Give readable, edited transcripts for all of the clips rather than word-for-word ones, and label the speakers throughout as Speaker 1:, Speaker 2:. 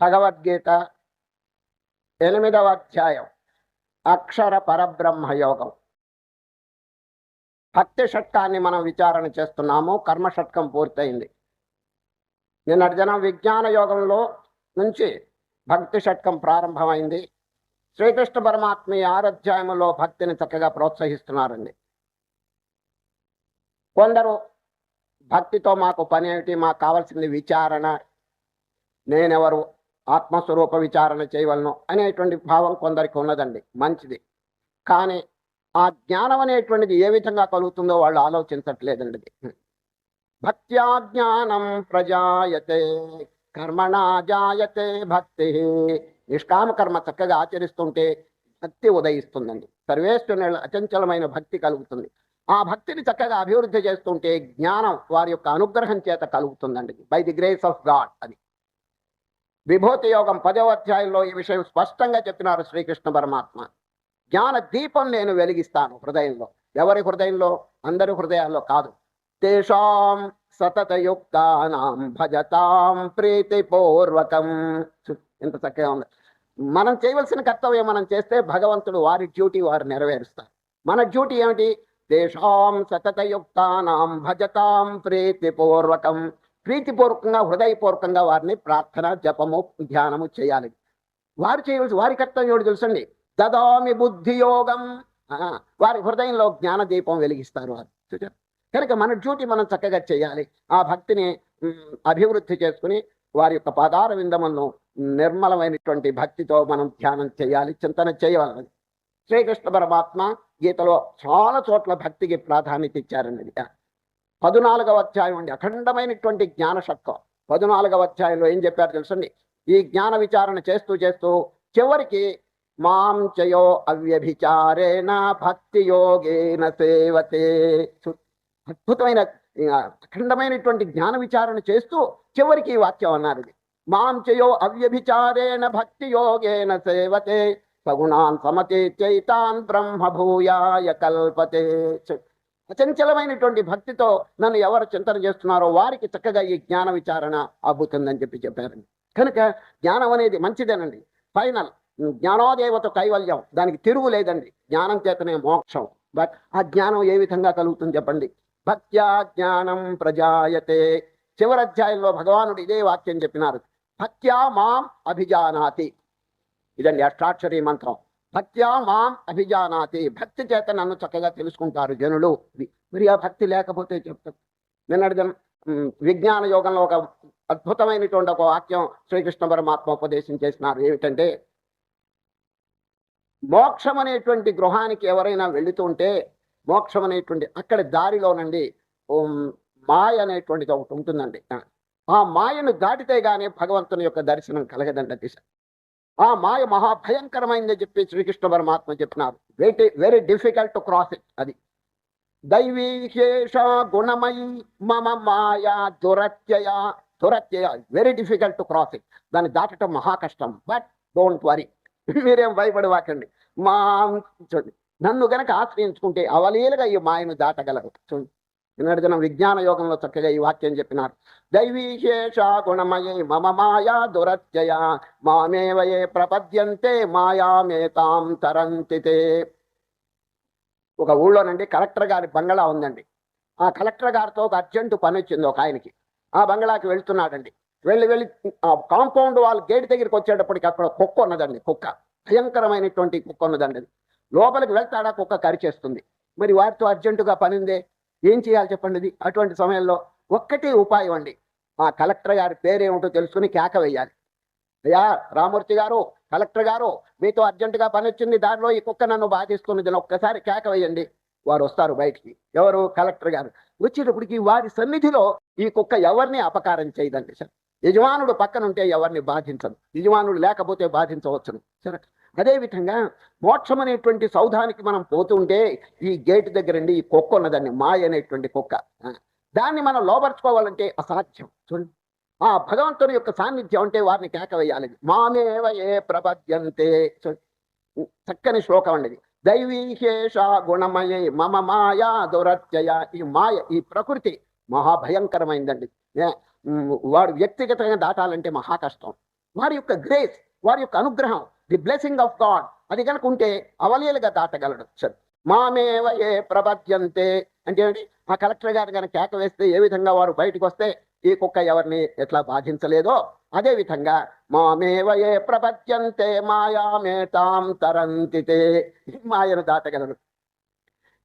Speaker 1: భగవద్గీత 8వ అధ్యాయం అక్షర పరబ్రహ్మ యోగం. భక్తి షట్కాన్ని మనం విచారణ చేస్తున్నాము. కర్మ షట్కం పూర్తయింది. నిన్నటి దినం విజ్ఞాన యోగంలో నుంచి భక్తి షట్కం ప్రారంభమైంది. శ్రీకృష్ణ పరమాత్మ 6వ అధ్యాయంలో భక్తిని చక్కగా ప్రోత్సహిస్తున్నారండి. కొందరు భక్తితో మాకు పని ఏమిటి, మాకు కావాల్సింది విచారణ, నేనెవరు, ఆత్మస్వరూప విచారణ చేయవలను అనేటువంటి భావం కొందరికి ఉన్నదండి. మంచిది. కానీ ఆ జ్ఞానం అనేటువంటిది ఏ విధంగా కలుగుతుందో వాళ్ళు ఆలోచించట్లేదండి. భక్త్యా జ్ఞానం ప్రజాయతే కర్మణా జాయతే భక్తి. నిష్కామ కర్మ చక్కగా ఆచరిస్తుంటే భక్తి ఉదయిస్తుందండి. సర్వేశ్వరుని అచంచలమైన భక్తి కలుగుతుంది. ఆ భక్తిని చక్కగా అభివృద్ధి చేస్తుంటే జ్ఞానం వారి యొక్క అనుగ్రహం చేత కలుగుతుందండి. By the grace of God. అది విభూతి యోగం 10వ అధ్యాయంలో ఈ విషయం స్పష్టంగా చెప్పినారు శ్రీకృష్ణ పరమాత్మ. జ్ఞాన దీపం నేను వెలిగిస్తాను హృదయంలో. ఎవరి హృదయంలో? అందరి హృదయాల్లో కాదు. తేషాం సతతయుక్తానాం భజతాం ప్రీతిపూర్వకం. ఎంత చక్కగా ఉంది. మనం చేయవలసిన కర్తవ్యం మనం చేస్తే భగవంతుడు వారి డ్యూటీ వారు నెరవేరుస్తారు. మన డ్యూటీ ఏమిటి? తేషాం సతతయుక్తానాం భజతాం ప్రీతిపూర్వకం. ప్రీతిపూర్వకంగా హృదయపూర్వకంగా వారిని ప్రార్థన, జపము, ధ్యానము చేయాలి. వారు చేయవలసి వారి కర్తవ్యం తెలుసండి. దదామి బుద్ధియోగం. వారి హృదయంలో జ్ఞాన దీపం వెలిగిస్తారు వారు. కనుక మన డ్యూటీ మనం చక్కగా చేయాలి. ఆ భక్తిని అభివృద్ధి చేసుకుని వారి యొక్క పాదార విందములను నిర్మలమైనటువంటి భక్తితో మనం ధ్యానం చేయాలి, చింతన చేయవాలి. శ్రీకృష్ణ పరమాత్మ గీతలో చాలా చోట్ల భక్తికి ప్రాధాన్యత ఇచ్చారండి. 14వ అధ్యాయం అండి, అఖండమైనటువంటి జ్ఞాన షట్కం. 14వ అధ్యాయంలో ఏం చెప్పారు తెలుసండి? ఈ జ్ఞాన విచారణ చేస్తూ చేస్తూ చివరికి మాం చయో అవ్యభిచారేణ భక్తి యోగేన సేవతే. అద్భుతమైన అఖండమైనటువంటి జ్ఞాన విచారణ చేస్తూ చివరికి ఈ వాక్యం అన్నారు. ఇది మాం చయో అవ్యభిచారేణ భక్తి యోగేన సేవతే సగుణాన్ సమతే చైతాన్ బ్రహ్మభూయాయ కల్పతే. అచంచలమైనటువంటి భక్తితో నన్ను ఎవరు చింతన చేస్తున్నారో వారికి చక్కగా ఈ జ్ఞాన విచారణ అబ్బుతుందని చెప్పారండి. కనుక జ్ఞానం అనేది మంచిదేనండి. ఫైనల్ జ్ఞానోదేవత కైవల్యం, దానికి తిరుగు లేదండి. జ్ఞానం చేతనే మోక్షం. బట్ ఆ జ్ఞానం ఏ విధంగా కలుగుతుంది చెప్పండి? భక్త్యా జ్ఞానం ప్రజాయతే. చివరి అధ్యాయంలో భగవానుడు ఇదే వాక్యం చెప్పినారు. భక్త్యా మాం అభిజానాతి. ఇదండి అష్టాక్షరీ మంత్రం. భక్త్యా మాం అభిజానాతి. భక్తి చేత నన్ను చక్కగా తెలుసుకుంటారు జనులు. మరి ఆ భక్తి లేకపోతే చెప్తారు. నిన్నటి విజ్ఞాన యోగంలో ఒక అద్భుతమైనటువంటి ఒక వాక్యం శ్రీకృష్ణ పరమాత్మ ఉపదేశం చేసినారు. ఏమిటంటే, మోక్షం అనేటువంటి గృహానికి ఎవరైనా వెళుతుంటే మోక్షం అనేటువంటి అక్కడ దారిలోనండి మాయ అనేటువంటిది ఒకటి ఉంటుందండి. ఆ మాయను దాటితే గానీ భగవంతుని యొక్క దర్శనం కలగదండి. దిశ ఆ మాయ మహాభయంకరమైందని చెప్పి శ్రీకృష్ణ పరమాత్మ చెప్పినారు. Very difficult to cross it. అది దైవీశేష గుణమయి మమ మాయా దురత్యయ. Very difficult to cross it. దాన్ని దాటడం మహా కష్టం. బట్ డోంట్ వరీ, మీరేం భయపడవాకండి. చూడండి, నన్ను గనక ఆశ్రయించుకుంటే అవలీలుగా ఈ మాయను దాటగలరు. చూడండి, నిన్నటి దినం విజ్ఞాన యోగంలో చక్కగా ఈ వాక్యం చెప్పినారు. దైవీశేష గుణమయే మమ మాయా దురత్యయ మామేవయే ప్రపద్యంతే మాయామేతాం తరంతితే. ఒక ఊళ్ళోనండి కలెక్టర్ గారి బంగళా ఉందండి. ఆ కలెక్టర్ గారితో ఒక అర్జెంటు పని వచ్చింది ఒక ఆయనకి. ఆ బంగళాకి వెళ్తున్నాడండి. వెళ్ళి ఆ కాంపౌండ్ వాళ్ళ గేట్ దగ్గరికి వచ్చేటప్పటికి అక్కడ కుక్క ఉన్నదండి. కుక్క భయంకరమైనటువంటి కుక్క ఉన్నదండి. అది లోపలికి వెళ్తాడా, కుక్క కరిచేస్తుంది. మరి వారితో అర్జెంటుగా పని ఉందే, ఏం చేయాలి చెప్పండి? ఇది అటువంటి సమయంలో ఒక్కటే ఉపాయం అండి. ఆ కలెక్టర్ గారి పేరేమిటో తెలుసుకుని కేక వేయాలి. అయ్యా రామూర్తి గారు, కలెక్టర్ గారు, మీతో అర్జెంటుగా పని వచ్చింది, దారిలో ఈ కుక్క నన్ను బాధిస్తున్నది, ఒక్కసారి కేక వేయండి. వారు వస్తారు బయటికి. ఎవరు? కలెక్టర్ గారు. వచ్చేటప్పటికి వారి సన్నిధిలో ఈ కుక్క ఎవరిని అపకారం చేయదండి సార్. యజమానుడు పక్కనుంటే ఎవరిని బాధించదు, యజమానుడు లేకపోతే బాధించవచ్చును సరే. అదేవిధంగా మోక్షం అనేటువంటి సౌధానికి మనం పోతుంటే ఈ గేటు దగ్గరండి ఈ కుక్క ఉన్నదండి, మాయ అనేటువంటి కుక్క. దాన్ని మనం లోపరుచుకోవాలంటే అసాధ్యం. చూడండి, ఆ భగవంతుని యొక్క సాన్నిధ్యం అంటే వారిని కేక వేయాలి. మామేవ ఏ ప్రపద్యంతే. చక్కని శ్లోకం అండి. దైవీశేష గుణమయే మమ మాయా దురత్యయ. ఈ మాయ, ఈ ప్రకృతి మహాభయంకరమైందండి. వాడు వ్యక్తిగతంగా దాటాలంటే మహా కష్టం. వారి యొక్క గ్రేస్, వారి యొక్క అనుగ్రహం, ది బ్లెస్సింగ్ ఆఫ్ గాడ్ అది కనుక ఉంటే అవలీలుగా దాటగలడు. సరే, మామేవ ఏ ప్రపద్యంతే అంటే ఏమిటి? ఆ కలెక్టర్ గారు కనుక కేక వేస్తే ఏ విధంగా వారు బయటకు వస్తే ఈ కుక్క ఎవరిని ఎట్లా బాధించలేదో అదే విధంగా మామేవ ఏ ప్రపద్యంతే మాయామేతాం తరంతితే, మాయను దాటగలడు.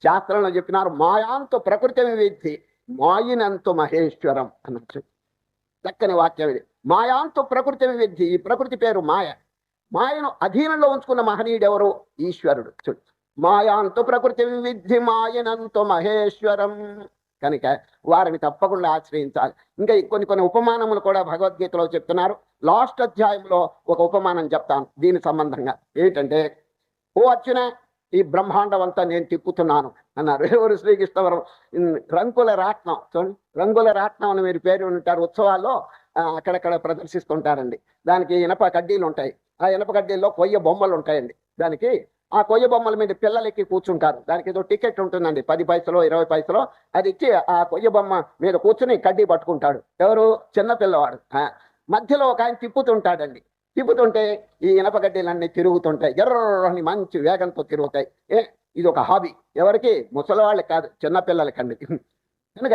Speaker 1: శాస్త్రంలో చెప్పినారు మాయాంతో ప్రకృతి వివిధి మాయినంతో మహేశ్వరం అన్నట్టు చక్కని వాక్యం ఇది. మాయాంతో ప్రకృతి వివిధి, ఈ ప్రకృతి పేరు మాయ. మాయను అధీనంలో ఉంచుకున్న మహనీయుడు ఎవరు? ఈశ్వరుడు. చూడు, మాయాంతో ప్రకృతి వివిధి మాయనంతో మహేశ్వరం. కనుక వారిని తప్పకుండా ఆశ్రయించాలి. ఇంకా కొన్ని ఉపమానములు కూడా భగవద్గీతలో చెప్తున్నారు. లాస్ట్ అధ్యాయంలో ఒక ఉపమానం చెప్తాను దీని సంబంధంగా. ఏంటంటే, ఓ అర్జున, ఈ బ్రహ్మాండం అంతా నేను తిప్పుతున్నాను అన్నారు. ఎవరు? శ్రీకృష్ణవరం. రంగుల రాట్నం. చూడండి, రంగుల రాట్నం అని మీరు పేరు ఉంటారు. ఉత్సవాల్లో అక్కడక్కడ ప్రదర్శిస్తుంటారండి. దానికి ఇనప కడ్డీలు ఉంటాయి. ఆ ఇనప కడ్డీల్లో కొయ్య బొమ్మలు ఉంటాయండి. దానికి ఆ కొయ్య బొమ్మల మీద పిల్లలకి కూర్చుంటారు. దానికి ఏదో టికెట్ ఉంటుందండి, 10 పైసలో 20 పైసలో. అది ఇచ్చి ఆ కొయ్య బొమ్మ మీద కూర్చుని కడ్డీ పట్టుకుంటాడు. ఎవరు? చిన్న పిల్లవాడు. మధ్యలో ఒక ఆయన తిప్పుతుంటాడండి. తిప్పుతుంటే ఈ ఇనప గడ్డీలన్నీ తిరుగుతుంటాయి, ఎర్రని మంచి వేగంతో తిరుగుతాయి. ఇది ఒక హాబీ. ఎవరికి? ముసలివాళ్ళకి కాదు, చిన్నపిల్లలకండి. కనుక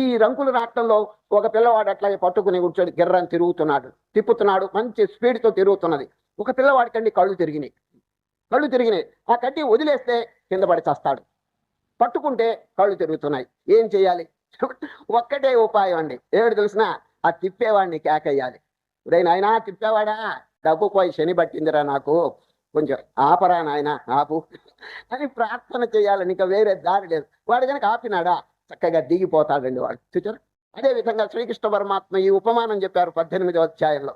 Speaker 1: ఈ రంకులు రాట్నంలో ఒక పిల్లవాడు అట్లాగే పట్టుకుని కూర్చొని గిర్రని తిరుగుతున్నాడు, తిప్పుతున్నాడు, మంచి స్పీడ్తో తిరుగుతున్నది. ఒక పిల్లవాడికండి కళ్ళు తిరిగినాయి. ఆ కడ్డీ వదిలేస్తే కింద పడి చస్తాడు. పట్టుకుంటే కళ్ళు తిరుగుతున్నాయి. ఏం చేయాలి? ఒక్కటే ఉపాయం అండి. ఏమిటి తెలిసినా? ఆ తిప్పేవాడిని కేకయ్యాలి. ఇప్పుడైనా ఆయన తిప్పేవాడా, డబ్బు పోయి శని పట్టిందిరా నాకు, కొంచెం ఆపరా నాయన ఆపు అని ప్రార్థన చేయాలని, ఇంకా వేరే దారి లేదు. వాడు కనుక ఆపినాడా చక్కగా దిగిపోతాడండి వాడు. చూచారు? అదేవిధంగా శ్రీకృష్ణ పరమాత్మ ఈ ఉపమానం చెప్పారు 18వ అధ్యాయంలో.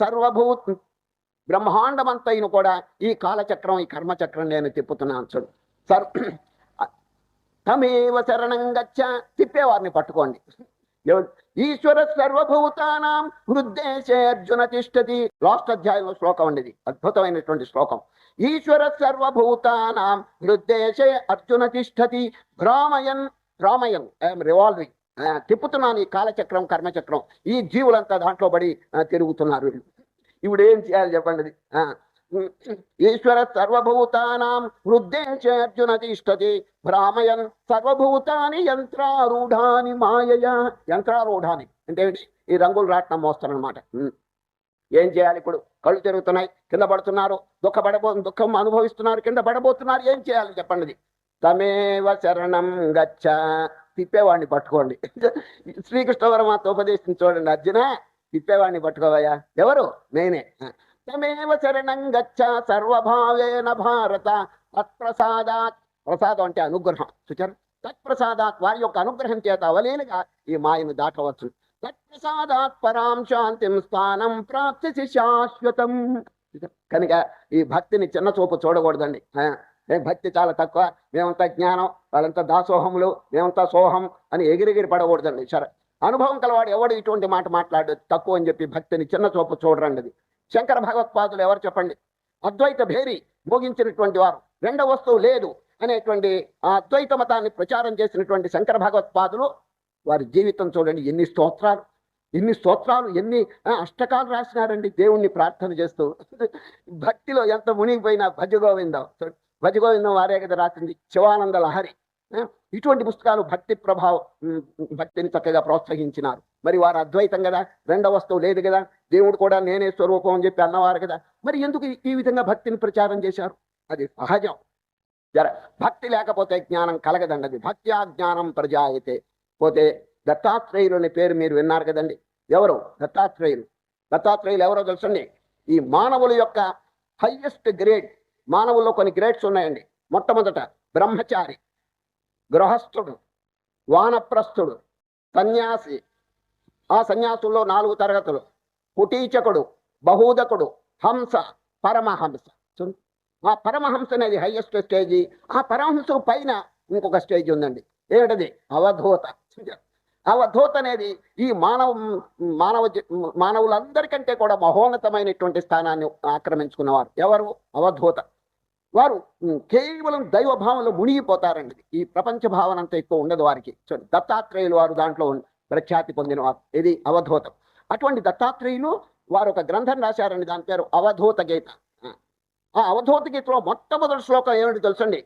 Speaker 1: సర్వభూత్ బ్రహ్మాండమంతైన కూడా ఈ కాలచక్రం, ఈ కర్మచక్రం నేను తిప్పుతున్నాను. చూడు, తమేవ శరణం గచ్చ, తిప్పేవారిని పట్టుకోండి. ఈశ్వర సర్వభూతానాం హృద్దేశే అర్జున తిష్టతి. లాస్ట్ అధ్యాయంలో శ్లోకం అండి ఇది, అద్భుతమైనటువంటి శ్లోకం. ఈశ్వర సర్వభూతానాం హృద్దేశే అర్జున తిష్టతి భ్రామయన్. ఐఎమ్ రివాల్వింగ్, తిప్పుతున్నాను ఈ కాలచక్రం, కర్మచక్రం. ఈ జీవులంతా దాంట్లో పడి తిరుగుతున్నారు. ఇప్పుడు ఏం చేయాలి చెప్పండి? ఈశ్వర సర్వభూతానాం హృద్దేశే అర్జున తిష్టతి భ్రామయన్ సర్వభూతాని యంత్రారూఢాని మాయయా. యంత్రారూఢాని అంటే ఈ రంగులు రాట్నం మోస్తారనమాట. ఏం చేయాలి ఇప్పుడు? కళ్ళు తిరుగుతున్నాయి, కింద పడుతున్నారు, దుఃఖం అనుభవిస్తున్నారు, కింద పడబోతున్నారు. ఏం చేయాలి చెప్పండి? తమేవ శరణం గచ్చ, తిప్పేవాడిని పట్టుకోండి. శ్రీకృష్ణ పరమాత్మ ఉపదేశం చూడండి. అర్జున, తిప్పేవాడిని పట్టుకోవయ్యా. ఎవరు? నేనే. తమేవ శరణం గచ్చ సర్వభావేన భారత తత్ప్రసాదాత్. ప్రసాదం అంటే అనుగ్రహం. చూచారు? తత్ప్రసాదాత్, వారి యొక్క అనుగ్రహం చేత అవలేలుగా ఈ మాయను దాటవచ్చు. తత్ప్రసాదాత్ పరాం శాంతిం స్థానం ప్రాప్తి శాశ్వతం. కనుక ఈ భక్తిని చిన్న చూపు చూడకూడదండి. భక్తి చాలా తక్కువ, మేమంతా జ్ఞానం, వాళ్ళంతా దాసోహములు, మేమంతా సోహం అని ఎగిరిగిరి పడకూడదండి. సరే, అనుభవం కలవాడు ఎవడు ఇటువంటి మాట మాట్లాడు తక్కువ అని చెప్పి భక్తిని చిన్న చూపు చూడరండి. అది శంకర భగవత్పాదులు ఎవరు చెప్పండి? అద్వైత భేరి మోగించినటువంటి వారు, రెండవ వస్తువు లేదు అనేటువంటి ఆ అద్వైత మతాన్ని ప్రచారం చేసినటువంటి శంకర భగవత్పాదులు వారి జీవితం చూడండి. ఎన్ని స్తోత్రాలు, ఎన్ని అష్టకాలు రాసినారండి దేవుణ్ణి ప్రార్థన చేస్తూ. భక్తిలో ఎంత మునిగిపోయినా భజగోవిందం వారే కదా రాసింది. శివానంద లహరి, ఇటువంటి పుస్తకాలు భక్తి ప్రభావం, భక్తిని చక్కగా ప్రోత్సహించినారు. మరి వారు అద్వైతం కదా, రెండవ వస్తువు లేదు కదా, దేవుడు కూడా నేనే స్వరూపం అని చెప్పి అన్నవారు కదా, మరి ఎందుకు ఈ విధంగా భక్తిని ప్రచారం చేశారు? అది సహజం. భక్తి లేకపోతే జ్ఞానం కలగదండి. అది భక్త్యా జ్ఞానం ప్రజాయతే. పోతే దత్తాత్రేయులు అనే పేరు మీరు విన్నారు కదండి. ఎవరు దత్తాత్రేయులు ఎవరో తెలుసండి? ఈ మానవుల యొక్క హైయెస్ట్ గ్రేడ్. మానవుల్లో కొన్ని గ్రేడ్స్ ఉన్నాయండి. మొట్టమొదట బ్రహ్మచారి, గృహస్థుడు, వానప్రస్థుడు, సన్యాసి. ఆ సన్యాసుల్లో 4 తరగతులు: కుటీచకుడు, బహూదకుడు, హంస, పరమహంస. ఆ పరమహంస అనేది హైయెస్ట్ స్టేజీ. ఆ పరమహంస పైన ఇంకొక స్టేజ్ ఉందండి. ఏమిటది? అవధూత. అవధూత అనేది ఈ మానవులందరికంటే కూడా మహోన్నతమైనటువంటి స్థానాన్ని ఆక్రమించుకున్నవారు. ఎవరు? అవధూత. వారు కేవలం దైవభావంలో మునిగిపోతారండి. ఈ ప్రపంచ భావన అంతా ఎక్కువ ఉండదు వారికి. దత్తాత్రేయులు వారు దాంట్లో ప్రఖ్యాతి పొందినవారు. ఇది అవధూతం. అటువంటి దత్తాత్రేయులు వారు ఒక గ్రంథం రాశారండి, దాని పేరు అవధూత గీత. ఆ అవధూత గీతలో మొట్టమొదటి శ్లోకం ఏమిటి తెలుసండి?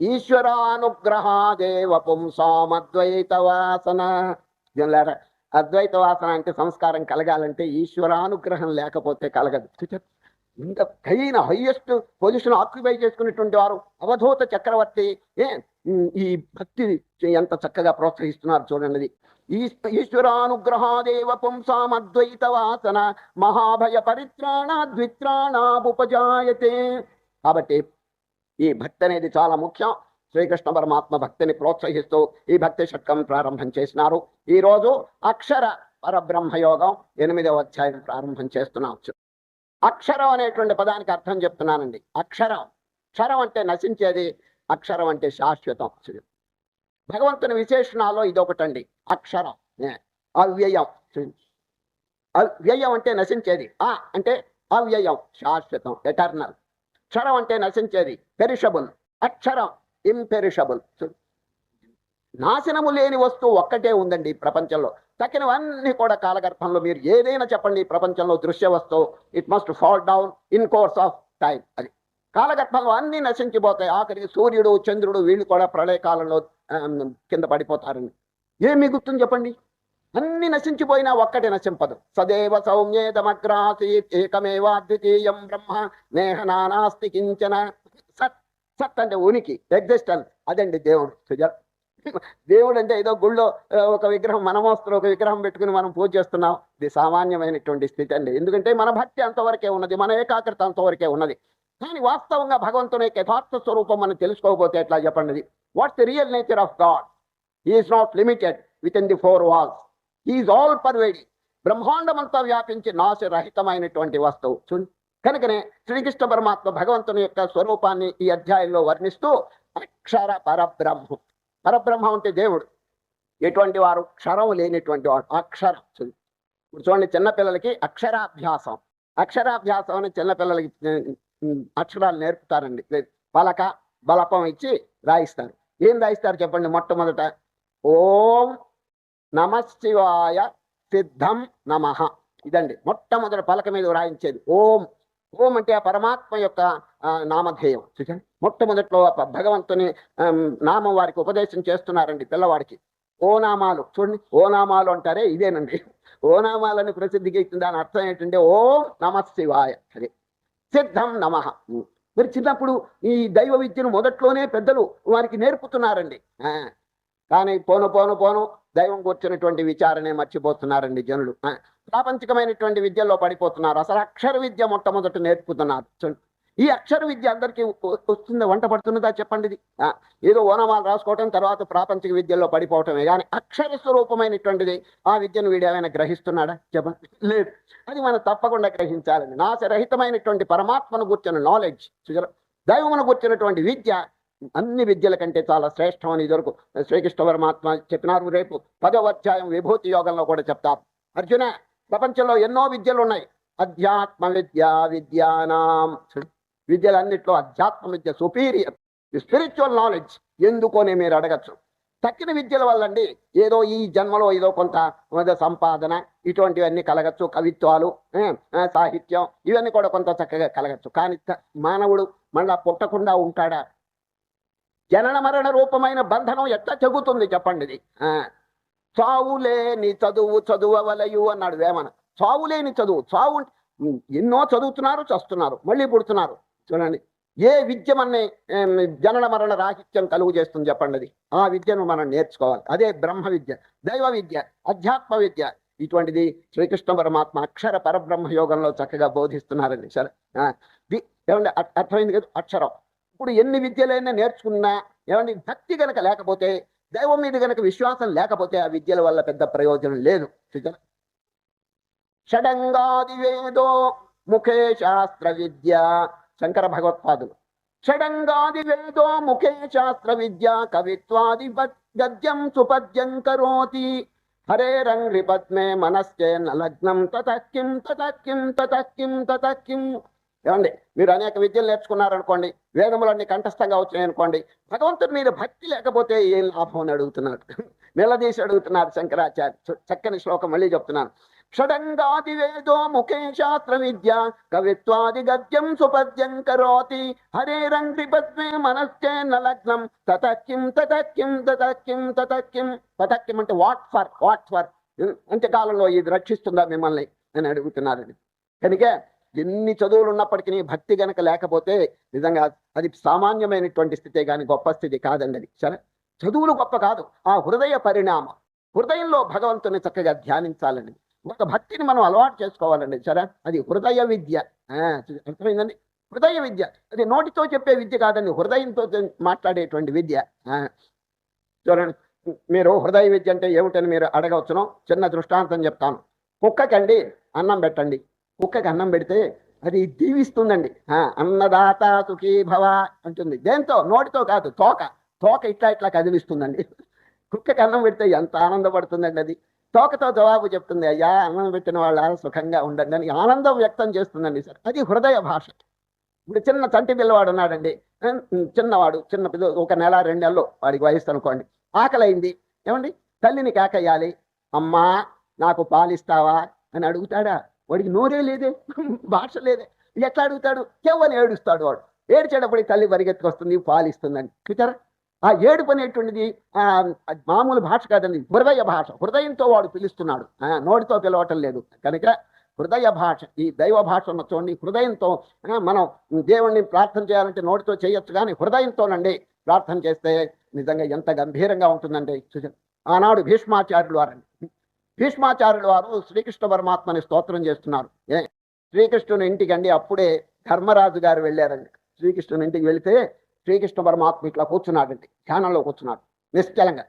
Speaker 1: ఈశ్వరానుగ్రహాదేవ పుంసామద్వైత వాసన. జనులారా, అద్వైత వాసన అంటే సంస్కారం కలగాలంటే ఈశ్వరానుగ్రహం లేకపోతే కలగదు. ఇంత హైయెస్ట్ పొజిషన్ ఆక్యుపై చేసుకున్నటువంటి వారు అవధూత చక్రవర్తి ఈ భక్తి ఎంత చక్కగా ప్రోత్సహిస్తున్నారు చూడండి. ఈశ్వరానుగ్రహాదేవ పుంసామద్వైత వాసన మహాభయ పరిత్రాణ ద్విత్రాణాబుపజాయతే. కాబట్టి ఈ భక్తి అనేది చాలా ముఖ్యం. శ్రీకృష్ణ పరమాత్మ భక్తిని ప్రోత్సహిస్తూ ఈ భక్తి షట్కం ప్రారంభం చేసినారు. ఈరోజు అక్షర పరబ్రహ్మయోగం 8వ అధ్యాయం ప్రారంభం చేస్తున్నాం. అక్షరం అనేటువంటి పదానికి అర్థం చెప్తున్నానండి. అక్షరం, క్షరం అంటే నశించేది, అక్షరం అంటే శాశ్వతం. భగవంతుని విశేషణాల్లో ఇదొకటండి. అక్షరం అవ్యయం. అవ్యయం అంటే నశించేది, అంటే అవ్యయం శాశ్వతం, ఎటర్నల్. క్షరం అంటే నశించేది, పెరిషబుల్. అక్షరం ఇంపెరిషబుల్. నాశనము లేని వస్తువు ఒక్కటే ఉందండి ప్రపంచంలో. తక్కినవన్నీ కూడా కాలగర్భంలో. మీరు ఏదైనా చెప్పండి ప్రపంచంలో దృశ్య వస్తువు, it must fall down in course of time. అది కాలగర్భంలో అన్నీ నశించిపోతాయి. ఆఖరికి సూర్యుడు చంద్రుడు వీళ్ళు కూడా ప్రళయకాలంలో కింద పడిపోతారండి. ఏం మిగులుతుంది చెప్పండి? అన్ని నశించిపోయినా ఒక్కటి నశింపదు. సదేవ సౌమ్యేదమగ్రాసీత్ ఏకమేవాద్వితీయం బ్రహ్మ నేహ నానాస్తి కించన. సత్, సత్ అంటే ఉనికి, ఎగ్జిస్టెన్స్. అదండి దేవుడు. దేవుడు అంటే ఏదో గుళ్ళో ఒక విగ్రహం, మనమోస్తులు ఒక విగ్రహం పెట్టుకుని మనం పూజ చేస్తున్నాం. ఇది సామాన్యమైనటువంటి స్థితి అండి. ఎందుకంటే మన భక్తి అంతవరకే ఉన్నది, మన ఏకాగ్రత అంతవరకే ఉన్నది. కానీ వాస్తవంగా భగవంతుని యథార్థ స్వరూపం మనం తెలుసుకోకపోతే ఎట్లా చెప్పండి? What's the real nature of God? He is not limited within the 4 walls. He is all pervading. బ్రహ్మాండమంతా వ్యాపించి నాశరహితమైనటువంటి వస్తువు. కనుకనే శ్రీకృష్ణ పరమాత్మ భగవంతుని యొక్క స్వరూపాన్ని ఈ అధ్యాయంలో వర్ణిస్తూ అక్షర పరబ్రహ్మం. పరబ్రహ్మ అంటే దేవుడు. ఎటువంటి వారు? క్షరం లేనిటువంటి వాడు, అక్షరం. ఇప్పుడు చూడండి, చిన్నపిల్లలకి అక్షరాభ్యాసం. అక్షరాభ్యాసం అని చిన్నపిల్లలకి అక్షరాలు నేర్పుతారండి. పలక బలపం ఇచ్చి రాయిస్తారు. ఏం రాయిస్తారు చెప్పండి? మొట్టమొదట ఓం నమశివాయ సిద్ధం నమః. ఇదండి మొట్టమొదటి పలక మీద రాయించేది. ఓం. ఓం అంటే ఆ పరమాత్మ యొక్క నామధేయం. చూడండి, మొట్టమొదట్లో భగవంతుని నామం వారికి ఉపదేశం చేస్తున్నారండి పిల్లవాడికి. ఓ నామాలు చూడండి, ఓ నామాలు అంటారే ఇదేనండి. ఓ నామాలని ప్రసిద్ధికి ఇచ్చిన దాని అర్థం ఏంటంటే ఓం నమశివాయ. అదే సిద్ధం నమః. మీరు చిన్నప్పుడు ఈ దైవ విద్యను మొదట్లోనే పెద్దలు వారికి నేర్పుతున్నారండి. కానీ పోను పోను పోను దైవం కూర్చున్నటువంటి విచారణే మర్చిపోతున్నారండి జనులు. ప్రాపంచికమైనటువంటి విద్యల్లో పడిపోతున్నారు. అసలు అక్షర విద్య మొట్టమొదటి నేర్పుతున్నారు. ఈ అక్షర విద్య అందరికీ వస్తుందా? వంట పడుతున్నదా చెప్పండి? ఏదో ఓనమాలు రాసుకోవటం, తర్వాత ప్రాపంచిక విద్యల్లో పడిపోవటమే. కానీ అక్షర స్వరూపమైనటువంటిది ఆ విద్యను వీడు ఏమైనా గ్రహిస్తున్నాడా చెప్పండి? లేదు. అది మనం తప్పకుండా గ్రహించాలని. నాశరహితమైనటువంటి పరమాత్మను కూర్చున్న నాలెడ్జ్, దైవమును కూర్చున్నటువంటి విద్య అన్ని విద్యల కంటే చాలా శ్రేష్టం అని ఇదివరకు శ్రీకృష్ణ పరమాత్మ చెప్పినారు. రేపు 10వ అధ్యాయం విభూతి యోగంలో కూడా చెప్తారు. అర్జున, ప్రపంచంలో ఎన్నో విద్యలు ఉన్నాయి. అధ్యాత్మ విద్య విద్యానాం. విద్యలన్నిట్లో అధ్యాత్మ విద్య సుపీరియర్, స్పిరిచువల్ నాలెడ్జ్. ఎందుకోనే మీరు అడగచ్చు. తక్కిన విద్యల వల్లండి ఏదో ఈ జన్మలో ఏదో కొంత సంపాదన ఇటువంటివన్నీ కలగచ్చు. కవిత్వాలు, సాహిత్యం ఇవన్నీ కూడా కొంత చక్కగా కలగచ్చు. కానీ మానవుడు మళ్ళా పుట్టకుండా ఉంటాడా? జనన మరణ రూపమైన బంధనం ఎట్లా చెగుతుంది చెప్పండి? చావులేని చదువు చదువవలయు అన్నాడు వేమన. చావులేని చదువు. చావు ఎన్నో చదువుతున్నారు, చస్తున్నారు, మళ్ళీ పుడుతున్నారు. చూడండి, ఏ విద్య మనని జనన మరణ రాహిత్యం కలుగు చేస్తుంది చెప్పండి? ఆ విద్యను మనం నేర్చుకోవాలి. అదే బ్రహ్మ విద్య, దైవ విద్య, అధ్యాత్మ విద్య. ఇటువంటిది శ్రీకృష్ణ పరమాత్మ అక్షర పరబ్రహ్మ యోగంలో చక్కగా బోధిస్తున్నారండి. సరే, ఏమండి అర్థమైంది కదా? అక్షరం. ఇప్పుడు ఎన్ని విద్యలైనా నేర్చుకున్నా ఏమండి భక్తి గనక లేకపోతే, దైవం మీద గనక విశ్వాసం లేకపోతే ఆ విద్యల వల్ల పెద్ద ప్రయోజనం లేదు. షడంగాది వేదో ముఖే శాస్త్ర విద్య. శంకర భగవత్పాదులు షడంగాది వేదో ముఖే శాస్త్ర విద్య కవిత్వాది గద్యం సుపద్యం కరోతి హరేరంగ్రి పద్మే మనశ్చే నలగ్నం తతక్కిం తతక్కిం తతక్కిం తతక్కిం. ఏమండి, మీరు అనేక విద్యలు నేర్చుకున్నారనుకోండి, వేదములన్నీ కంఠస్థంగా వచ్చినాయి అనుకోండి, భగవంతుడి మీద భక్తి లేకపోతే ఏం లాభం అని అడుగుతున్నాడు. నిలదీసి అడుగుతున్నారు శంకరాచార్య. చక్కని శ్లోకం మళ్ళీ చెప్తున్నాను. షడంగాది వేదో ముఖే శాస్త్ర విద్య కవిత్వాది గద్యం సుపద్యం కరోతి హరేరంగ్రి పద్మే మనశ్చేన్న లగ్నం తతక్కిం తతక్కిం తతక్కిం తతక్కిం. తతక్కిం అంటే వాట్ ఫర్ అంత్యకాలంలో ఇది రక్షిస్తుందా మిమ్మల్ని అని అడుగుతున్నారండి. కనుక ఎన్ని చదువులు ఉన్నప్పటికీ భక్తి గనక లేకపోతే నిజంగా అది సామాన్యమైనటువంటి స్థితే కానీ గొప్ప స్థితి కాదండి. అది సరే, చదువులు గొప్ప కాదు, ఆ హృదయ పరిణామం. హృదయంలో భగవంతుని చక్కగా ధ్యానించాలండి. ఒక భక్తిని మనం అలవాటు చేసుకోవాలండి. సరే, అది హృదయ విద్య. అర్థమైందండి? హృదయ విద్య అది నోటితో చెప్పే విద్య కాదండి, హృదయంతో మాట్లాడేటువంటి విద్య. చూడండి, మీరు హృదయ విద్య అంటే ఏమిటని మీరు అడగవచ్చును. చిన్న దృష్టాంతం చెప్తాను. కుక్కకండి అన్నం పెట్టండి. కుక్కకి అన్నం పెడితే అది దీవిస్తుందండి. అన్నదాత సుఖీ భవ అంటుంది. దేంతో? నోటితో కాదు, తోక ఇట్లా కదిలిస్తుందండి. కుక్కకి అన్నం పెడితే ఎంత ఆనందపడుతుందండి. అది తోకతో జవాబు చెప్తుంది, అయ్యా అన్నం పెట్టిన వాళ్ళ సుఖంగా ఉండండి అని ఆనందం వ్యక్తం చేస్తుందండి. సార్, అది హృదయ భాష. ఇప్పుడు చిన్న చంటి పిల్లవాడు ఉన్నాడండి, చిన్నవాడు, చిన్న పిల్ల, 1 నెల 2 నెలలు వాడికి వయసు అనుకోండి. ఆకలైంది, ఏమండి తల్లిని కేకయ్యాలి, అమ్మా నాకు పాలిస్తావా అని అడుగుతాడా? వాడికి నోరే లేదే, భాష లేదే, ఎట్లా అడుగుతాడు? కేవని ఏడుస్తాడు. వాడు ఏడ్చేటప్పటికి తల్లి పరిగెత్తుకొస్తుంది, పాలిస్తుందండి. చూచారా? ఆ ఏడుపు అనేటువంటిది మామూలు భాష కాదండి, హృదయ భాష. హృదయంతో వాడు పిలుస్తున్నాడు, నోటితో పిలవటం లేదు. కనుక హృదయ భాష, ఈ దైవ భాష ఉన్న చూడండి. హృదయంతో మనం దేవుణ్ణి ప్రార్థన చేయాలంటే నోటితో చేయొచ్చు, కానీ హృదయంతోనండి ప్రార్థన చేస్తే నిజంగా ఎంత గంభీరంగా ఉంటుందండి. ఆనాడు భీష్మాచార్యులు వారండి, భీష్మాచార్యులు వారు శ్రీకృష్ణ పరమాత్మని స్తోత్రం చేస్తున్నారు. శ్రీకృష్ణుని ఇంటికి అండి అప్పుడే ధర్మరాజు గారు వెళ్ళారండి. శ్రీకృష్ణుని ఇంటికి వెళితే శ్రీకృష్ణ పరమాత్మ ఇట్లా కూర్చున్నాడండి, ధ్యానంలో కూర్చున్నాడు నిశ్చలంగా.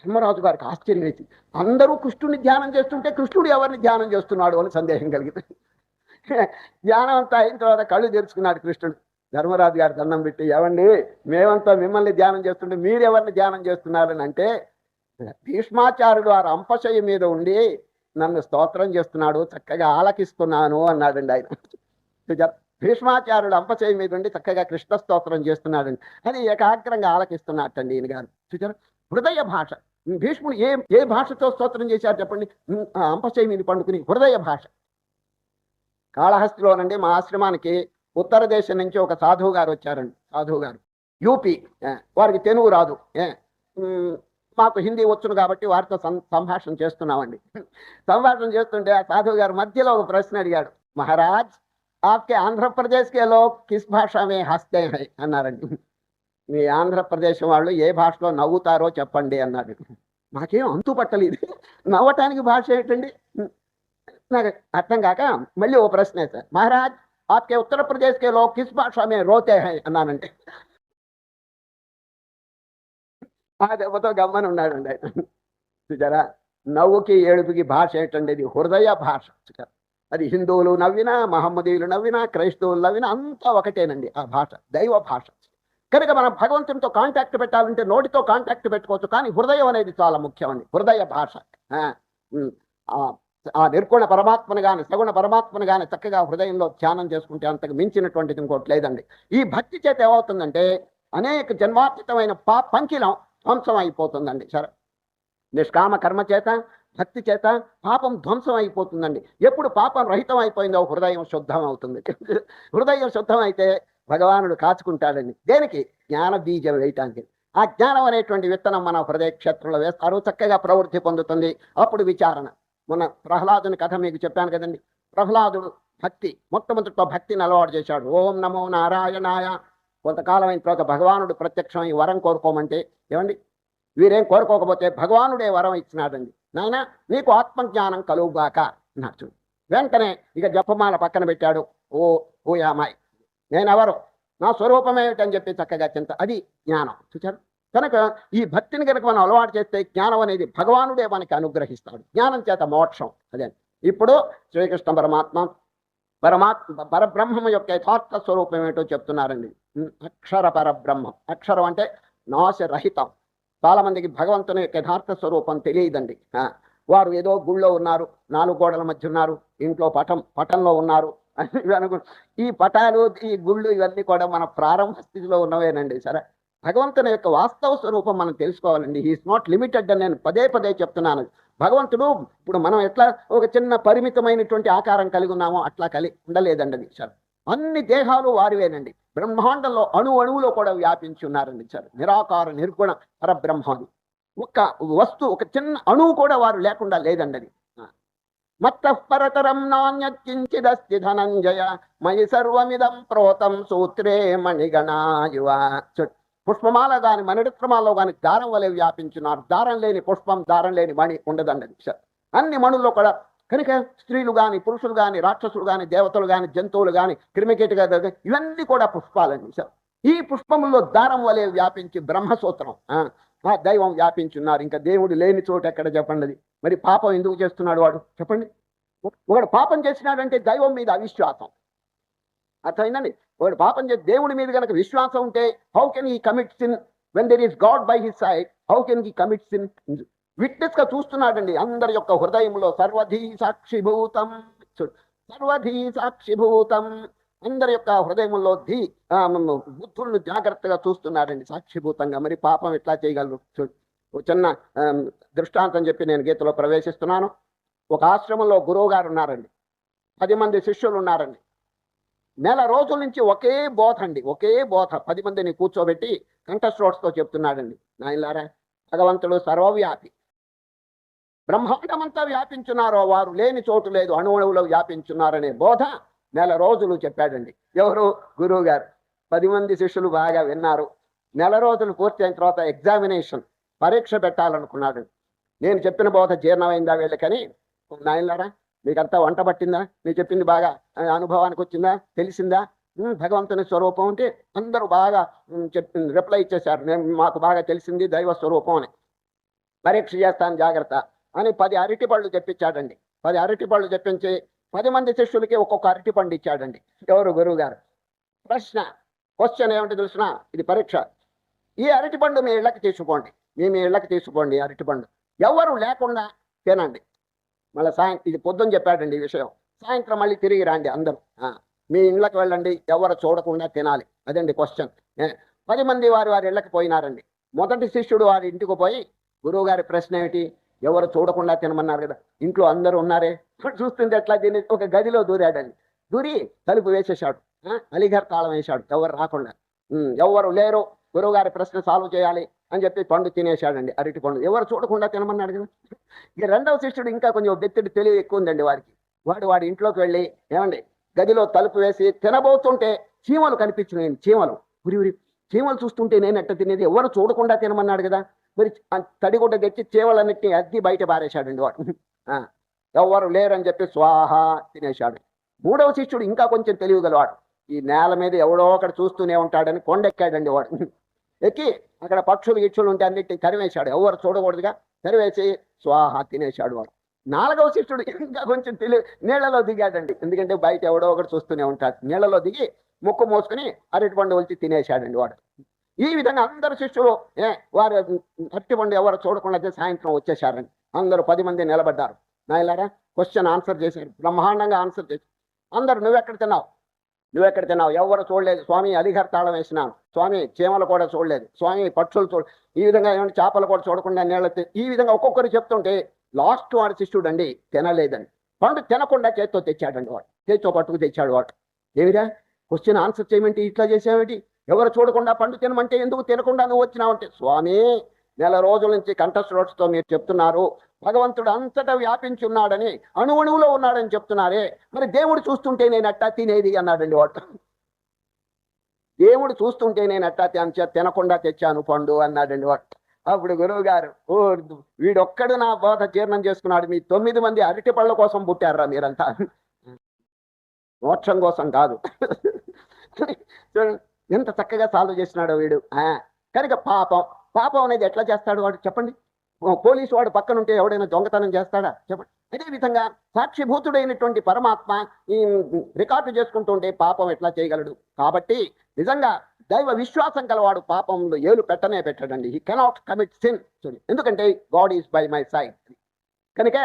Speaker 1: ధర్మరాజు గారికి ఆశ్చర్యం వేసి, అందరూ కృష్ణుని ధ్యానం చేస్తుంటే కృష్ణుడు ఎవరిని ధ్యానం చేస్తున్నాడు అని సందేహం కలిగింది. ధ్యానం అంతా అయిన తర్వాత కళ్ళు తెరుచుకున్నాడు కృష్ణుడు. ధర్మరాజు గారు దండం పెట్టి, ఏమండి మేమంతా మిమ్మల్ని ధ్యానం చేస్తుంటే మీరెవరిని ధ్యానం చేస్తున్నారని అంటే, భీష్మాచార్యుడు ఆ రంపశయ్య మీద ఉండి నన్ను స్తోత్రం చేస్తున్నాడు, చక్కగా ఆలకిస్తున్నాను అన్నాడండి ఆయన. భీష్మాచార్యుడు అంపశయ్య మీద ఉండి చక్కగా కృష్ణ స్తోత్రం చేస్తున్నాడండి, అది ఏకాగ్రంగా ఆలకిస్తున్నట్టండి ఈయన గారు. చూచారు? హృదయ భాష. భీష్ముడు ఏ భాషతో స్తోత్రం చేశారు చెప్పండి? అంపశయ్య మీద పండుకుని హృదయ భాష. కాళహస్తిలోనండి మా ఆశ్రమానికి ఉత్తర దేశం నుంచి ఒక సాధువు గారు వచ్చారండి. సాధువు గారు యూపీ, వారికి తెలుగు రాదు, మాకు హిందీ వచ్చును కాబట్టి వారితో సంభాషణ చేస్తున్నామండి. సంభాషణ చేస్తుంటే ఆ సాధువు గారు మధ్యలో ఒక ప్రశ్న అడిగాడు. మహారాజ్, ఆప్కే ఆంధ్రప్రదేశ్కే లోగ్ కిస్ భాష మే హస్తే హై అన్నారండి. మీ ఆంధ్రప్రదేశ్ వాళ్ళు ఏ భాషలో నవ్వుతారో చెప్పండి అన్నాడు. మాకేం అంతు పట్టలేదు, నవ్వటానికి భాష ఏంటండి నాకు అర్థం కాక మళ్ళీ ఓ ప్రశ్న వేశారు. మహారాజ్, ఆప్కే ఉత్తరప్రదేశ్కే లోగ్ కిస్ భాష మే రోతే హై అన్నానండి. ఆ దెబ్బతో గమ్మని ఉన్నాడండి ఆయన. చూచారా? నవ్వుకి ఏడుపుకి భాష ఏంటండి? ఇది హృదయ భాష. అది హిందువులు నవ్వినా, మహమ్మదీయులు నవ్వినా, క్రైస్తవులు నవ్వినా అంతా ఒకటేనండి ఆ భాష, దైవ భాష. కనుక మనం భగవంతునితో కాంటాక్ట్ పెట్టాలంటే నోటితో కాంటాక్ట్ పెట్టుకోవచ్చు, కానీ హృదయం అనేది చాలా ముఖ్యమండి. హృదయ భాష. ఆ నిర్గుణ పరమాత్మను కానీ సగుణ పరమాత్మను కానీ చక్కగా హృదయంలో ధ్యానం చేసుకుంటే అంతకు మించినటువంటిది ఇంకోటి లేదండి. ఈ భక్తి చేత ఏమవుతుందంటే అనేక జన్మార్జితమైన పంకిలం ధ్వంసం అయిపోతుందండి. సరే, నిష్కామ కర్మ చేత, భక్తి చేత పాపం ధ్వంసం అయిపోతుందండి. ఎప్పుడు పాపం రహితం అయిపోయిందో హృదయం శుద్ధం అవుతుంది. హృదయం శుద్ధం అయితే భగవానుడు కాచుకుంటాడండి. దేనికి? జ్ఞాన బీజం వేయటానికి. ఆ జ్ఞానం అనేటువంటి విత్తనం మన హృదయ క్షేత్రంలో వేస్తారు, చక్కగా ప్రవృద్ధి పొందుతుంది. అప్పుడు విచారణ. మొన్న ప్రహ్లాదుని కథ మీకు చెప్పాను కదండి. ప్రహ్లాదుడు భక్తి, మొట్టమొదటితో భక్తిని అలవాటు చేశాడు. ఓం నమో నారాయణాయ. కొంతకాలం అయిన తర్వాత భగవానుడు ప్రత్యక్షం ఈ వరం కోరుకోమంటే, ఏమండి వీరేం కోరుకోకపోతే భగవానుడే వరం ఇచ్చినాడండి. నాయన నీకు ఆత్మజ్ఞానం కలుగుగాక అన్నాడు. వెంటనే ఇక జపమాల పక్కన పెట్టాడు. ఓ యామాయి, నేనెవరు, నా స్వరూపం ఏమిటని చెప్పి చక్కగా చింత, అది జ్ఞానం. చూచారు? కనుక ఈ భక్తిని కనుక మనం అలవాటు చేస్తే జ్ఞానం అనేది భగవానుడే మనకి అనుగ్రహిస్తాడు. జ్ఞానం చేత మోక్షం. అదే ఇప్పుడు శ్రీకృష్ణ పరబ్రహ్మం యొక్క యథార్థ స్వరూపం ఏమిటో చెప్తున్నారండి. అక్షర పరబ్రహ్మం. అక్షరం అంటే నాశరహితం. చాలా మందికి భగవంతుని యొక్క యథార్థ స్వరూపం తెలియదండి. వారు ఏదో గుళ్ళో ఉన్నారు, 4 గోడల మధ్య ఉన్నారు, ఇంట్లో పటంలో ఉన్నారు అని అనుకు. ఈ పటాలు, ఈ గుళ్ళు ఇవన్నీ కూడా మన ప్రారంభ స్థితిలో ఉన్నవేనండి. సరే, భగవంతుని యొక్క వాస్తవ స్వరూపం మనం తెలుసుకోవాలండి. హీఈస్ నాట్ లిమిటెడ్ అని నేను పదే పదే చెప్తున్నాను. భగవంతుడు ఇప్పుడు మనం ఎట్లా ఒక చిన్న పరిమితమైనటువంటి ఆకారం కలిగి ఉన్నామో అట్లా ఉండలేదండి అది సార్. అన్ని దేహాలు వారివేనండి. బ్రహ్మాండంలో అణువులో కూడా వ్యాపించి ఉన్నారండి సార్. నిరాకార నిర్గుణ పరబ్రహ్మాన్ని ఒక్క వస్తువు, ఒక చిన్న అణువు కూడా వారు లేకుండా లేదండి అది. మత్తః పరతరం నాణ్యత్కించిదస్తి ధనంజయ మయి సర్వమిదం ప్రోతం సూత్రే మణిగణాయువ. పుష్పమాల గాని మణిరత్నమాలలో గాని దారం వలె వ్యాపించున్నారు. దారం లేని పుష్పం, దారం లేని మణి ఉండదండి సార్. అన్ని మణుల్లో కూడా కనుక స్త్రీలు కానీ, పురుషులు కానీ, రాక్షసులు కానీ, దేవతలు కానీ, జంతువులు కానీ, క్రిమికీటగా ఇవన్నీ కూడా పుష్పాలండి సార్. ఈ పుష్పముల్లో దారం వలె వ్యాపించి బ్రహ్మసూత్రం ఆ దైవం వ్యాపించున్నారు. ఇంకా దేవుడు లేని చోట ఎక్కడ చెప్పండి అది. మరి పాపం ఎందుకు చేస్తున్నాడు వాడు చెప్పండి? ఒకడు పాపం చేసినాడంటే దైవం మీద అవిశ్వాసం. అర్థమైందండి. ఒకడు పాపం చేసి దేవుడి మీద కనుక విశ్వాసం ఉంటే how can he commit sin when there is God by his side? How can he commit sin? Witness గా చూస్తున్నాడండి అందరి యొక్క హృదయంలో. సర్వధీ సాక్షిభూతం, సర్వధీ సాక్షిభూతం. అందరి యొక్క హృదయంలో బుద్ధులను జాగ్రత్తగా చూస్తున్నాడండి సాక్షిభూతంగా. మరి పాపం ఎట్లా చేయగలరు? చిన్న దృష్టాంతం చెప్పి నేను గీతలో ప్రవేశిస్తున్నాను. ఒక ఆశ్రమంలో గురువు గారు ఉన్నారండి. 10 మంది శిష్యులు ఉన్నారండి. నెల రోజుల నుంచి ఒకే బోధ అండి, ఒకే బోధ 10 మందిని కూర్చోబెట్టి కంఠస్రోట్స్తో చెప్తున్నాడండి. నాయనలారా, భగవంతుడు సర్వవ్యాపి, బ్రహ్మాండమంతా వ్యాపించున్నారో వారు లేని చోటు లేదు, అణువులో వ్యాపించున్నారనే బోధ నెల రోజులు చెప్పాడండి. ఎవరు? గురువు గారు. 10 మంది శిష్యులు బాగా విన్నారు. నెల రోజులు పూర్తి అయిన తర్వాత ఎగ్జామినేషన్, పరీక్ష పెట్టాలనుకున్నాడు. నేను చెప్పిన బోధ జీర్ణమైందా వీళ్ళకని, నాయనలారా మీకంతా వంట పట్టిందా? మీరు చెప్పింది బాగా అనుభవానికి వచ్చిందా? తెలిసిందా? భగవంతుని స్వరూపం అంటే అందరూ బాగా రిప్లై ఇచ్చేశారు, మాకు బాగా తెలిసింది దైవ స్వరూపం అని. పరీక్ష చేస్తాను జాగ్రత్త అని 10 అరటిపళ్ళు చెప్పించాడండి. 10 అరటిపళ్ళు చెప్పించి 10 మంది శిష్యులకి ఒక్కొక్క అరటిపండు ఇచ్చాడండి. ఎవరు? గురువు గారు. క్వశ్చన్ ఏమిటి తెలిసిన? ఇది పరీక్ష. ఈ అరటిపండు మీ ఇళ్ళకి తీసుకోండి, మీ ఇళ్ళకి తీసుకోండి అరటిపండు. ఎవరు లేకుండా తినండి. మళ్ళీ ఇది పొద్దున్న చెప్పాడండి ఈ విషయం. సాయంత్రం మళ్ళీ తిరిగి రండి అందరూ, మీ ఇళ్ళకి వెళ్ళండి, ఎవరు చూడకుండా తినాలి. అదండి క్వశ్చన్. 10 మంది వారి ఇళ్ళకి పోయినారండి. మొదటి శిష్యుడు వారి ఇంటికి పోయి, గురువు గారి ప్రశ్న ఏమిటి? ఎవరు చూడకుండా తినమన్నారు కదా, ఇంట్లో అందరూ ఉన్నారే, చూస్తుంటే ఎట్లా తిని ఒక గదిలో దూరాడండి. దూరి తలుపు వేసేశాడు, అలీఘర్ తాళం వేశాడు, ఎవరు రాకుండా. ఎవరు లేరు, గురువుగారి ప్రశ్న సాల్వ్ చేయాలి అని చెప్పి పండు తినేశాడండి, అరటి పండు. ఎవరు చూడకుండా తినమన్నాడు కదా. ఇక రెండవ శిష్యుడు ఇంకా కొంచెం బెత్తడి తెలివి ఎక్కువ ఉందండి వాడికి. వాడి ఇంట్లోకి వెళ్ళి, ఏమండి గదిలో తలుపు వేసి తినబోతుంటే చీమలు కనిపించినాయండి. చీమలు ఉరి చీమలు చూస్తుంటే నేను ఎట్ట తినేది, ఎవరు చూడకుండా తినమన్నాడు కదా. మరి తడిగుడ్డ తెచ్చి చీమలన్నిటిని అద్ది బయట పారేశాడండి వాడు. ఎవరు లేరని చెప్పి స్వాహ తినేశాడు. మూడవ శిష్యుడు ఇంకా కొంచెం తెలివి గలవాడు. ఈ నేల మీద ఎవడో ఒకటి చూస్తూనే ఉంటాడని కొండెక్కాడండి వాడు. ఎక్కి అక్కడ పక్షులు గిక్షులు ఉంటే అన్నిటిని తరివేశాడు, ఎవరు చూడకూడదుగా. తరివేసి స్వాహ తినేశాడు వాడు. నాలుగవ శిష్యుడు ఇంకా కొంచెం తెలివి, నీళ్లలో దిగాడండి. ఎందుకంటే బయట ఎవడో ఒకటి చూస్తూనే ఉంటాడు. నీళ్లలో దిగి ముక్కు మోసుకుని అరటిపండు వచ్చి తినేశాడండి వాడు. ఈ విధంగా అందరు శిష్యులు వారు అరటిపండు ఎవరు చూడకుండా సాయంత్రం వచ్చేసారండి. అందరూ 10 మంది నిలబడ్డారు. నాయలారా క్వశ్చన్ ఆన్సర్ చేశారు, బ్రహ్మాండంగా ఆన్సర్ చేశారు. అందరు నువ్వెక్కడ తిన్నావు? ఎవరు చూడలేదు స్వామి, అలీఘర్ తాళం వేసినాను స్వామి, చీమలు కూడా చూడలేదు స్వామి, పక్షులు ఈ విధంగా ఏమంటే చేపలు కూడా చూడకుండా నీళ్ళ. ఈ విధంగా ఒక్కొక్కరు చెప్తుంటే లాస్ట్ వాడు శిష్యుడు అండి తినలేదండి. పండు తినకుండా చేత్తో తెచ్చాడండి వాడు, చేత్తో పట్టుకు తెచ్చాడు వాడు. ఏమిరా క్వశ్చన్ ఆన్సర్ చేయమంటే ఇట్లా చేసావేంటి? ఎవరు చూడకుండా పండు తినమంటే ఎందుకు తినకుండా నువ్వు వచ్చినావంటే, స్వామి నెల రోజుల నుంచి కంఠస్రోట్స్తో మీరు చెప్తున్నారు భగవంతుడు అంతటా వ్యాపించున్నాడని, అణువులో ఉన్నాడని చెప్తున్నారే, మరి దేవుడు చూస్తుంటే నేను అట్టా తినేది అన్నాడండి వాడు. దేవుడు చూస్తుంటే నేను అట్టా తినకుండా తెచ్చాను పండు అన్నాడండి వాడు. అప్పుడు గురువు గారు, ఓ వీడొక్కడు నా బోధ జీర్ణం చేసుకున్నాడు, మీ 9 మంది అరటి పళ్ళ కోసం పుట్టారా మీరంతా, మోక్షం కోసం కాదు. ఎంత చక్కగా సాల్వ్ చేసినాడో వీడు. కనుక పాపం అనేది ఎట్లా చేస్తాడు వాడు చెప్పండి? పోలీసు వాడు పక్కనుంటే ఎవడైనా దొంగతనం చేస్తాడా చెప్పండి? అదేవిధంగా సాక్షిభూతుడైనటువంటి పరమాత్మ ఈ రికార్డు చేసుకుంటుంటే పాపం ఎట్లా చేయగలడు? కాబట్టి నిజంగా దైవ విశ్వాసం గలవాడు పాపంలో ఏలు పెట్టడండి. He cannot commit sin. ఎందుకంటే God is by my side. కనుక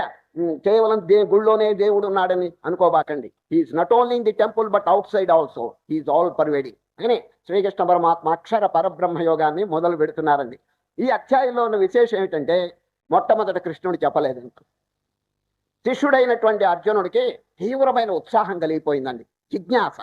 Speaker 1: కేవలం గుళ్ళోనే దేవుడు ఉన్నాడని అనుకోబాకండి. He is not only in the temple but outside also. He is all pervading. అని శ్రీకృష్ణ పరమాత్మ అక్షర పరబ్రహ్మ యోగాన్ని మొదలు పెడుతున్నారండి. ఈ అధ్యాయంలో ఉన్న విశేషం ఏమిటంటే మొట్టమొదటి కృష్ణుడు చెప్పలేదు. శిష్యుడైనటువంటి అర్జునుడికి తీవ్రమైన ఉత్సాహం కలిగిపోయిందండి. జిజ్ఞాస.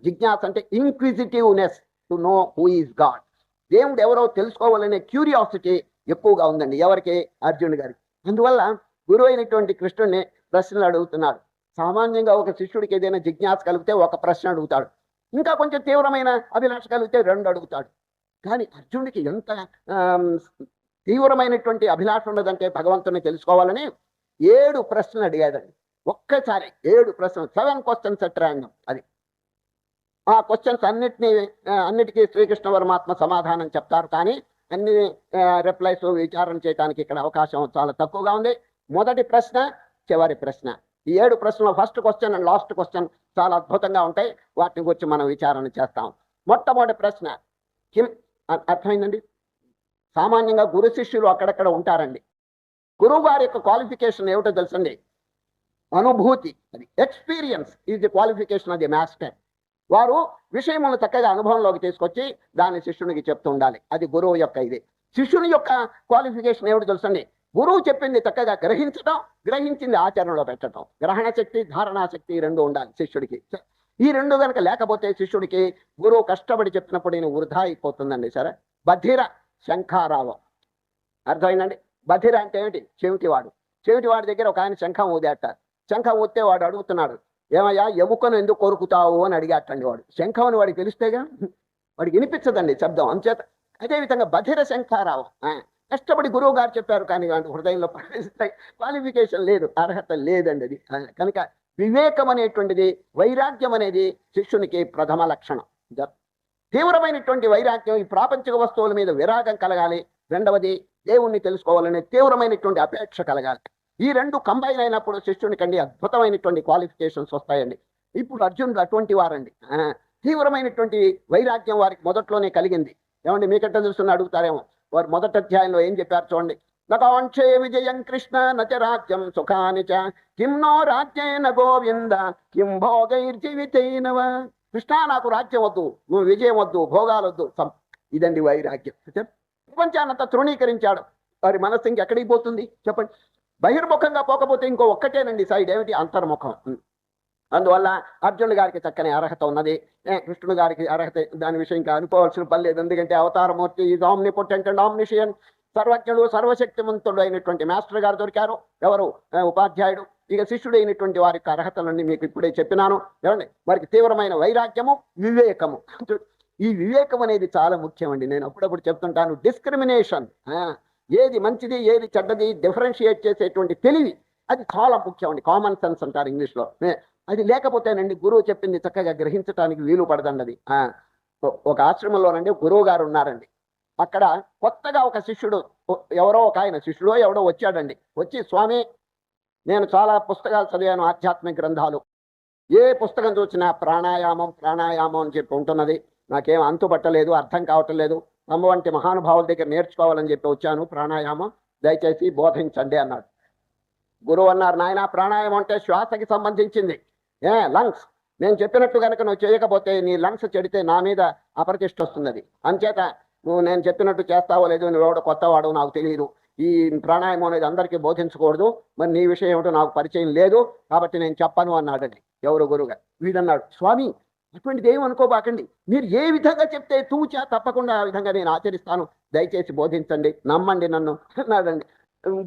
Speaker 1: జిజ్ఞాస అంటే inquisitiveness to know who is God. దేవుడు ఎవరో తెలుసుకోవాలనే క్యూరియాసిటీ ఎక్కువగా ఉందండి ఎవరికి? అర్జునుడి గారికి. అందువల్ల గురువు అయినటువంటి కృష్ణుడిని ప్రశ్నలు అడుగుతున్నాడు. సామాన్యంగా ఒక శిష్యుడికి ఏదైనా జిజ్ఞాస కలిగితే ఒక ప్రశ్న అడుగుతాడు, ఇంకా కొంచెం తీవ్రమైన అభిలాష కలిగితే 2 అడుగుతాడు. కానీ అర్జునుడికి ఎంత తీవ్రమైనటువంటి అభిలాష ఉన్నదంటే భగవంతుని తెలుసుకోవాలని 7 ప్రశ్నలు అడిగాడండి. ఒక్కసారి 7 ప్రశ్నలు, 7 క్వశ్చన్స్ అట్ ర్యాండమ్. అది ఆ క్వశ్చన్స్ అన్నిటికీ శ్రీకృష్ణ పరమాత్మ సమాధానం చెప్తారు. కానీ అన్ని రిప్లైస్ విచారణ చేయడానికి ఇక్కడ అవకాశం చాలా తక్కువగా ఉంది. మొదటి ప్రశ్న, చివరి ప్రశ్న, ఈ 7 ప్రశ్నలు first question and last question చాలా అద్భుతంగా ఉంటాయి. వాటిని గురించి మనం విచారణ చేస్తాం. మొట్టమొదటి ప్రశ్న కిం, అర్థమైందండి? సామాన్యంగా గురు శిష్యులు అక్కడక్కడ ఉంటారండి. గురువు గారి యొక్క క్వాలిఫికేషన్ ఏమిటో తెలుసండి? అనుభూతి. అది experience is the qualification of the master. వారు విషయములను చక్కగా అనుభవంలోకి తీసుకొచ్చి దాన్ని శిష్యునికి చెప్తూ ఉండాలి. అది గురువు యొక్క ఇది. శిష్యుని యొక్క క్వాలిఫికేషన్ ఏమిటో తెలుసండి? గురువు చెప్పింది చక్కగా గ్రహించడం, గ్రహించింది ఆచరణలో పెట్టడం. గ్రహణ శక్తి, ధారణా శక్తి 2 ఉండాలి శిష్యుడికి. ఈ 2 కనుక లేకపోతే శిష్యుడికి గురువు కష్టపడి చెప్పినప్పుడు నేను వృధా అయిపోతుందండి. సరే, బధిర శంఖారావం. అర్థమైందండి? బధిర అంటే ఏమిటి? చెవిటివాడు. చెవిటివాడి దగ్గర ఒక ఆయన శంఖం ఊదేట. శంఖం ఊస్తే వాడు అడుగుతున్నాడు, ఏమయ్యా ఎముకను ఎందుకు కొరుకుతావు అని అడిగాటండి. వాడు శంఖం అని వాడికి తెలిస్తేగా, వాడికి వినిపించదండి శబ్దం. అంచేత అదేవిధంగా బధిర శంఖారావం. కష్టపడి గురువు గారు చెప్పారు కానీ హృదయంలో క్వాలిఫికేషన్ లేదు, అర్హత లేదండి. అది కనుక వివేకం అనేటువంటిది, వైరాగ్యం అనేది శిష్యునికి ప్రథమ లక్షణం. తీవ్రమైనటువంటి వైరాగ్యం, ఈ ప్రాపంచిక వస్తువుల మీద విరాగం కలగాలి. రెండవది దేవుణ్ణి తెలుసుకోవాలనే తీవ్రమైనటువంటి అపేక్ష కలగాలి. ఈ 2 కంబైన్ అయినప్పుడు శిష్యునికండి అద్భుతమైనటువంటి క్వాలిఫికేషన్స్ వస్తాయండి. ఇప్పుడు అర్జునుడు అటువంటి వారండి. తీవ్రమైనటువంటి వైరాగ్యం వారికి మొదట్లోనే కలిగింది. ఏమండి మీకెట్ట తెలుసుకుని అడుగుతారేమో. వారు మొదటి అధ్యాయంలో ఏం చెప్పారు చూడండి. నకాంక్షే విజయం కృష్ణ నచ రాజ్యం సుఖాని చ కిం నో రాజ్యేన గోవింద కిం భోగైర్జీవితైనవ. కృష్ణ నాకు రాజ్యం వద్దు, నువ్వు విజయం వద్దు, భోగాలు వద్దు. ఇదండి వైరాగ్యం. ప్రపంచానంతా తృణీకరించాడు. వారి మనస్సు ఇంకెక్కడికి పోతుంది చెప్పండి? బహిర్ముఖంగా పోకపోతే ఇంకో ఒక్కటేనండి సైడ్, ఏమిటి? అంతర్ముఖం. అందువల్ల అర్జునుడి గారికి చక్కని అర్హత ఉన్నది. కృష్ణుడు గారికి అర్హత, దాని విషయం ఇంకా అనుకోవాల్సిన పని లేదు. ఎందుకంటే అవతారమూర్తి ఈజ్ ఆమ్నిపోటెంట్ అండ్ ఆమ్నిషియన్, సర్వజ్ఞుడు సర్వశక్తిమంతుడు అయినటువంటి మాస్టర్ గారు దొరికారు. ఎవరు? ఉపాధ్యాయుడు. ఇక శిష్యుడు అయినటువంటి వారికి అర్హతలన్నీ మీకు ఇప్పుడే చెప్పినాను. ఏమండి వారికి తీవ్రమైన వైరాగ్యము, వివేకము. ఈ వివేకం అనేది చాలా ముఖ్యమండి. నేను అప్పుడప్పుడు చెప్తుంటాను, డిస్క్రిమినేషన్, ఏది మంచిది ఏది చెడ్డది డిఫరెన్షియేట్ చేసేటువంటి తెలివి, అది చాలా ముఖ్యం అండి. కామన్ సెన్స్ అంటారు ఇంగ్లీష్లో. అది లేకపోతేనండి గురువు చెప్పింది చక్కగా గ్రహించడానికి వీలు పడదండి. అది ఒక ఆశ్రమంలోనండి గురువు గారు ఉన్నారండి. అక్కడ కొత్తగా ఒక శిష్యుడు, ఎవరో ఒక ఆయన శిష్యుడో ఎవడో వచ్చాడండి. వచ్చి, స్వామి నేను చాలా పుస్తకాలు చదివాను, ఆధ్యాత్మిక గ్రంథాలు. ఏ పుస్తకం చూసినా ప్రాణాయామం ప్రాణాయామం అని చెప్పి ఉంటున్నది. నాకేం అంతుపట్టలేదు, అర్థం కావటం లేదు. తమ వంటి మహానుభావుల దగ్గర నేర్చుకోవాలని చెప్పి వచ్చాను ప్రాణాయామం, దయచేసి బోధించండి అన్నాడు. గురువు అన్నారు, నాయన ప్రాణాయామం అంటే శ్వాసకి సంబంధించింది, లంగ్స్. నేను చెప్పినట్టు కనుక నువ్వు చేయకపోతే నీ లంగ్స్ చెడితే నా మీద అప్రతిష్ట వస్తున్నది. అంచేత నువ్వు నేను చెప్పినట్టు చేస్తావో లేదో, నువ్వు కొత్తవాడు, నాకు తెలియదు. ఈ ప్రాణాయామం అనేది అందరికీ బోధించకూడదు, మరి నీ విషయం ఏమిటో నాకు పరిచయం లేదు, కాబట్టి నేను చెప్పను అన్నాడండి. ఎవరు? గురువుగా. వీడన్నాడు, స్వామి అటువంటిది ఏమి అనుకోబాకండి, మీరు ఏ విధంగా చెప్తే తూచా తప్పకుండా ఆ విధంగా నేను ఆచరిస్తాను, దయచేసి బోధించండి, నమ్మండి నన్ను అన్నాడండి.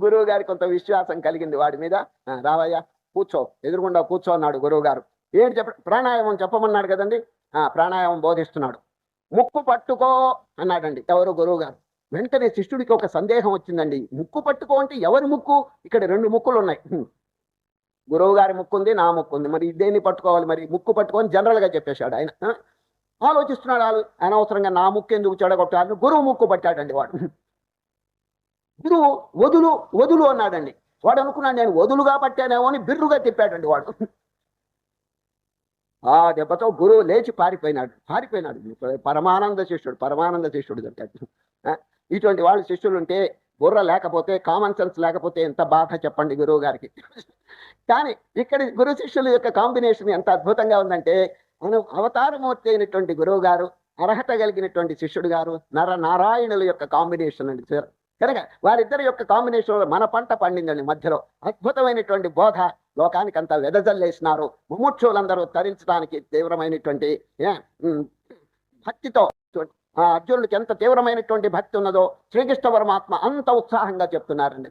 Speaker 1: గురువు గారికి కొంత విశ్వాసం కలిగింది వాడి మీద. రావయ్యా కూర్చో, ఎదురుగుండా కూర్చో అన్నాడు గురువు గారు. ఏంటి ప్రాణాయామం చెప్పమన్నాడు కదండి. ప్రాణాయామం బోధిస్తున్నాడు. ముక్కు పట్టుకో అన్నాడండి ఎవరు? గురువు గారు. వెంటనే శిష్యుడికి ఒక సందేహం వచ్చిందండి. ముక్కు పట్టుకో అంటే ఎవరి ముక్కు? ఇక్కడ 2 ముక్కులు ఉన్నాయి. గురువు గారి ముక్కు ఉంది, నా ముక్కు ఉంది, మరి దేన్ని పట్టుకోవాలి? మరి ముక్కు పట్టుకొని జనరల్గా చెప్పేశాడు ఆయన. ఆలోచిస్తున్నాడు, అనవసరంగా నా ముక్కు ఎందుకు చెడగొట్టాలని గురువు ముక్కు పట్టాడండి వాడు. గురువు వదులు వదులు అన్నాడండి. వాడు అనుకున్నాడు నేను వదులుగా పట్టానేమో అని బిర్రుగా తిప్పాడండి వాడు. ఆ దెబ్బతో గురువు లేచి పారిపోయినాడు. పరమానంద శిష్యుడు దొరికాడు. ఇటువంటి వాళ్ళు శిష్యులు ఉంటే, బుర్ర లేకపోతే, కామన్ సెన్స్ లేకపోతే ఎంత బాధ చెప్పండి గురువు గారికి. కానీ ఇక్కడ గురు శిష్యుల యొక్క కాంబినేషన్ ఎంత అద్భుతంగా ఉందంటే, మనం అవతారమూర్తి అయినటువంటి గురువు గారు అర్హత కలిగినటువంటి శిష్యుడు గారు నారాయణుల యొక్క కాంబినేషన్ అండి సార్. కనుక వారిద్దరి యొక్క కాంబినేషన్లో మన పంట పండిందండి. మధ్యలో అద్భుతమైనటువంటి బోధ లోకానికి అంతా వెదజల్లేసినారు. ముముక్షులందరూ తరించడానికి తీవ్రమైనటువంటి భక్తితో ఆ అర్జునుడికి ఎంత తీవ్రమైనటువంటి భక్తి ఉన్నదో శ్రీకృష్ణ పరమాత్మ అంత ఉత్సాహంగా చెప్తున్నారండి.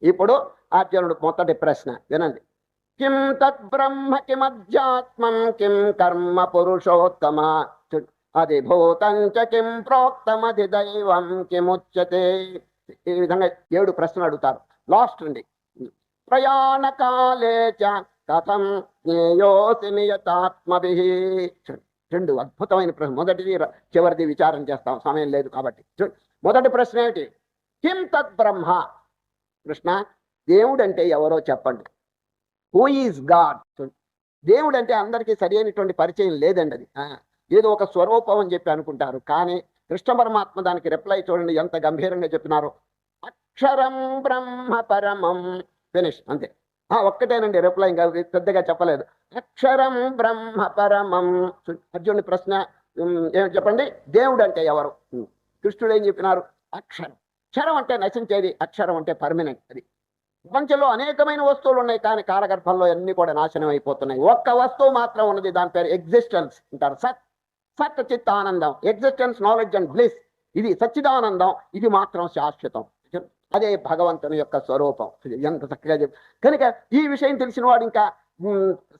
Speaker 1: ఇప్పుడు అర్జునుడు మొదటి ప్రశ్న వినండి. కిం తద్బ్రహ్మ కిమధ్యాత్మం కిం కర్మ పురుషోత్తమ అధిభూతం చ కిం ప్రోక్తమధి దైవం కిముచ్యతే. ఈ విధంగా 7 ప్రశ్నలు అడుగుతారు. లాస్ట్ అండి. ప్రయాణ కాలే చ కథం జ్ఞేయోసి నియతాత్మభిః. 2 అద్భుతమైన ప్రశ్న. మొదటిది చివరిది విచారం చేస్తాం, సమయం లేదు కాబట్టి. మొదటి ప్రశ్న ఏమిటి? కిం తద్ బ్రహ్మ. కృష్ణ, దేవుడు అంటే ఎవరో చెప్పండి. Who is God. దేవుడు అంటే అందరికీ సరి అయినటువంటి పరిచయం లేదండి. అది ఏదో ఒక స్వరూపం అని చెప్పి అనుకుంటారు. కానీ కృష్ణ పరమాత్మ దానికి రిప్లై చూడండి ఎంత గంభీరంగా చెప్పినారు. అక్షరం బ్రహ్మ పరమం. ఫినిష్, అంతే. ఒక్కటేనండి రిప్లై, ఇంకా పెద్దగా చెప్పలేదు. అక్షరం బ్రహ్మ పరమం. అర్జునుడి ప్రశ్న ఏమి చెప్పండి, దేవుడు అంటే ఎవరు? కృష్ణుడు ఏం చెప్పినారు? అక్షరం. అక్షరం అంటే నశించేది, అక్షరం అంటే పర్మనెంట్. అది ప్రపంచంలో అనేకమైన వస్తువులు ఉన్నాయి, కానీ కాలగర్భంలో అన్ని కూడా నాశనం అయిపోతున్నాయి. ఒక్క వస్తువు మాత్రం ఉన్నది, దాని పేరు ఎగ్జిస్టెన్స్ అంటారు. సత్ చిత్ ఆనందం. Existence, knowledge and bliss. ఇది సచ్చిదానందం, ఇది మాత్రం శాశ్వతం. అదే భగవంతుని యొక్క స్వరూపం. ఎంత చక్కగా చెప్పి. కనుక ఈ విషయం తెలిసిన వాడు ఇంకా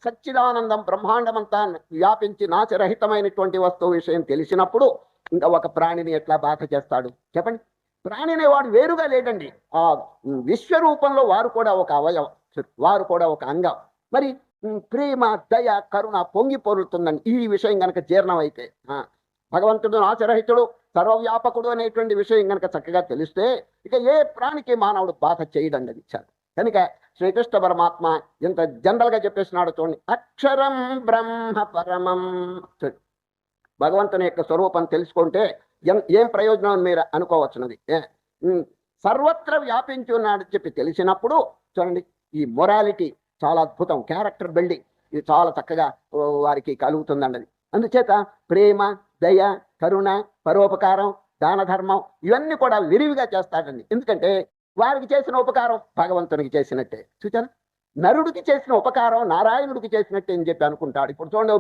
Speaker 1: సచ్చిదానందం బ్రహ్మాండమంతా వ్యాపించి నాశరహితమైనటువంటి వస్తువు విషయం తెలిసినప్పుడు ఇంకా ఒక ప్రాణిని ఎట్లా బాధ చేస్తాడు చెప్పండి. ప్రాణి అనేవాడు వేరుగా లేడండి. ఆ విశ్వరూపంలో వారు కూడా ఒక అవయవం, వారు కూడా ఒక అంగం. మరి ప్రేమ, దయ, కరుణ పొంగి పొరులుతుందండి ఈ విషయం కనుక జీర్ణమైతే. భగవంతుడు నాశరహితుడు, సర్వవ్యాపకుడు అనేటువంటి విషయం కనుక చక్కగా తెలిస్తే ఇక ఏ ప్రాణికి మానవుడు బాధ చేయడండి. అది చాలు. కనుక శ్రీకృష్ణ పరమాత్మ ఎంత జనరల్గా చెప్పేసినాడు చూడండి. అక్షరం బ్రహ్మ పరమం. భగవంతుని యొక్క స్వరూపం తెలుసుకుంటే ఏం ప్రయోజనం మీరు అనుకోవచ్చున్నది. సర్వత్ర వ్యాపించి ఉన్నాడని చెప్పి తెలిసినప్పుడు చూడండి ఈ మొరాలిటీ చాలా అద్భుతం, క్యారెక్టర్ బిల్డింగ్ ఇది చాలా చక్కగా వారికి కలుగుతుందండి. అది అందుచేత ప్రేమ, దయ, కరుణ, పరోపకారం, దాన ధర్మం ఇవన్నీ కూడా విరివిగా చేస్తాడండి. ఎందుకంటే వారికి చేసిన ఉపకారం భగవంతునికి చేసినట్టే. చూచాను, నరుడికి చేసిన ఉపకారం నారాయణుడికి చేసినట్టే అని చెప్పి అనుకుంటాడు. ఇప్పుడు చూడండి,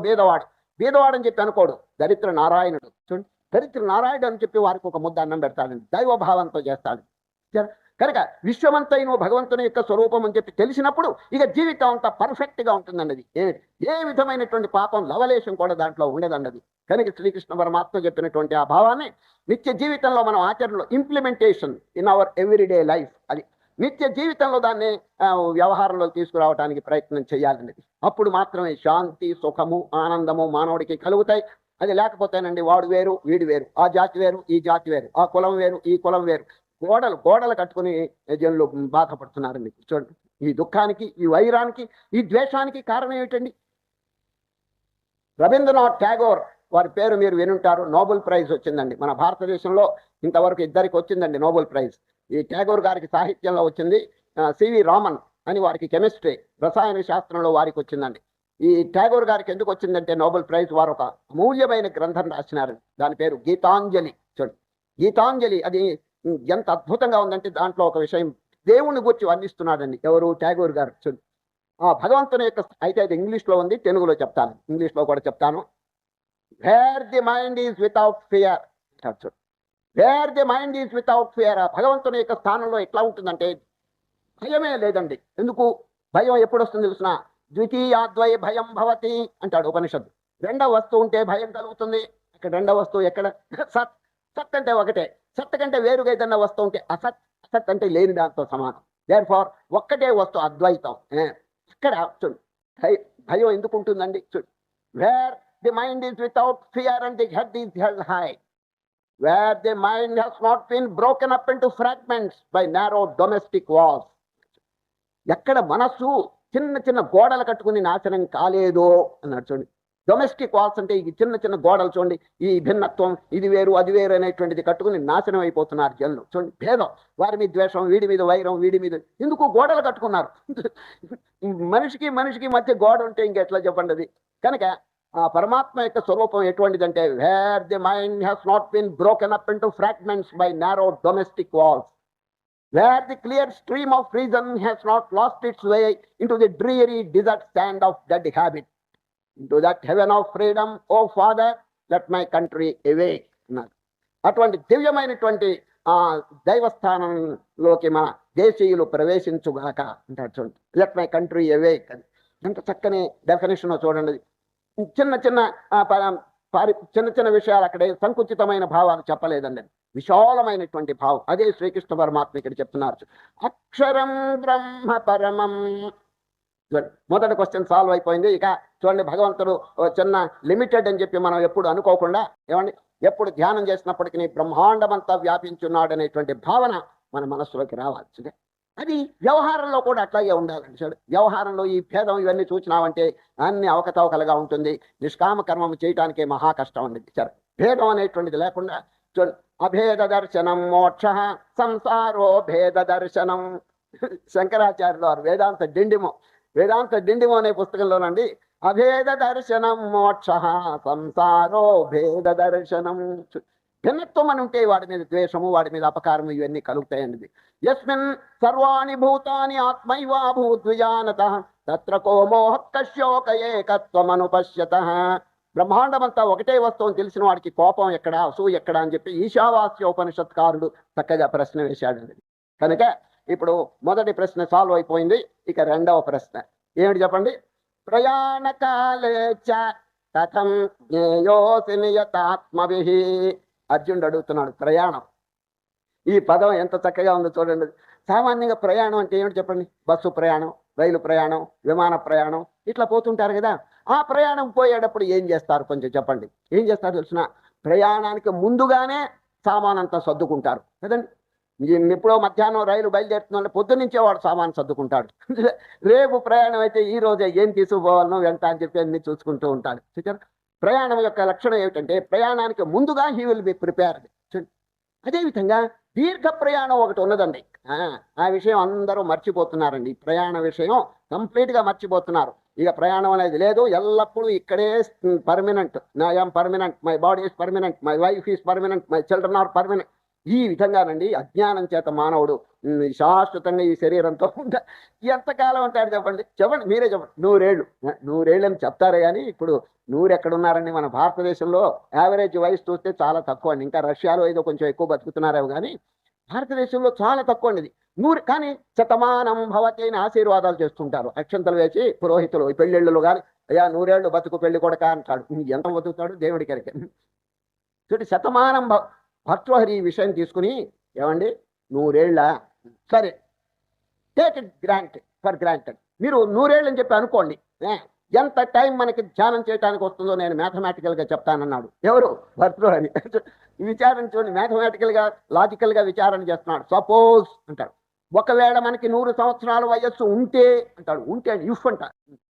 Speaker 1: బీదవాడు అని చెప్పి అనుకోడు, దరిద్ర నారాయణుడు. చూడండి, దరిద్ర నారాయణుడు అని చెప్పి వారికి ఒక ముద్ద అన్నం పెడతాడండి, దైవభావంతో చేస్తాడు. కనుక విశ్వమంతైన భగవంతుని యొక్క స్వరూపం అని చెప్పి తెలిసినప్పుడు ఇక జీవితం అంతా పర్ఫెక్ట్గా ఉంటుందన్నది. ఏ విధమైనటువంటి పాపం లవలేశం కూడా దాంట్లో ఉండదన్నది. కనుక శ్రీకృష్ణ పరమాత్మ చెప్పినటువంటి ఆ భావాన్ని నిత్య జీవితంలో మనం ఆచరణలో implementation in our everyday life, అది నిత్య జీవితంలో దాన్ని వ్యవహారంలో తీసుకురావడానికి ప్రయత్నం చేయాలన్నది. అప్పుడు మాత్రమే శాంతి, సుఖము, ఆనందము మానవుడికి కలుగుతాయి. అది లేకపోతేనండి వాడు వేరు, వీడు వేరు, ఆ జాతి వేరు, ఈ జాతి వేరు, ఆ కులం వేరు, ఈ కులం వేరు, గోడలు కట్టుకుని జనులు బాధపడుతున్నారండి. చూడండి, ఈ దుఃఖానికి, ఈ వైరానికి, ఈ ద్వేషానికి కారణం ఏమిటండి? రవీంద్రనాథ్ ఠాగూర్ వారి పేరు మీరు వినుంటారు. నోబెల్ ప్రైజ్ వచ్చిందండి మన భారతదేశంలో. ఇంతవరకు 2 వచ్చిందండి నోబెల్ ప్రైజ్. ఈ ఠాగూర్ గారికి సాహిత్యంలో వచ్చింది, సివి రామన్ అని వారికి కెమిస్ట్రీ, రసాయన శాస్త్రంలో వారికి వచ్చిందండి. ఈ ఠాగూర్ గారికి ఎందుకు వచ్చిందంటే నోబెల్ ప్రైజ్, వారు ఒక అమూల్యమైన గ్రంథం రాసినారు, దాని పేరు గీతాంజలి. చూడండి, గీతాంజలి అది ఎంత అద్భుతంగా ఉందంటే దాంట్లో ఒక విషయం దేవుణ్ణి గురించి వర్ణిస్తున్నాడండి. ఎవరు? ఠాగూర్ గారు. చూడండి, ఆ భగవంతుని యొక్క అయితే అది ఇంగ్లీష్లో ఉంది, తెలుగులో చెప్తాను, ఇంగ్లీష్లో కూడా చెప్తాను. Wear the mind is without fear. Wear the mind is without fear. భగవంతుని యొక్క స్థానంలో ఎట్లా ఉంటుందంటే భయమే లేదండి. ఎందుకు భయం ఎప్పుడు వస్తుంది తెలుసిన? ద్వితీయాద్వై భయం భవతి అంటాడు ఉపనిషత్తు. రెండవ వస్తువు ఉంటే భయం కలుగుతుంది. అక్కడ రెండవ వస్తువు ఎక్కడ? సత్. సత్ అంటే ఒకటే. సత్ కంటే వేరుగా ఏదన్నా వస్తువు ఉంటే అసత్. అసత్ అంటే లేని దాంతో సమానం. దేర్ ఫార్ ఒక్కటే వస్తువు అద్వైతం. ఇక్కడ చూడు భయం ఎందుకు ఉంటుందండి? చూడు, where the mind is without fear and the head is held high, where the mind has not been broken up into fragments by narrow domestic walls. ఎక్కడ మనస్సు చిన్న చిన్న గోడలు కట్టుకుని నాశనం కాలేదో అన్నాడు. చూడండి, డొమెస్టిక్ వాల్స్ అంటే ఈ చిన్న చిన్న గోడలు. చూడండి, ఈ భిన్నత్వం, ఇది వేరు అది వేరు అనేటువంటిది కట్టుకుని నాశనం అయిపోతున్నారు జనులు. చూడండి, భేదం, వారి మీద ద్వేషం, వీడి మీద వైరం, వీడి మీద ఎందుకు గోడలు కట్టుకున్నారు? మనిషికి మనిషికి మధ్య గోడ ఉంటే ఇంకెట్లా చెప్పండి అది. కనుక ఆ పరమాత్మ యొక్క స్వరూపం ఎటువంటిదంటే where the mind has not been broken up into fragments by narrow domestic walls, where the clear stream of reason has not lost its way into the dreary desert sand of dead habit, into that heaven of freedom, O Father, let my country awake. అటువంటి దివ్యమైనటువంటి ఆ దైవస్థానంలోకి మన దేశీయులు ప్రవేశించుగాక అంటాడు. చూడండి, let my country awake అని ఎంత చక్కని definition చూడండి. చిన్న చిన్న చిన్న చిన్న విషయాలు అక్కడే సంకుచితమైన భావాలు చెప్పలేదండి, విశాలమైనటువంటి భావం. అదే శ్రీకృష్ణ పరమాత్మ ఇక్కడ చెప్తున్నారు. అక్షరం బ్రహ్మ పరమం. మొదటి క్వశ్చన్ సాల్వ్ అయిపోయింది. ఇక చూడండి, భగవంతుడు చిన్న లిమిటెడ్ అని చెప్పి మనం ఎప్పుడు అనుకోకుండా, ఏమండి, ఎప్పుడు ధ్యానం చేసినప్పటికీ బ్రహ్మాండమంతా వ్యాపించున్నాడు అనేటువంటి భావన మన మనస్సులోకి రావాల్సిందే. అది వ్యవహారంలో కూడా అట్లాగే ఉండాలండి. చూడు, వ్యవహారంలో ఈ భేదం ఇవన్నీ చూసినామంటే అన్ని అవకతవకలుగా ఉంటుంది. నిష్కామ కర్మం చేయటానికే మహా కష్టం అండి. సరే, భేదం అనేటువంటిది లేకుండా చూడు, అభేద దర్శనం మోక్ష సంసారో భేద దర్శనం. శంకరాచార్యులు వారు వేదాంత డిండిమో అనే పుస్తకంలోనండి, అభేద దర్శనం మోక్ష సంసారో భేద దర్శనం. భిన్నత్వం అని ఉంటే వాడి మీద ద్వేషము, వాడి మీద అపకారము ఇవన్నీ కలుగుతాయండి. యస్మిన్ సర్వాణి భూతాని ఆత్మైవాభూద్విజానతః తత్ర కో మోహః కశ్యోక ఏకత్వమనుపశ్యతః. బ్రహ్మాండమంతా ఒకటే వస్తువుని తెలిసిన వాడికి కోపం ఎక్కడ, అసూయ ఎక్కడ అని చెప్పి ఈశావాస్య ఉపనిషత్కారుడు చక్కగా ప్రశ్న వేశాడండి. కనుక ఇప్పుడు మొదటి ప్రశ్న సాల్వ్ అయిపోయింది. ఇక రెండవ ప్రశ్న ఏమిటి చెప్పండి. ప్రయాణ కాలే చ కథం జ్ఞేయోసి నియతాత్మభిః. అర్జునుడు అడుగుతున్నాడు, ప్రయాణం ఈ పదం ఎంత చక్కగా ఉందో చూడండి. సామాన్యంగా ప్రయాణం అంటే ఏమిటి చెప్పండి. బస్సు ప్రయాణం, రైలు ప్రయాణం, విమాన ప్రయాణం ఇట్లా పోతుంటారు కదా. ఆ ప్రయాణం పోయేటప్పుడు ఏం చేస్తారు కొంచెం చెప్పండి. ఏం చేస్తారు తెలిసిన, ప్రయాణానికి ముందుగానే సామానంతా సర్దుకుంటారు కదండి. ఎప్పుడో మధ్యాహ్నం రైలు బయలుదేరుతుందంటే పొద్దున్నుంచే వాడు సామాను సర్దుకుంటాడు. రేపు ప్రయాణం అయితే ఈ రోజే ఏం తీసుకుపోవాలనో వెంట అని చెప్పి అన్ని చూసుకుంటూ ఉంటాడు. చూచారు, ప్రయాణం యొక్క లక్షణం ఏమిటంటే ప్రయాణానికి ముందుగా హీ విల్ బి ప్రిపేర్డ్. అదేవిధంగా దీర్ఘ ప్రయాణం ఒకటి ఉన్నదండి. ఆ విషయం అందరూ మర్చిపోతున్నారండి. ప్రయాణ విషయం కంప్లీట్గా మర్చిపోతున్నారు. ఇక ప్రయాణం అనేది లేదు, ఎల్లప్పుడూ ఇక్కడే permanent. I'm permanent, my body is permanent, my wife is permanent, my children are permanent. ఈ విధంగానండి అజ్ఞానం చేత మానవుడు శాశ్వతంగా ఈ శరీరంతో ఎంతకాలం ఉంటాడు చెప్పండి. మీరే చెప్పండి. నూరేళ్ళు అని చెప్తారే కానీ ఇప్పుడు 100 ఎక్కడున్నారండి. మన భారతదేశంలో యావరేజ్ వయసు చూస్తే చాలా తక్కువ అండి. ఇంకా రష్యాలో ఏదో కొంచెం ఎక్కువ బతుకుతున్నారేమో కానీ భారతదేశంలో చాలా తక్కువ అండి. 100 కానీ శతమానం భవతి అని ఆశీర్వాదాలు చేస్తుంటారు. అక్షంతలు వేసి పురోహితులు పెళ్ళిళ్ళు కానీ, అయ్యా 100 ఏళ్ళు బతుకు పెళ్లి కొడక అంటాడు. ఎంత బతుకుతాడు దేవుడి కరికే. చూడండి, శతమానం భర్తృహరి ఈ విషయం తీసుకుని, ఏమండి 100 ఏళ్ళ సరే టేక్ ఇట్ ఫర్ గ్రాంటెడ్. మీరు 100 ఏళ్ళు అని చెప్పి అనుకోండి. ఎంత టైం మనకి ధ్యానం చేయడానికి వస్తుందో నేను మ్యాథమెటికల్గా చెప్తానన్నాడు. ఎవరు? భర్తృహరి. విచారణ చూడండి, మ్యాథమెటికల్గా లాజికల్గా విచారణ చేస్తున్నాడు. సపోజ్ అంటాడు, ఒకవేళ మనకి 100 సంవత్సరాల వయస్సు ఉంటే అంటాడు. ఉంటే ఇఫ్ అంట,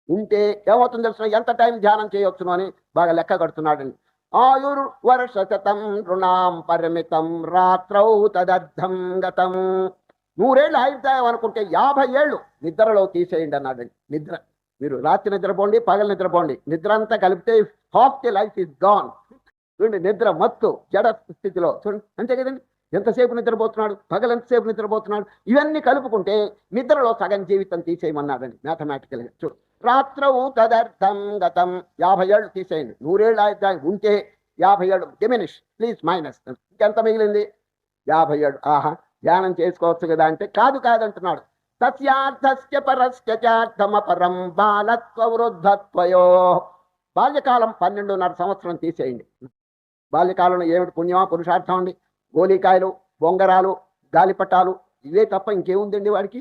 Speaker 1: ఉంటే ఏమవుతుంది తెలుసు, ఎంత టైం ధ్యానం చేయవచ్చును అని బాగా లెక్క కడుతున్నాడండి. ఆయుర్వర్షశతం రుణాం పరిమితం రాత్రౌ తదర్థం గతం. 100 ఏళ్ళు ఆయుర్దాయం అనుకుంటే 50 ఏళ్ళు నిద్రలో తీసేయండి అన్నాడండి. నిద్ర, మీరు రాత్రి నిద్రపోండి, పగలు నిద్రపోండి, నిద్ర అంతా కలిపితే half the life is gone. చూడండి, నిద్ర మత్తు జడ స్థితిలో చూడండి, అంతే కదండి. ఎంతసేపు నిద్రపోతున్నాడు, పగలు ఎంతసేపు నిద్రపోతున్నాడు, ఇవన్నీ కలుపుకుంటే నిద్రలో సగం జీవితం తీసేయమన్నాడండి మ్యాథమెటికల్గా. చూడు, రాత్రవు తదర్థం గతం, 50 ఏళ్ళు తీసేయండి. 100 ఏళ్ళు ఆయుర్దాయం ఉంటే 50 ఏళ్ళు డిమినిష్, ప్లీజ్ మైనస్. ఇంకెంత మిగిలింది? 50 ఏళ్ళు. ఆహా, ధ్యానం చేసుకోవచ్చు కదా అంటే కాదంటున్నాడు. తస్యార్థస్య పరస్య చార్థమపరం బాలత్వ వృద్ధత్వయో. బాల్యకాలం 12.5 సంవత్సరం తీసేయండి. బాల్యకాలంలో ఏమిటి పుణ్యమా పురుషార్థం అండి? గోలీకాయలు, బొంగరాలు, గాలిపటాలు ఇవే తప్ప ఇంకేముందండి వాడికి.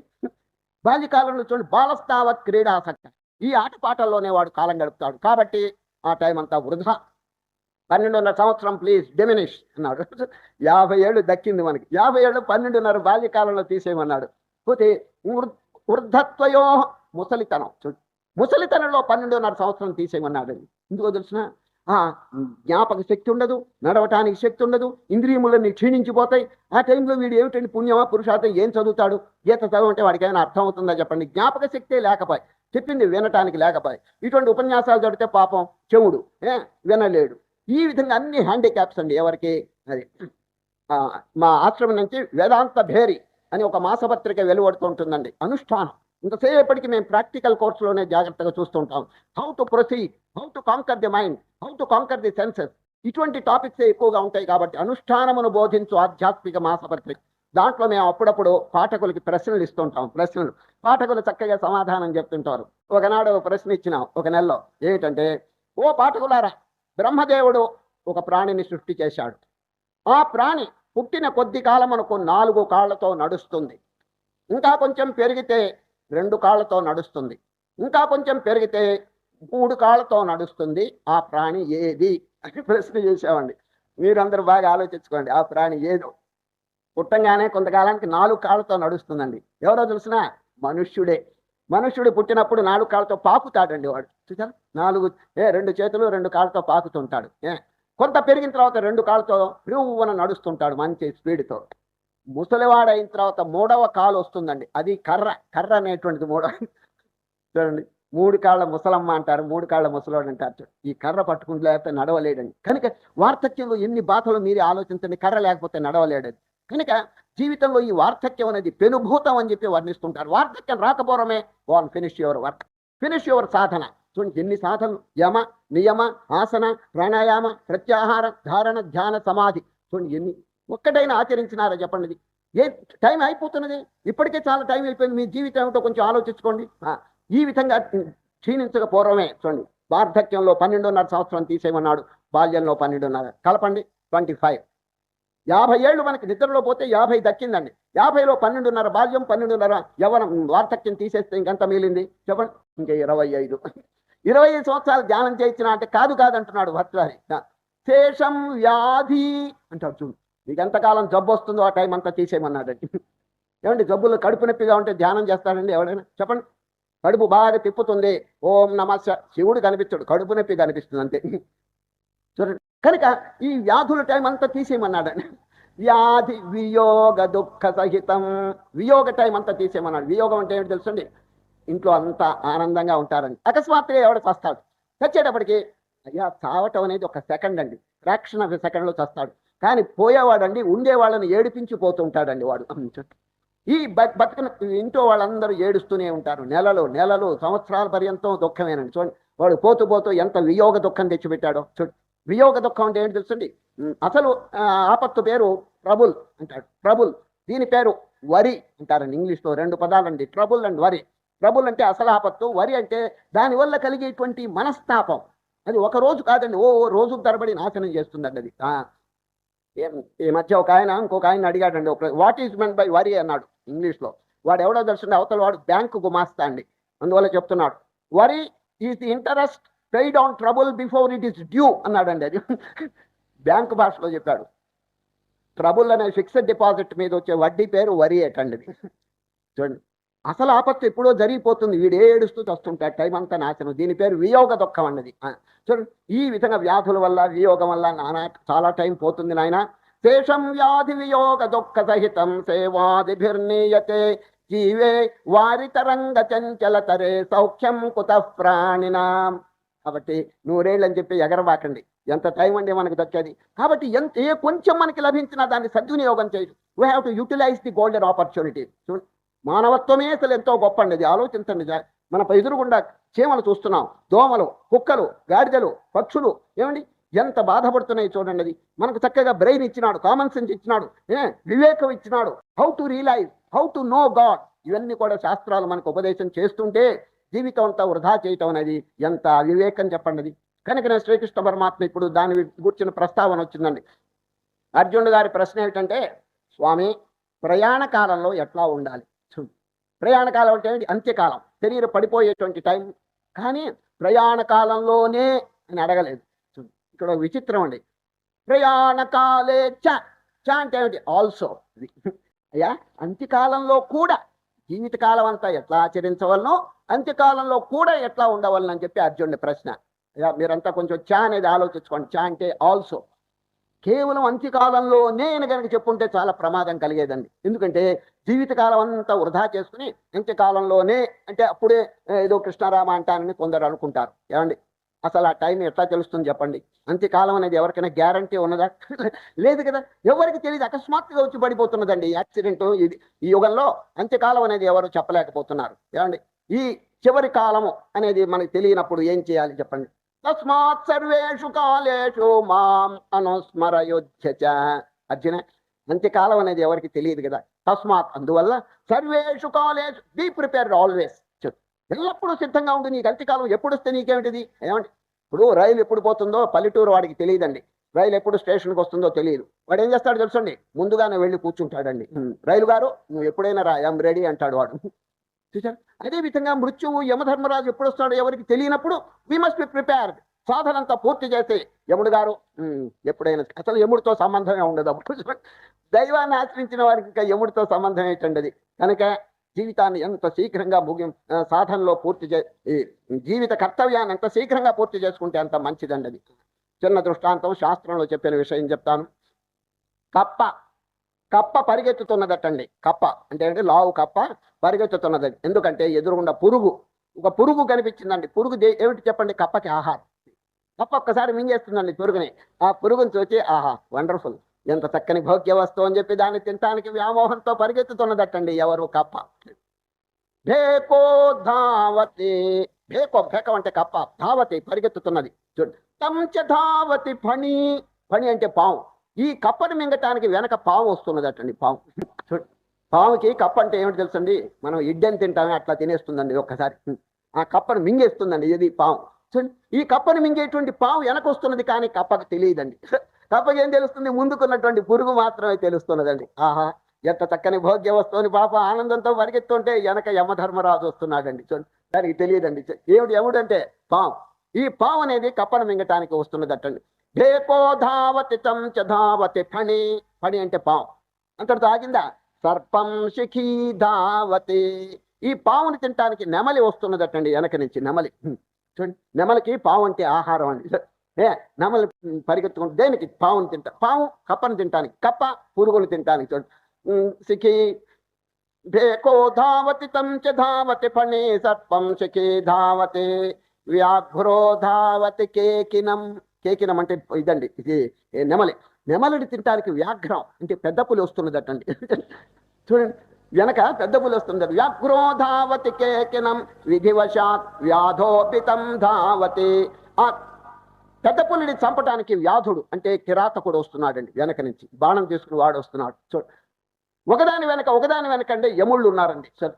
Speaker 1: బాల్యకాలంలో చూడండి, బాలస్తావత్ క్రీడాసక్త, ఈ ఆటపాటల్లోనే వాడు కాలం గడుపుతాడు. కాబట్టి ఆ టైం అంతా వృధా. 12.5 సంవత్సరం ప్లీజ్ డిమినిష్ అన్నాడు. 50 ఏళ్ళు దక్కింది మనకి. 50 ఏళ్ళు 12.5 బాల్యకాలంలో తీసేయమన్నాడు. పోతే వృద్ధత్వయో, ముసలితనం. ముసలితనంలో 12.5 సంవత్సరం తీసేయమన్నాడు. ఎందుకో తెలిసిన, జ్ఞాపక శక్తి ఉండదు, నడవటానికి శక్తి ఉండదు, ఇంద్రియములన్నీ క్షీణించిపోతాయి. ఆ టైంలో వీడు ఏమిటండి పుణ్యమా పురుషార్థం ఏం చదువుతాడు? గీత చదవంటే వాడికి ఏమైనా అర్థం అవుతుందా చెప్పండి? జ్ఞాపక శక్తే లేకపోయి చెప్పింది వినటానికి లేకపోయి ఇటువంటి ఉపన్యాసాలు జరిగితే పాపం చెవుడు వినలేడు. ఈ విధంగా అన్ని హ్యాండిక్యాప్స్ అండి ఎవరికి. అది మా ఆశ్రమం నుంచి వేదాంత భేరి అని ఒక మాసపత్రిక వెలువడుతూ ఉంటుందండి. అనుష్ఠానం ఇంతసేపటికి మేము ప్రాక్టికల్ కోర్సులోనే జాగ్రత్తగా చూస్తుంటాం. How to proceed, how to conquer the mind, how to conquer the senses, ఇటువంటి టాపిక్స్ ఎక్కువగా ఉంటాయి. కాబట్టి అనుష్ఠానమును బోధించు ఆధ్యాత్మిక మాసపత్రిక. దాంట్లో మేము అప్పుడప్పుడు పాఠకులకి ప్రశ్నలు ఇస్తుంటాం. ప్రశ్నలు పాఠకులు చక్కగా సమాధానం చెప్తుంటారు. ఒకనాడు ప్రశ్న ఇచ్చినాం ఒక నెలలో. ఏమిటంటే, ఓ పాఠకులారా, బ్రహ్మదేవుడు ఒక ప్రాణిని సృష్టి చేశాడు. ఆ ప్రాణి పుట్టిన కొద్ది కాలం మనకు 4 కాళ్లతో నడుస్తుంది. ఇంకా కొంచెం పెరిగితే 2 కాళ్లతో నడుస్తుంది. ఇంకా కొంచెం పెరిగితే 3 కాళ్లతో నడుస్తుంది. ఆ ప్రాణి ఏది అని ప్రశ్న చేశామండి. మీరందరూ బాగా ఆలోచించుకోండి. ఆ ప్రాణి ఏదో. పుట్టంగానే కొంతకాలానికి 4 కాళ్లతో నడుస్తుందండి. ఎవరో తెలిసినా మనుష్యుడే. మనుష్యుడు పుట్టినప్పుడు 4 కాళ్ళతో పాకుతాడండి వాడు. చూసారా, 2 చేతులు 2 కాళ్ళతో పాకుతుంటాడు. కొంత పెరిగిన తర్వాత 2 కాళ్ళతో ప్రివ్వన నడుస్తుంటాడు మంచి స్పీడ్తో. ముసలివాడైన తర్వాత 3వ కాలు వస్తుందండి. అది కర్ర అనేటువంటిది 3వ. చూడండి, 3 కాళ్ళ ముసలమ్మ అంటారు, 3 కాళ్ళ ముసలోడు అంటారు. ఈ కర్ర పట్టుకుంటూ లేకపోతే నడవలేడండి. కనుక వార్ధక్యంలో ఎన్ని బాధలు మీరే ఆలోచించండి. కర్ర లేకపోతే నడవలేడని. కనుక జీవితంలో ఈ వార్ధక్యం అనేది పెనుభూతం అని చెప్పి వర్ణిస్తుంటారు. వార్ధక్యం రాకపోవడమే finish your work, finish your sadhana. చూడండి ఎన్ని సాధనలు, యమ నియమ ఆసన ప్రాణాయామ ప్రత్యాహార ధారణ ధ్యాన సమాధి. చూడండి ఎన్ని ఒక్కటైనా ఆచరించినారా చెప్పండి. ఏ టైం అయిపోతున్నది, ఇప్పటికే చాలా టైం అయిపోయింది. మీ జీవితం ఏమిటో కొంచెం ఆలోచించుకోండి. ఈ విధంగా క్షీణించక పూర్వమే చూడండి, వార్ధక్యంలో 12.5 సంవత్సరం తీసేయమన్నాడు, బాల్యంలో 12.5 కలపండి 25. 50 ఏళ్ళు మనకి నిద్రలో పోతే 50 దక్కిందండి. 50లో 12.5 బాల్యం, 12.5 యవ్వనం, వార్ధక్యం తీసేస్తే ఇంకంత మిగిలింది చెప్పండి. ఇంకా 25. 25 సంవత్సరాలు ధ్యానం చేయించిన అంటే కాదంటున్నాడు భర్తృహరి. శేషం వ్యాధి అంటాడు. చూడు, మీకు ఎంతకాలం జబ్బు వస్తుందో ఆ టైం అంతా తీసేయమన్నాడండి. ఏమండి, జబ్బులు కడుపు నొప్పిగా ఉంటే ధ్యానం చేస్తాడండి ఎవడైనా చెప్పండి. కడుపు బాగా తిప్పుతుంది, ఓం నమః, శివుడు కనిపించాడు, కడుపు నొప్పి కనిపిస్తుంది అంతే. చూడండి, కనుక ఈ వ్యాధుల టైం అంతా తీసేయమన్నాడండి. వ్యాధి వియోగ దుఃఖ సహితం, వియోగ టైం అంతా తీసేయమన్నాడు. వియోగం అంటే ఏమిటి తెలుసండి, ఇంట్లో అంతా ఆనందంగా ఉంటారండి. అకస్మాత్తుగా ఎవడ చస్తాడు. చచ్చేటప్పటికి అయ్యా చావటం అనేది ఒక సెకండ్ అండి, ఫ్రాక్షన్ ఆఫ్ సెకండ్లో చస్తాడు. కానీ పోయేవాడండి ఉండేవాళ్ళని ఏడిపించిపోతుంటాడండి వాడు. ఈ బతుకున ఇంట్లో వాళ్ళందరూ ఏడుస్తూనే ఉంటారు. నెలలు సంవత్సరాల పర్యంతం దుఃఖమేనండి. చూడండి, వాడు పోతూ ఎంత వియోగ దుఃఖం తెచ్చిపెట్టాడో. చూడండి, వియోగ దుఃఖం అంటే ఏంటి తెలుసండి, అసలు ఆపత్తు పేరు ట్రబుల్ అంటాడు. ట్రబుల్, దీని పేరు వరి అంటారండి. ఇంగ్లీష్లో 2 పదాలండి, ట్రబుల్ అండ్ వరి. ట్రబుల్ అంటే అసలు ఆపత్తు, వరి అంటే దానివల్ల కలిగేటువంటి మనస్తాపం. అది ఒక రోజు కాదండి, రోజు తరబడి నాశనం చేస్తుందండి అది. ఈ మధ్య ఒక ఆయన ఇంకొక ఆయన అడిగాడండి, వాట్ ఈజ్ మెన్ బై వరి అన్నాడు ఇంగ్లీష్లో. వాడు ఎవడో తెలుసుండే, అవతల వాడు బ్యాంకు గుమాస్తా అండి. అందువల్ల చెప్తున్నాడు, వరి is the interest paid on trouble before it is due అన్నాడండి. అది బ్యాంకు భాషలో చెప్పాడు. ట్రబుల్ అనే ఫిక్స్డ్ డిపాజిట్ మీద వచ్చే వడ్డీ పేరు వరి ఏటండి. చూడండి, అసలు ఆపత్తు ఎప్పుడో జరిగిపోతుంది, వీడు ఏడుస్తూ వస్తుంటాడు, టైం అంతా నాశనం. దీని పేరు వియోగ దుఃఖం అన్నది. చూడండి, ఈ విధంగా వ్యాధుల వల్ల వియోగం వల్ల చాలా టైం పోతుంది నాయన. శేషం వ్యాధి వియోగ దుఃఖ సహితం సేవాదిభిర్నీయతే జీవే వారితరంగ చంచలతరే సౌఖ్యం కుత ప్రాణినాం. కాబట్టి 100 ఏళ్ళు అని చెప్పి ఎగరబాకండి. ఎంత టైం అండి మనకు దక్కేది. కాబట్టి కొంచెం మనకి లభించినా దాన్ని సద్వినియోగం చేయదు. We have to utilize the golden opportunity. చూడండి, మానవత్వమే అసలు ఎంతో గొప్ప అండి. ఆలోచించండి, మన ఎదురుగుండా చీమలు చూస్తున్నాం, దోమలు, కుక్కలు, గాడిదలు, పక్షులు ఏమండి ఎంత బాధపడుతున్నాయి చూడండి. అది మనకు చక్కగా బ్రెయిన్ ఇచ్చినాడు, కామన్ సెన్స్ ఇచ్చినాడు, వివేకం ఇచ్చినాడు. How to realize, how to know God, ఇవన్నీ కూడా శాస్త్రాలు మనకు ఉపదేశం చేస్తుంటే జీవితం అంతా వృధా చేయటం అనేది ఎంత వివేకం చెప్పండి అది. కనుక శ్రీకృష్ణ పరమాత్మ ఇప్పుడు దాని గురించిన ప్రస్తావన వచ్చిందండి. అర్జునుడు గారి ప్రశ్న ఏమిటంటే, స్వామి ప్రయాణ కాలంలో ఎట్లా ఉండాలి? ప్రయాణ కాలం అంటే అంత్యకాలం, శరీరం పడిపోయేటువంటి టైం. కానీ ప్రయాణ కాలంలోనే అని అడగలేదు. ఇక్కడ విచిత్రం అండి. ప్రయాణ కాలే చ అంటే ఏమిటి? ఆల్సో. అయ్యా, అంత్యకాలంలో కూడా జీవితకాలం అంతా ఎట్లా ఆచరించవలనో అంత్యకాలంలో కూడా ఎట్లా ఉండవలను అని చెప్పి అర్జునుడి ప్రశ్న. అయ్యా, మీరంతా కొంచెం చ అనేది ఆలోచించుకోండి. చ అంటే ఆల్సో. కేవలం అంత్యకాలంలో నేను కనుక చెప్పుంటే చాలా ప్రమాదం కలిగేదండి. ఎందుకంటే జీవితకాలం అంతా వృధా చేసుకుని అంత్యకాలంలోనే అంటే అప్పుడే ఏదో కృష్ణారామ అంటానని కొందరు అనుకుంటారు. ఏమండి, అసలు ఆ టైం ఎట్లా తెలుస్తుంది చెప్పండి? అంత్యకాలం అనేది ఎవరికైనా గ్యారంటీ ఉన్నదా? లేదు కదా, ఎవరికి తెలియదు. అకస్మాత్తుగా వచ్చి పడిపోతున్నదండి యాక్సిడెంట్. ఇది ఈ యుగంలో అంత్యకాలం అనేది ఎవరు చెప్పలేకపోతున్నారు. ఏమండి, ఈ చివరి కాలము అనేది మనకు తెలియనప్పుడు ఏం చేయాలి చెప్పండి? తస్మాత్ సర్వేషు కాలేషు మాం అనుస్మరయుధ్య అర్జున. అంత్యకాలం అనేది ఎవరికి తెలియదు కదా. తస్మాత్ అందువల్ల సర్వేషు కాలేషు బీ ప్రిపేర్డ్ ఆల్వేస్. ఎల్లప్పుడూ సిద్ధంగా ఉంది. నీకు అంత్యకాలం ఎప్పుడు వస్తే నీకేమిటిది? ఏమండి, ఇప్పుడు రైలు ఎప్పుడు పోతుందో పల్లెటూరు వాడికి తెలియదండి. రైలు ఎప్పుడు స్టేషన్కి వస్తుందో తెలియదు. వాడు ఏం చేస్తాడు తెలుసండి? ముందుగానే వెళ్ళి కూర్చుంటాడండి. రైలు గారు నువ్వు ఎప్పుడైనా రా, ఐఎమ్ రెడీ అంటాడు వాడు. చూసారు? అదేవిధంగా మృత్యువు యమధర్మరాజు ఎప్పుడు వస్తాడో ఎవరికి తెలియనప్పుడు వి మస్ట్ బి ప్రిపేర్డ్. సాధనంతా పూర్తి చేసి యముడు గారు ఎప్పుడైనా, అసలు యముడితో సంబంధమే ఉండదు అప్పుడు. దైవాన్ని ఆశ్రయించిన వారికి ఇంకా యముడితో సంబంధం ఏంటండి అది? కనుక జీవితాన్ని ఎంత శీఘ్రంగా సాధనలో పూర్తి జీవిత కర్తవ్యాన్ని ఎంత శీఘ్రంగా పూర్తి చేసుకుంటే అంత మంచిదండి అది. చిన్న దృష్టాంతం శాస్త్రంలో చెప్పిన విషయం చెప్తాను. కప్ప పరిగెత్తుతున్నదటండి. కప్ప అంటే లావు కప్ప పరిగెత్తుతున్నది. ఎందుకంటే ఎదురుగుండా ఒక పురుగు కనిపించిందండి. పురుగు ఏమిటి చెప్పండి? కప్పకి ఆహారం. కప్ప ఒక్కసారి మింగేస్తుందండి పురుగుని. ఆ పురుగుని చూసి ఆహా వండర్ఫుల్, ఎంత చక్కని భోగ్య వస్తువు అని చెప్పి దాన్ని తినటానికి వ్యామోహంతో పరిగెత్తుతున్నదటండి ఎవరు? కప్ప. భేకో ధావతి. భేకం అంటే కప్ప. ధావతి పరిగెత్తుతున్నది. చూడు. తంచ ధావతి ఫణి. ఫణి అంటే పాము. ఈ కప్పను మింగటానికి వెనక పాము వస్తున్నదటండి. పాము. చూడు, పాముకి కప్ప అంటే ఏమిటి తెలుసండి? మనం ఇడ్డని తింటామే అట్లా తినేస్తుందండి ఒక్కసారి. ఆ కప్పను మింగేస్తుందండి. ఇది పాము. చూడండి, ఈ కప్పను మింగేటువంటి పాము వెనక వస్తున్నది, కానీ కప్పకు తెలియదండి. కప్పకి ఏం తెలుస్తుంది? ముందుకున్నటువంటి పురుగు మాత్రమే తెలుస్తున్నదండి. ఆహా ఎంత చక్కని భోగ్య వస్తువుని పాప ఆనందంతో పరిగెత్తుంటే వెనక యమధర్మరాజు వస్తున్నాడండి. చూడండి, దానికి తెలియదండి. ఏమిటి యముడు అంటే? పాము. ఈ పాము అనేది కప్పను మింగటానికి వస్తున్నదటండి. భేకో ధావతి తం చ ధావతి ఫణి. ఫణి అంటే పాము. అంతటితో ఆగిందా? సర్పం శిఖీ ధావతి. ఈ పావుని తినటానికి నెమలి వస్తున్నదటండి వెనక నుంచి. నెమలి. చూడండి, నెమలికి పావు అంటే ఆహారం అండి. నెమలి పరిగెత్తుకుంటే దేనికి? పావుని తింటా. పావు కప్పను తింటానికి, కప్ప పురుగులు తింటానికి. చూడండి, శిఖీ భేకో ధావతి తం చ ధావతి ఫణి సర్పం శిఖీ ధావతి వ్యాఘ్రో ధావతి కేకినం. కేకినం అంటే ఇదండి, ఇది నెమలిని తింటానికి వ్యాఘ్రం అంటే పెద్ద పులి వస్తున్నదటండి. చూడండి, వెనక పెద్ద పులి వస్తుంది. వ్యాఘ్రో ధావతి కేకినం విధివశాత్ వ్యాధోపితం ధావతి. ఆ పెద్ద పులిని చంపటానికి వ్యాధుడు అంటే కిరాతకుడు వస్తున్నాడండి వెనక నుంచి. బాణం తీసుకుని వాడు వస్తున్నాడు. చూడు, ఒకదాని వెనక అంటే యముళ్ళు ఉన్నారండి. సరే,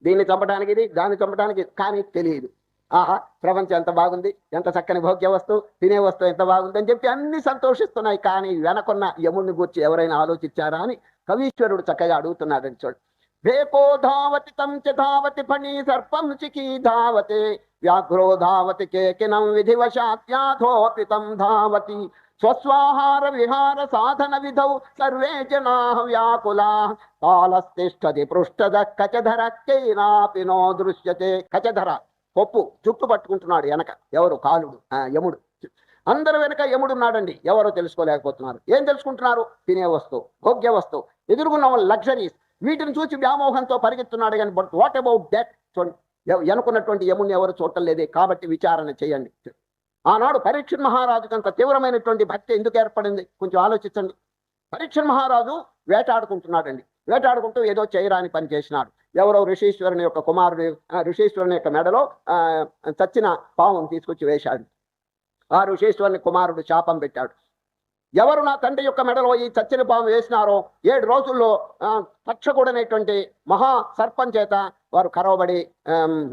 Speaker 1: దీన్ని చంపడానికి ఇది, దాన్ని చంపడానికి, కానీ తెలియదు. ఆహా ప్రపంచం ఎంత బాగుంది, ఎంత చక్కని భోగ్య వస్తువు, తినే వస్తువు ఎంత బాగుంది అని చెప్పి అన్ని సంతోషిస్తున్నాయి. కానీ వెనకున్న యముడిని గురించి ఎవరైనా ఆలోచించారా అని కవీశ్వరుడు చక్కగా అడుగుతున్నాడని. చూడు, భేకో ధావతి తం చ ధావతి ఫణి సర్పం చికీ ధావతి వ్యాఘ్రో ధావతి కేకినం విధివశాత్యాధోపితం ధావతి స్వస్వాహార విహార సాధన విధౌ సర్వే జనా వ్యాకులా కాలస్తిష్టది పృష్ఠద కచధర కేనాపి నో దృశ్యతే. కచధర పప్పు చుట్టు పట్టుకుంటున్నాడు వెనక. ఎవరు? కాలుడు, యముడు. అందరు వెనక యముడున్నాడండి. ఎవరో తెలుసుకోలేకపోతున్నారు. ఏం తెలుసుకుంటున్నారు? తినే వస్తువు, భోగ్య వస్తువు, ఎదురుగున్న లగ్జరీస్, వీటిని చూసి వ్యామోహంతో పరిగెత్తున్నాడు. కానీ బట్ వాట్ అబౌట్ దట్? చూడండి, ఎనుకున్నటువంటి యముడిని ఎవరు చూడటం లేదే. కాబట్టి విచారణ చేయండి. ఆనాడు పరీక్ష మహారాజుకు అంత తీవ్రమైనటువంటి భక్తి ఎందుకు ఏర్పడింది? కొంచెం ఆలోచించండి. పరీక్ష మహారాజు వేటాడుకుంటున్నాడండి. వేటాడుకుంటూ ఏదో చేయరాని పని చేసినాడు. ఎవరో ఋషీశ్వరుని యొక్క కుమారుడు ఋషీశ్వరుని యొక్క మెడలో చచ్చిన పావును తీసుకొచ్చి వేశాడు. ఆ ఋషీశ్వరుని కుమారుడు శాపం పెట్టాడు. ఎవరు నా తండ్రి యొక్క మెడలో ఈ చచ్చిన పాము వేసినారో 7 రోజుల్లో తక్షకుడనేటువంటి మహా సర్పం చేత వారు కరవబడి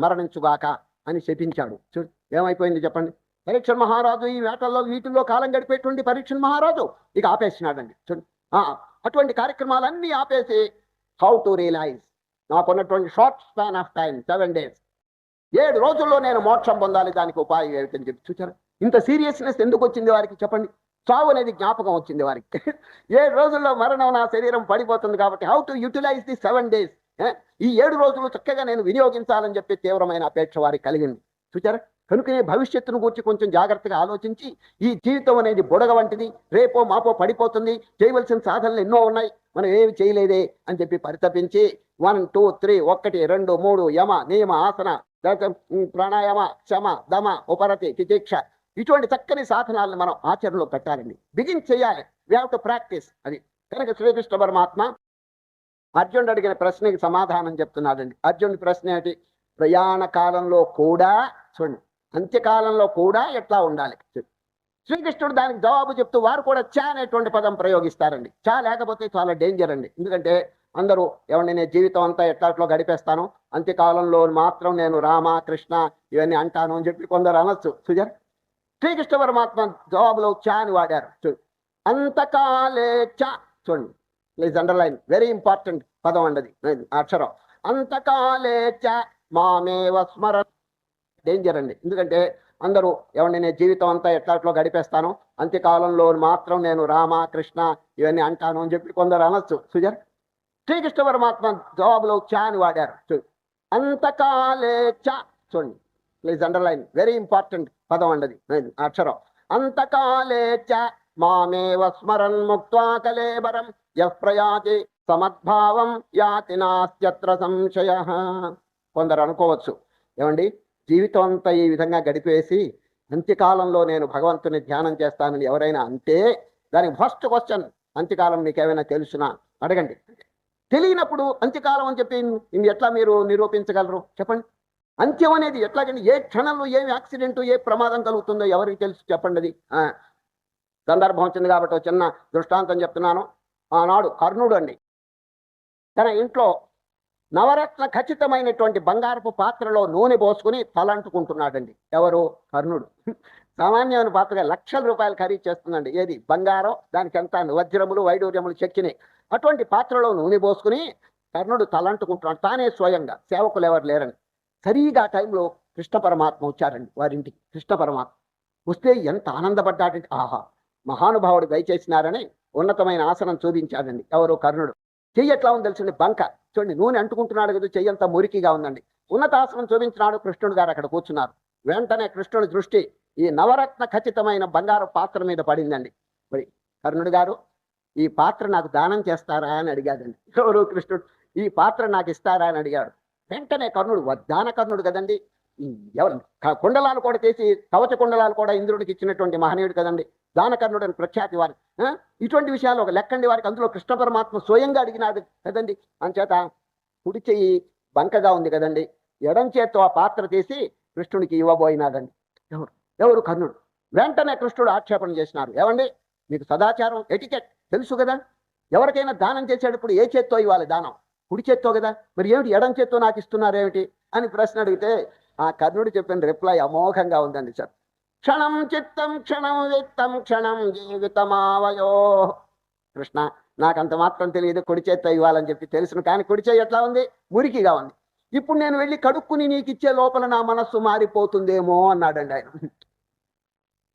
Speaker 1: మరణించుగాక అని శపించాడు. చూడు, ఏమైపోయింది చెప్పండి? పరీక్ష మహారాజు ఈ వేటల్లో వీటిల్లో కాలం గడిపేటువంటి పరీక్ష మహారాజు ఇక ఆపేసినాడండి. చూడు, అటువంటి కార్యక్రమాలన్నీ ఆపేసి హౌ టు రియలైజ్ నాకున్నటువంటి short span of time 7 days, 7 రోజుల్లో నేను మోక్షం పొందాలి, దానికి ఉపాయం ఏమిటని చెప్పి. చూచారు, ఇంత సీరియస్నెస్ ఎందుకు వచ్చింది వారికి చెప్పండి? చావు అనేది జ్ఞాపకం వచ్చింది వారికి. 7 రోజుల్లో మరణం, నా శరీరం పడిపోతుంది కాబట్టి how to utilize the 7 days, ఈ 7 రోజులు చక్కగా నేను వినియోగించాలని చెప్పి తీవ్రమైన అపేక్ష వారికి కలిగింది. చూచారా? కనుకనే భవిష్యత్తును గురించి కొంచెం జాగ్రత్తగా ఆలోచించి ఈ జీవితం అనేది బుడగ వంటిది, రేపో మాపో పడిపోతుంది, చేయవలసిన సాధనలు ఎన్నో ఉన్నాయి, మనం ఏమి చేయలేదే అని చెప్పి పరితపించి 1 2 3 1 2 3 యమ నియమ ఆసన ప్రాణాయామ క్షమ దమ ఉపరతి తితిక్ష ఇటువంటి చక్కని సాధనాలను మనం ఆచరణలో పెట్టాలండి. బిగిన్ చేయాలి. We have to practice. అది కనుక శ్రీకృష్ణ పరమాత్మ అర్జునుడు అడిగిన ప్రశ్నకి సమాధానం చెప్తున్నాడండి. అర్జునుడి ప్రశ్న ఏంటి? ప్రయాణ కాలంలో కూడా చూడండి, అంత్యకాలంలో కూడా ఎట్లా ఉండాలి. శ్రీకృష్ణుడు దానికి జవాబు చెప్తూ వారు కూడా చా అనేటువంటి పదం ప్రయోగిస్తారండి. చా లేకపోతే చాలా డేంజర్ అండి. ఎందుకంటే అందరూ ఏమండి నేను జీవితం అంతా ఎట్లాట్లో గడిపేస్తాను, అంత్యకాలంలో మాత్రం నేను రామ కృష్ణ ఇవన్నీ అంటాను అని చెప్పి కొందరు అనొచ్చు. సుజర్ శ్రీకృష్ణ పరమాత్మ జవాబులో చా అని వాడారు. చూడు, అంతకాలే చ. చూడండి, ప్లీజ్ అండర్లైన్, వెరీ ఇంపార్టెంట్ పదం అండి అది అక్షరం. అంతకాలే చ మామేవ స్మర. డేంజర్ అండి. ఎందుకంటే అందరూ ఏమండి నేను జీవితం అంతా ఎట్లాట్లో గడిపేస్తాను, అంత్యకాలంలో మాత్రం నేను రామ కృష్ణ ఇవన్నీ అంటాను అని చెప్పి కొందరు అనొచ్చు. సుజర్ శ్రీకృష్ణ పరమాత్మ జవాబులో చా అని వాడారు. చూడు, అంతకాలే చ. చూడండి, ప్లీజ్ అండర్లైన్, వెరీ ఇంపార్టెంట్ పదం అండి అది అక్షరం. అంతకాలే చ మామేవ స్మరన్ ముక్త్వా కలేబరం యః ప్రయాతి సమద్భావం యాతి నాస్త్యత్ర సంశయః. కొందరు అనుకోవచ్చు, ఏమండి జీవితం అంతా ఈ విధంగా గడిపేసి అంత్యకాలంలో నేను భగవంతుని ధ్యానం చేస్తానని ఎవరైనా అంటే దానికి ఫస్ట్ క్వశ్చన్, అంత్యకాలం నీకేమైనా తెలుసునా అడగండి. తెలియనప్పుడు అంత్యకాలం అని చెప్పి ఎట్లా మీరు నిరూపించగలరు చెప్పండి? అంత్యం అనేది ఎట్లాగండి? ఏ క్షణంలో ఏమి యాక్సిడెంట్ ఏ ప్రమాదం కలుగుతుందో ఎవరికి తెలుసు చెప్పండి? అది సందర్భం వచ్చింది కాబట్టి చిన్న దృష్టాంతం చెప్తున్నాను. ఆనాడు కర్ణుడు అండి తన ఇంట్లో నవరత్న ఖచ్చితమైనటువంటి బంగారపు పాత్రలో నూనె పోసుకుని తలంటుకుంటున్నాడండి. ఎవరు? కర్ణుడు. సామాన్యమైన పాత్రగా లక్షల రూపాయలు ఖరీదు చేస్తుందండి. ఏది? బంగారం. దానికి ఎంత వజ్రములు వైడూర్యములు చెక్కినాయి. అటువంటి పాత్రలో నూనె పోసుకుని కర్ణుడు తలంటుకుంటున్నాడు తానే స్వయంగా, సేవకులు ఎవరు లేరని. సరిగా టైంలో కృష్ణ పరమాత్మ వచ్చారండి వారింటికి. కృష్ణ పరమాత్మ వస్తే ఎంత ఆనందపడ్డాడంటే, ఆహా మహానుభావుడు దయచేసినారని ఉన్నతమైన ఆసనం చూపించాడండి. ఎవరు? కర్ణుడు. చెయ్యి ఎట్లా ఉంది తెలుసండి? బంక. చూడండి, నూనె అంటుకుంటున్నాడు కదా, చెయ్యి అంతా మురికిగా ఉందండి. ఉన్నతాసనం చూపించినాడు. కృష్ణుడు గారు అక్కడ కూర్చున్నారు. వెంటనే కృష్ణుడి దృష్టి ఈ నవరత్న ఖచ్చితమైన బంగారు పాత్ర మీద పడిందండి. మరి కర్ణుడు గారు ఈ పాత్ర నాకు దానం చేస్తారా అని అడిగాడండి. ఎవరు? కృష్ణుడు. ఈ పాత్ర నాకు ఇస్తారా అని అడిగాడు. వెంటనే కర్ణుడు, దాన కర్ణుడు కదండి, ఎవరు కుండలాలు కూడా చేసి కవచ కుండలాలు కూడా ఇంద్రుడికి ఇచ్చినటువంటి మహనీయుడు కదండి, దానకర్ణుడు అని ప్రఖ్యాతి వారి. ఇటువంటి విషయాలు ఒక లెక్కండి వారికి. అందులో కృష్ణ పరమాత్మ స్వయంగా అడిగినాడు కదండి. అంచేత కుడి చెయ్యి బంకగా ఉంది కదండి, ఎడం చేత్తో ఆ పాత్ర తీసి కృష్ణుడికి ఇవ్వబోయినాడండి. ఎవరు? కర్ణుడు. వెంటనే కృష్ణుడు ఆక్షేపణ చేసినారు. ఏమండి మీకు సదాచారం ఎటికెట్ తెలుసు కదా, ఎవరికైనా దానం చేసేటప్పుడు ఏ చేత్తో ఇవ్వాలి దానం? కుడి చేత్తో కదా, మరి ఏమిటి ఎడం చేత్తో నాకు ఇస్తున్నారు ఏమిటి అని ప్రశ్న అడిగితే ఆ కర్ణుడు చెప్పిన రిప్లై అమోఘంగా ఉందండి సార్. క్షణం చిత్తం క్షణం విత్తం క్షణం జీవితమావయో. కృష్ణ నాకంత మాత్రం తెలియదు, కుడి చేత్తో ఇవ్వాలని చెప్పి తెలుసును, కానీ కుడి చేయి ఎట్లా ఉంది? మురికిగా ఉంది. ఇప్పుడు నేను వెళ్ళి కడుక్కుని నీకు ఇచ్చే లోపల నా మనస్సు మారిపోతుందేమో అన్నాడండి ఆయన.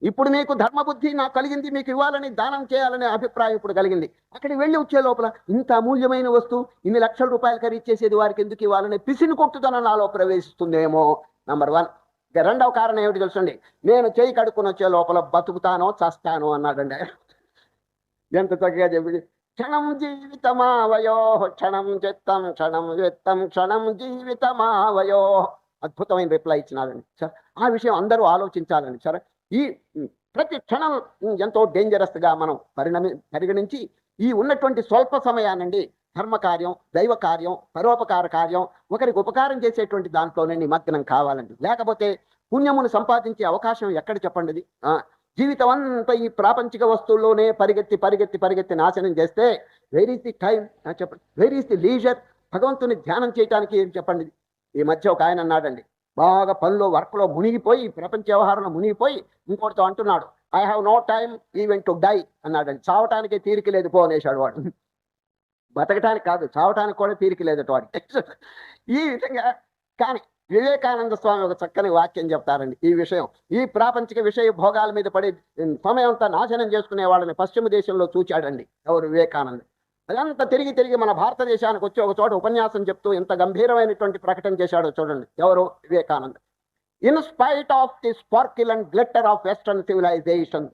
Speaker 1: ఇప్పుడు మీకు ధర్మబుద్ధి నాకు కలిగింది, మీకు ఇవ్వాలని దానం చేయాలనే అభిప్రాయం ఇప్పుడు కలిగింది. అక్కడికి వెళ్ళి వచ్చే లోపల ఇంత అమూల్యమైన వస్తువు ఇన్ని లక్షల రూపాయలు ఖరీదు చేసేది వారికి ఎందుకు ఇవ్వాలని పిసిని కొట్టుదనం నాలో ప్రవేశిస్తుందేమో. నంబర్ 1. ఇక రెండవ కారణం ఏమిటి తెలుసండి? నేను చేయి కడుక్కుని వచ్చే లోపల బతుకుతానో చస్తానో అన్నాడండి. ఎంత చక్కగా చెప్పి, క్షణం జీవితమావయో క్షణం చిత్తం క్షణం విత్తం క్షణం జీవితమావయో. అద్భుతమైన రిప్లై ఇచ్చినాడండి సార్. ఆ విషయం అందరూ ఆలోచించాలండి సార్. ఈ ప్రతి క్షణం ఎంతో డేంజరస్గా మనం పరిగణించి ఈ ఉన్నటువంటి స్వల్ప సమయానండి ధర్మ కార్యం, దైవ కార్యం, పరోపకార కార్యం, ఒకరికి ఉపకారం చేసేటువంటి దాంట్లోనే నిమగ్నం కావాలండి. లేకపోతే పుణ్యమును సంపాదించే అవకాశం ఎక్కడ చెప్పండి? జీవితం అంతా ఈ ప్రాపంచిక వస్తువుల్లోనే పరిగెత్తి పరిగెత్తి పరిగెత్తి నాశనం చేస్తే వేర్ ఈస్ ది టైం చెప్పండి? Where is the leisure? భగవంతుని ధ్యానం చేయడానికి ఏం చెప్పండి? ఈ మధ్య ఒక ఆయన అన్నాడండి, బాగా పనిలో వర్క్లో మునిగిపోయి ప్రపంచ వ్యవహారంలో మునిగిపోయి ఇంకోటితో అంటున్నాడు, I have no time even to die అన్నాడండి. చావటానికి తీరిక లేదు పో అనేసాడు వాడు. బతకటానికి కాదు, చావటానికి కూడా తీరిక లేదట వాడికి. ఈ విధంగా కానీ వివేకానంద స్వామి ఒక చక్కని వాక్యం చెప్తారండి ఈ విషయం. ఈ ప్రాపంచిక విషయ భోగాల మీద పడి సమయం అంతా నాశనం చేసుకునే వాళ్ళని పశ్చిమ దేశంలో చూచాడండి. ఎవరు? వివేకానంద. అదంతా తిరిగి తిరిగి మన భారతదేశానికి వచ్చి ఒక చోట ఉపన్యాసం చెప్తూ ఎంత గంభీరమైనటువంటి ప్రకటన చేశాడో చూడండి. ఎవరు? Vivekananda. In spite of the sparkle and glitter of western civilization.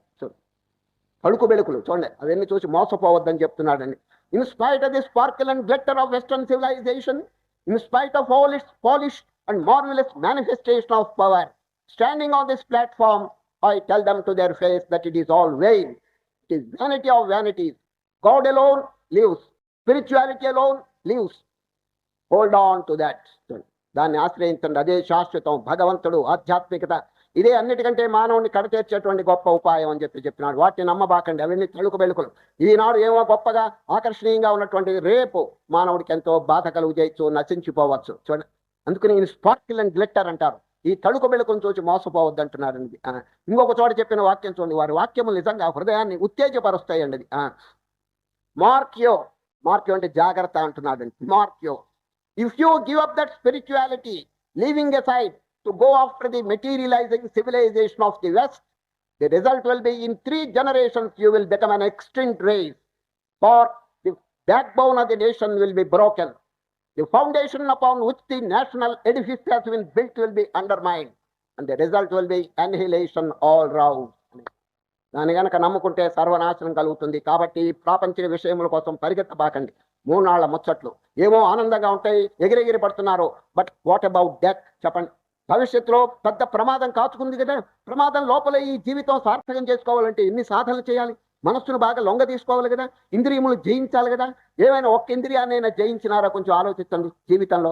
Speaker 1: తడుకు బెడుకులు చూడండి, అవన్నీ చూసి మోసపోవద్దని చెప్తున్నాడండి. In spite of the sparkle and glitter of western civilization, in spite of all its polish and marvellous manifestation of power, standing on this platform, I tell them to their face that it is all vain. It is vanity of vanities. God alone lives. Spirituality alone lives. Hold on to that. దాన్ని ఆశ్రయించండి, అదే శాశ్వతం. భగవంతుడు, ఆధ్యాత్మికత, ఇదే అన్నిటికంటే మానవుని కడతీర్చేటువంటి గొప్ప ఉపాయం అని చెప్పినాడు. వాటిని నమ్మబాకండి, అవన్నీ తలుకు బెలుకులు. ఈనాడు ఏమో గొప్పగా ఆకర్షణీయంగా ఉన్నటువంటి రేపు మానవుడికి ఎంతో బాధ కలుగు చేయొచ్చు, నశించిపోవచ్చు. చూడండి, అందుకని ఈ స్పార్కిల్ అండ్ గ్లిట్టర్ అంటారు. ఈ తడుకు బెలుకును చూసి మోసపోవద్దు అంటున్నారండి. ఇంకొక చోట చెప్పిన వాక్యం చూడండి, వారి వాక్యములు నిజంగా హృదయాన్ని ఉత్తేజపరుస్తాయండి అది. మార్క్యో, మార్క్యో అంటే జాగ్రత్త అంటున్నాడండి. Mark you, if you give up that spirituality, leaving aside to go after the materializing civilization of the West, the result will be in 3 generations you will become an extinct race, for the backbone of the nation will be broken. The foundation upon which the national edifice has been built will be undermined, and the result will be annihilation all round. దాని గనక నమ్ముకుంటే సర్వనాశనం కలుగుతుంది. కాబట్టి ప్రాపంచిక విషయముల కోసం పరిగెత్తబాకండి. 3 నాళ్ల ముచ్చట్లు ఏమో ఆనందంగా ఉంటాయి, ఎగిరెగిరి పడుతున్నారు. బట్ వాట్ అబౌట్ డెత్ చెప్పండి. భవిష్యత్తులో పెద్ద ప్రమాదం కాచుకుంది కదా. ప్రమాదం లోపల ఈ జీవితం సార్థకం చేసుకోవాలంటే ఎన్ని సాధనలు చేయాలి? మనస్సును బాగా లొంగ తీసుకోవాలి కదా, ఇంద్రియములు జయించాలి కదా. ఏమైనా ఒక్క ఇంద్రియాన్నైనా జయించినారా కొంచెం ఆలోచించండి. జీవితంలో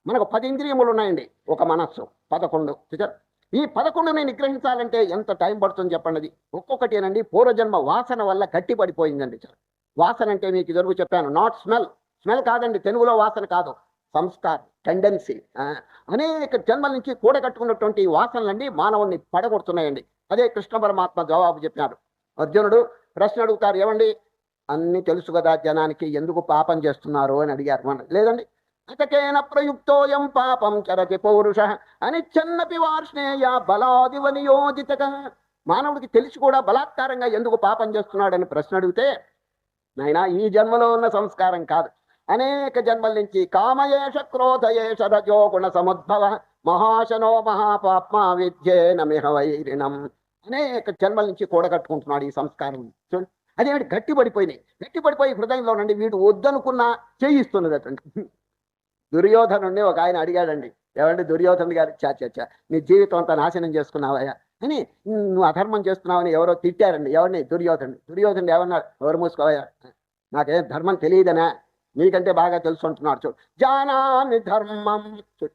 Speaker 1: మనకు 10 ఇంద్రియములు ఉన్నాయండి, ఒక మనస్సు 11. ఈ 11ని నిగ్రహించాలంటే ఎంత టైం పడుతుంది చెప్పండి. ఒక్కొక్కటేనండి పూర్వజన్మ వాసన వల్ల గట్టి పడిపోయిందండి. వాసన అంటే మీకు ఇదివరకు చెప్పాను, నాట్ స్మెల్. స్మెల్ కాదండి, తెలుగులో వాసన కాదు, సంస్కారం, టెండెన్సీ. అనేక జన్మల నుంచి కూడగట్టుకున్నటువంటి వాసనలన్నీ మానవుణ్ణి పడగొడుతున్నాయండి. అదే కృష్ణ పరమాత్మ జవాబు చెప్పినారు. అర్జునుడు ప్రశ్న అడుగుతారు, ఏమండి అన్ని తెలుసు కదా జనానికి, ఎందుకు పాపం చేస్తున్నారు అని అడిగారు. మన లేదండి, అతకేన ప్రయుక్తోయం పాపం చరతి పౌరుష అనిచ్చన్నపి వార్ష్ణేయ బలాదివ నియోజితక. మానవుడికి తెలిసి కూడా బలాత్కారంగా ఎందుకు పాపం చేస్తున్నాడని ప్రశ్న అడిగితే, నాయనా ఈ జన్మలో ఉన్న సంస్కారం కాదు, అనేక జన్మల నుంచి కామయేష క్రోధయేష రజోగుణ సముద్భవ మహాశనో మహాపాప్మ విద్యేన మిహ వైరిణం. అనేక జన్మల నుంచి కూడగట్టుకుంటున్నాడు ఈ సంస్కారం. చూడండి, అదేమిటి గట్టిపడిపోయి హృదయంలో నుండి వీడు వద్దనుకున్నా చేయిస్తున్నది అటండి. దుర్యోధనుడిని ఒక ఆయన అడిగాడండి, ఏమంటే దుర్యోధను గారు, చా నీ జీవితం అంతా నాశనం చేసుకున్నావయ్యా అని, నువ్వు అధర్మం చేస్తున్నావని ఎవరో తిట్టారండి. ఎవరిని? దుర్యోధనుడు ఏమన్నాడు? ఎవరు మూసుకోవయ్యా, నాకేం ధర్మం తెలియదనా, నీకంటే బాగా తెలుసు అంటున్నాడు. చూడు, జానామి ధర్మం.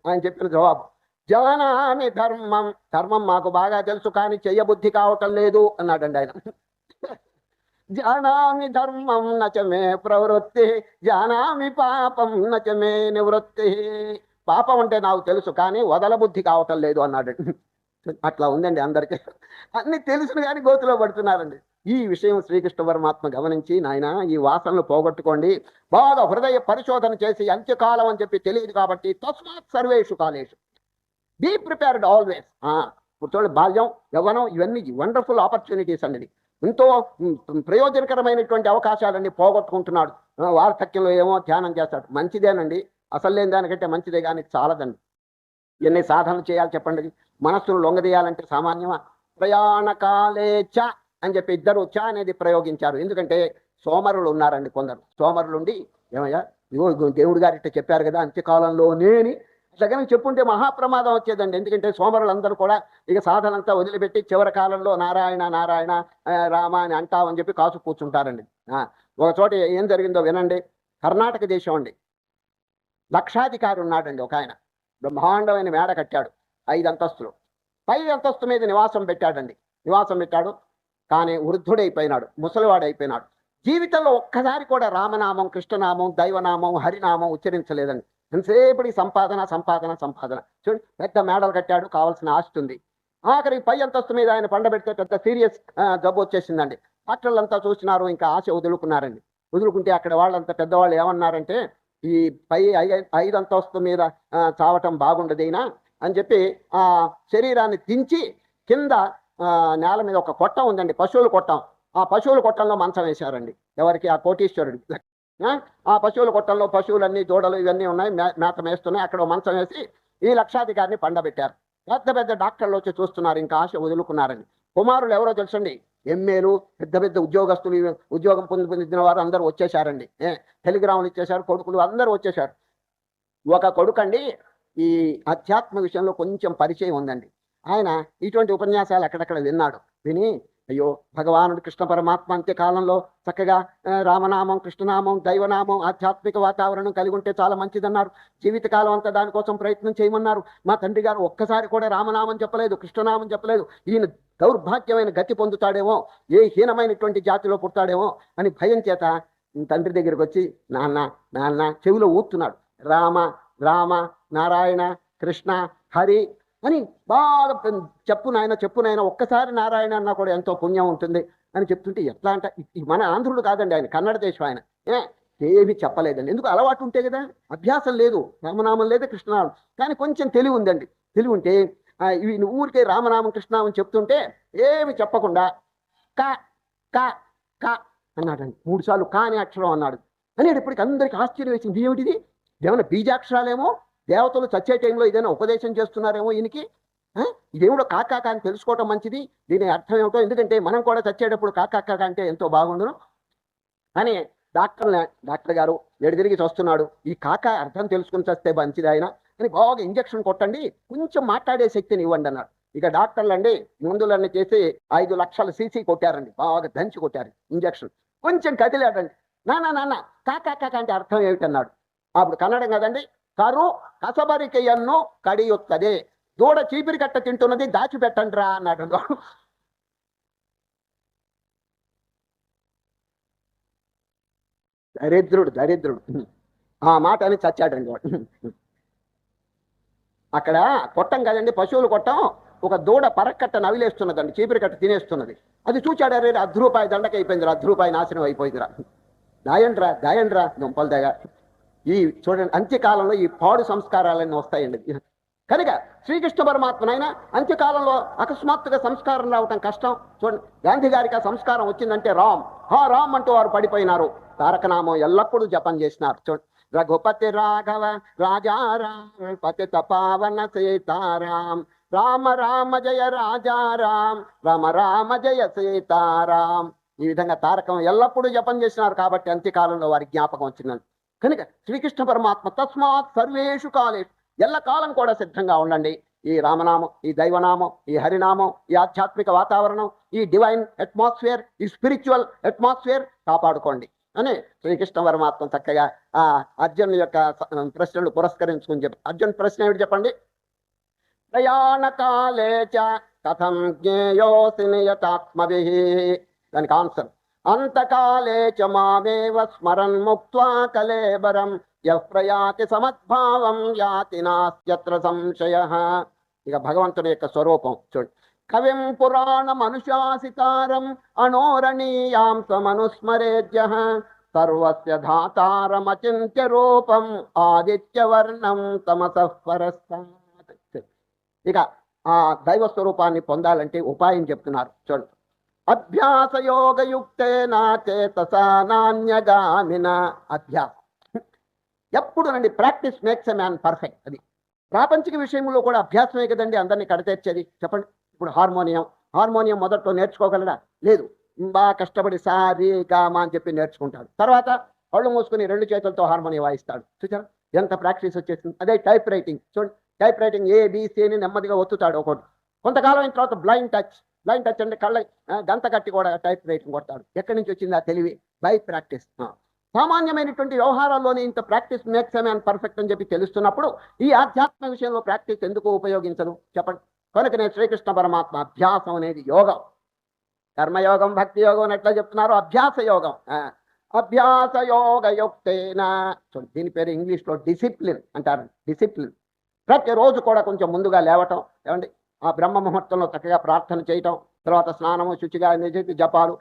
Speaker 1: ఆయన చెప్పిన జవాబు, జానామి ధర్మం, ధర్మం మాకు బాగా తెలుసు కానీ చెయ్యబుద్ధి కావటం లేదు అన్నాడండి ఆయన. జానామి ధర్మం నచమే ప్రవృత్తి, జానామి పాపం నచమే నివృత్తి. పాపం అంటే నాకు తెలుసు కానీ వదలబుద్ధి కావటం లేదు అన్నాడండి. అట్లా ఉందండి అందరికీ, అన్ని తెలుసును కానీ గోతులో పడుతున్నారండి. ఈ విషయం శ్రీకృష్ణ పరమాత్మ గమనించి, నాయన ఈ వాసనలు పోగొట్టుకోండి, బాగా హృదయ పరిశోధన చేసి, అంత్యకాలం అని చెప్పి తెలియదు కాబట్టి తస్మాత్ సర్వేషు కాలేషు బీ ప్రిపేర్డ్ ఆల్వేస్. చూడండి, బాల్యం, యవ్వనం ఇవన్నీ వండర్ఫుల్ ఆపర్చునిటీస్ అండి. ఎంతో ప్రయోజనకరమైనటువంటి అవకాశాలన్నీ పోగొట్టుకుంటున్నాడు. వార్ధక్యంలో ఏమో ధ్యానం చేస్తాడు, మంచిదేనండి, అసలు లేని దానికంటే మంచిదే కానీ చాలదండి. ఎన్ని సాధనలు చేయాలి చెప్పండి. మనస్సును లొంగదీయాలంటే సామాన్యమా? ప్రయాణకాలే చ అని చెప్పి ఇద్దరు చ అనేది ప్రయోగించారు. ఎందుకంటే సోమరులు ఉన్నారండి, కొందరు సోమరులుండి, ఏమయ్యా దేవుడు గారు ఇట్లా చెప్పారు కదా అంత్యకాలంలోనేని అట్లాగని చెప్పుంటే మహాప్రమాదం వచ్చేదండి. ఎందుకంటే సోమరులందరూ కూడా ఇక సాధనంతా వదిలిపెట్టి చివరి కాలంలో నారాయణ నారాయణ రామ అని అంటామని చెప్పి కాసు కూర్చుంటారండి. ఒక చోట ఏం జరిగిందో వినండి. కర్ణాటక దేశం అండి, లక్షాధికారి ఉన్నాడండి ఒక ఆయన, బ్రహ్మాండమైన మేడ కట్టాడు, 5 అంతస్తులు. పై అంతస్తు మీద నివాసం పెట్టాడు. కానీ వృద్ధుడైపోయినాడు, ముసలివాడైపోయినాడు. జీవితంలో ఒక్కసారి కూడా రామనామం, కృష్ణనామం, దైవనామం, హరినామం ఉచ్చరించలేదండి. ఎంతసేపటి సంపాదన. చూడండి, పెద్ద మేడలు కట్టాడు, కావాల్సిన ఆస్తి ఉంది. ఆఖరికి పై అంతస్తు మీద ఆయన పండబెడితే పెద్ద సీరియస్ జబ్బు వచ్చేసిందండి. డాక్టర్లంతా చూసినారు, ఇంకా ఆశ వదులుకుంటే అక్కడ వాళ్ళంతా పెద్దవాళ్ళు ఏమన్నారంటే, ఈ పై 5 అంతస్తు మీద చావటం బాగుండదేనా అని చెప్పి ఆ శరీరాన్ని దించి కింద నేల మీద ఒక కొట్టం ఉందండి, పశువుల కొట్టం. ఆ పశువుల కొట్టంలో మంచం వేశారండి. ఎవరికి? ఆ కోటీశ్వరుడు. ఆ పశువుల కొట్టంలో పశువులన్నీ, దూడలు ఇవన్నీ ఉన్నాయి, మేత మేస్తున్నాయి. అక్కడ మంచం వేసి ఈ లక్షాధికారిని పండబెట్టారు. పెద్ద పెద్ద డాక్టర్లు వచ్చి చూస్తున్నారు, ఇంకా ఆశ వదులుకున్నారని. కుమారులు ఎవరో తెలుసండి, ఎంఏలు, పెద్ద పెద్ద ఉద్యోగస్తులు, ఉద్యోగం పొందిన వారు అందరూ వచ్చేసారండి. టెలిగ్రాములు ఇచ్చేశారు, కొడుకులు అందరూ వచ్చేశారు. ఒక కొడుకండి ఈ అధ్యాత్మ విషయంలో కొంచెం పరిచయం ఉందండి. ఆయన ఇటువంటి ఉపన్యాసాలు అక్కడక్కడ విన్నాడు. విని అయ్యో భగవానుడు కృష్ణ పరమాత్మ అంత్యకాలంలో చక్కగా రామనామం, కృష్ణనామం, దైవనామం, ఆధ్యాత్మిక వాతావరణం కలిగి ఉంటే చాలా మంచిదన్నారు. జీవితకాలం అంతా దానికోసం ప్రయత్నం చేయమన్నారు. మా తండ్రి గారు ఒక్కసారి కూడా రామనామం చెప్పలేదు, కృష్ణనామం చెప్పలేదు. ఈయన దౌర్భాగ్యమైన గతి పొందుతాడేమో, ఏ హీనమైనటువంటి జాతిలో పుడతాడేమో అని భయం చేత తండ్రి దగ్గరికి వచ్చి నాన్న నాన్న చెవిలో ఊతున్నాడు. రామ రామ, నారాయణ, కృష్ణ, హరి అని బాగా చెప్పు నాయన, ఒక్కసారి నారాయణ అన్నా కూడా ఎంతో పుణ్యం ఉంటుంది అని చెప్తుంటే, ఎట్లా అంటే మన ఆంధ్రుడు కాదండి, ఆయన కన్నడ దేశం. ఆయన ఏమి చెప్పలేదండి. ఎందుకు? అలవాటు ఉంటే కదా, అభ్యాసం లేదు, రామనామం లేదు, కృష్ణనామం. కానీ కొంచెం తెలివి ఉందండి. తెలివి ఉంటే ఇవి ఊరికే రామనామం కృష్ణనామం చెప్తుంటే ఏమి చెప్పకుండా కా కా కా అన్నాడండి. 3 సార్లు కా అనే అక్షరం అన్నాడు. అనేటప్పటికి అందరికి ఆశ్చర్యం వేసింది. ఏమిటిది? ఏమైనా బీజాక్షరాలేమో, దేవతలు చచ్చే టైంలో ఏదైనా ఉపదేశం చేస్తున్నారేమో ఈయనకి. ఇదేమిటో కాకాక అని తెలుసుకోవటం మంచిది, దీని అర్థం ఏమిటో, ఎందుకంటే మనం కూడా చచ్చేటప్పుడు కాకాక అంటే ఎంతో బాగుండును అని డాక్టర్ గారు ఎడిదిరిగి చూస్తున్నాడు. ఈ కాక అర్థం తెలుసుకుని చస్తే మంచిది ఆయన అని బాగా ఇంజక్షన్ కొట్టండి, కొంచెం మాట్లాడే శక్తిని ఇవ్వండి అన్నాడు. ఇక డాక్టర్లు అండి మందులన్నీ చేసి 5 లక్షల సీసీ కొట్టారండి, బాగా దంచి కొట్టారు ఇంజక్షన్. కొంచెం కదిలాడండి. నాన్న కాకాక అంటే అర్థం ఏమిటన్నాడు. అప్పుడు కన్నడం కదండి. కరు కసబరికెయన్ను కడియొత్తదే, దూడ చీపిరి కట్ట తింటున్నది దాచిపెట్టండి రా అన్నాడు. దరిద్రుడు ఆ మాట అని చచ్చాడండి వాడు. అక్కడ కొట్టం కదండి, పశువులు కొట్టం. ఒక దూడ పరక్కట్ట నవిలేస్తున్నదండి, చీపిరి కట్ట తినేస్తున్నది. అది చూచాడు, అరే ₹10 దండక అయిపోయిందిరా, ₹10 నాశనం అయిపోయిందిరా, దాయండ్రా దుంపలు దగ్గర. ఈ చూడండి, అంత్యకాలంలో ఈ పాడు సంస్కారాలన్నీ వస్తాయండి. కనుక శ్రీకృష్ణ పరమాత్మనైనా అంత్యకాలంలో అకస్మాత్తుగా సంస్కారం రావటం కష్టం. చూడండి, గాంధీ గారికి ఆ సంస్కారం వచ్చిందంటే రామ్ అంటూ వారు పడిపోయినారు. తారకనామం ఎల్లప్పుడూ జపం చేసినారు. చూడండి, రఘుపతి రాఘవ రాజారాం పతిత పావన సీతారాం, రామ రామ జయ రాజారాం, రామ రామ జయ సీతారాం. ఈ విధంగా తారకం ఎల్లప్పుడూ జపం చేసినారు కాబట్టి అంత్యకాలంలో వారి జ్ఞాపకం వచ్చిందని. కనుక శ్రీకృష్ణ పరమాత్మ తస్మాత్ సర్వేషు కాలేషు, ఎల్లకాలం కూడా సిద్ధంగా ఉండండి. ఈ రామనామం, ఈ దైవనామం, ఈ హరినామం, ఈ ఆధ్యాత్మిక వాతావరణం, ఈ డివైన్ అట్మాస్ఫియర్, ఈ స్పిరిచువల్ అట్మాస్ఫియర్ కాపాడుకోండి అని శ్రీకృష్ణ పరమాత్మ చక్కగా ఆ అర్జున్ యొక్క ప్రశ్నలు పురస్కరించుకుని చెప్పి, అర్జున్ ప్రశ్న ఏమిటి చెప్పండి. ప్రయాణకాలే చ కథం జ్ఞేయోసి నియతాత్మభిః, దానికి ఆన్సర్ అంతకాలే చ మామేవ స్మరన్ ముక్త్వా కలేబరం యః ప్రయాతి సమద్భావం యాతి నాస్త్యత్ర సంశయః. ఇక భగవంతుని యొక్క స్వరూపం చూడండి. కవిం పురాణం అనుశాసితారం అనోరణీయాం సమనుస్మరేద్యః, సర్వస్య ధాతారమచింత్య రూపం ఆదిత్యవర్ణం తమసః పరస్తాత్. ఇక ఆ దైవ స్వరూపాన్ని పొందాలంటే ఉపాయం చెప్తున్నారు చూడండి. అభ్యాసయోగయుక్తేన చేతసా నాన్యగామిన. అభ్యాసం ఎప్పుడు నండి, practice makes a man perfect. అది ప్రాపంచిక విషయంలో కూడా అభ్యాసమే కదండి అందరినీ కడతేర్చేది. చెప్పండి, ఇప్పుడు హార్మోనియం మొదట్లో నేర్చుకోగలరా? లేదు. బాగా కష్టపడి సారి గామా అని చెప్పి నేర్చుకుంటాడు. తర్వాత కళ్ళు మూసుకుని 2 చేతులతో హార్మోనియం వాయిస్తాడు. చూసారా ఎంత ప్రాక్టీస్ వచ్చేసింది. అదే టైప్ రైటింగ్ చూడండి, టైప్ రైటింగ్ ABC అని నెమ్మదిగా ఒత్తుతాడు ఒకటి. కొంతకాలం అయిన తర్వాత బ్లైండ్ టచ్ అంటే కళ్ళ గంత కట్టి కూడా టైప్ రైటింగ్ కొడతాడు. ఎక్కడి నుంచి వచ్చింది ఆ తెలివి? By practice. సామాన్యమైనటువంటి వ్యవహారాల్లోనే ఇంత practice makes a man perfect అని చెప్పి తెలుస్తున్నప్పుడు ఈ ఆధ్యాత్మ విషయంలో ప్రాక్టీస్ ఎందుకు ఉపయోగించదు చెప్పండి. కనుకనే శ్రీకృష్ణ పరమాత్మ అభ్యాసం అనేది యోగం, కర్మయోగం, భక్తి యోగం అని ఎట్లా చెప్తున్నారు, అభ్యాస యోగం. అభ్యాస యోగయుక్తేన, దీని పేరు ఇంగ్లీష్లో డిసిప్లిన్ అంటారు. డిసిప్లిన్. ప్రతిరోజు కూడా కొంచెం ముందుగా లేవటం, ఏమండి ఆ బ్రహ్మ ముహూర్తంలో చక్కగా ప్రార్థన చేయటం, తర్వాత స్నానము, శుచిగా జపాలు,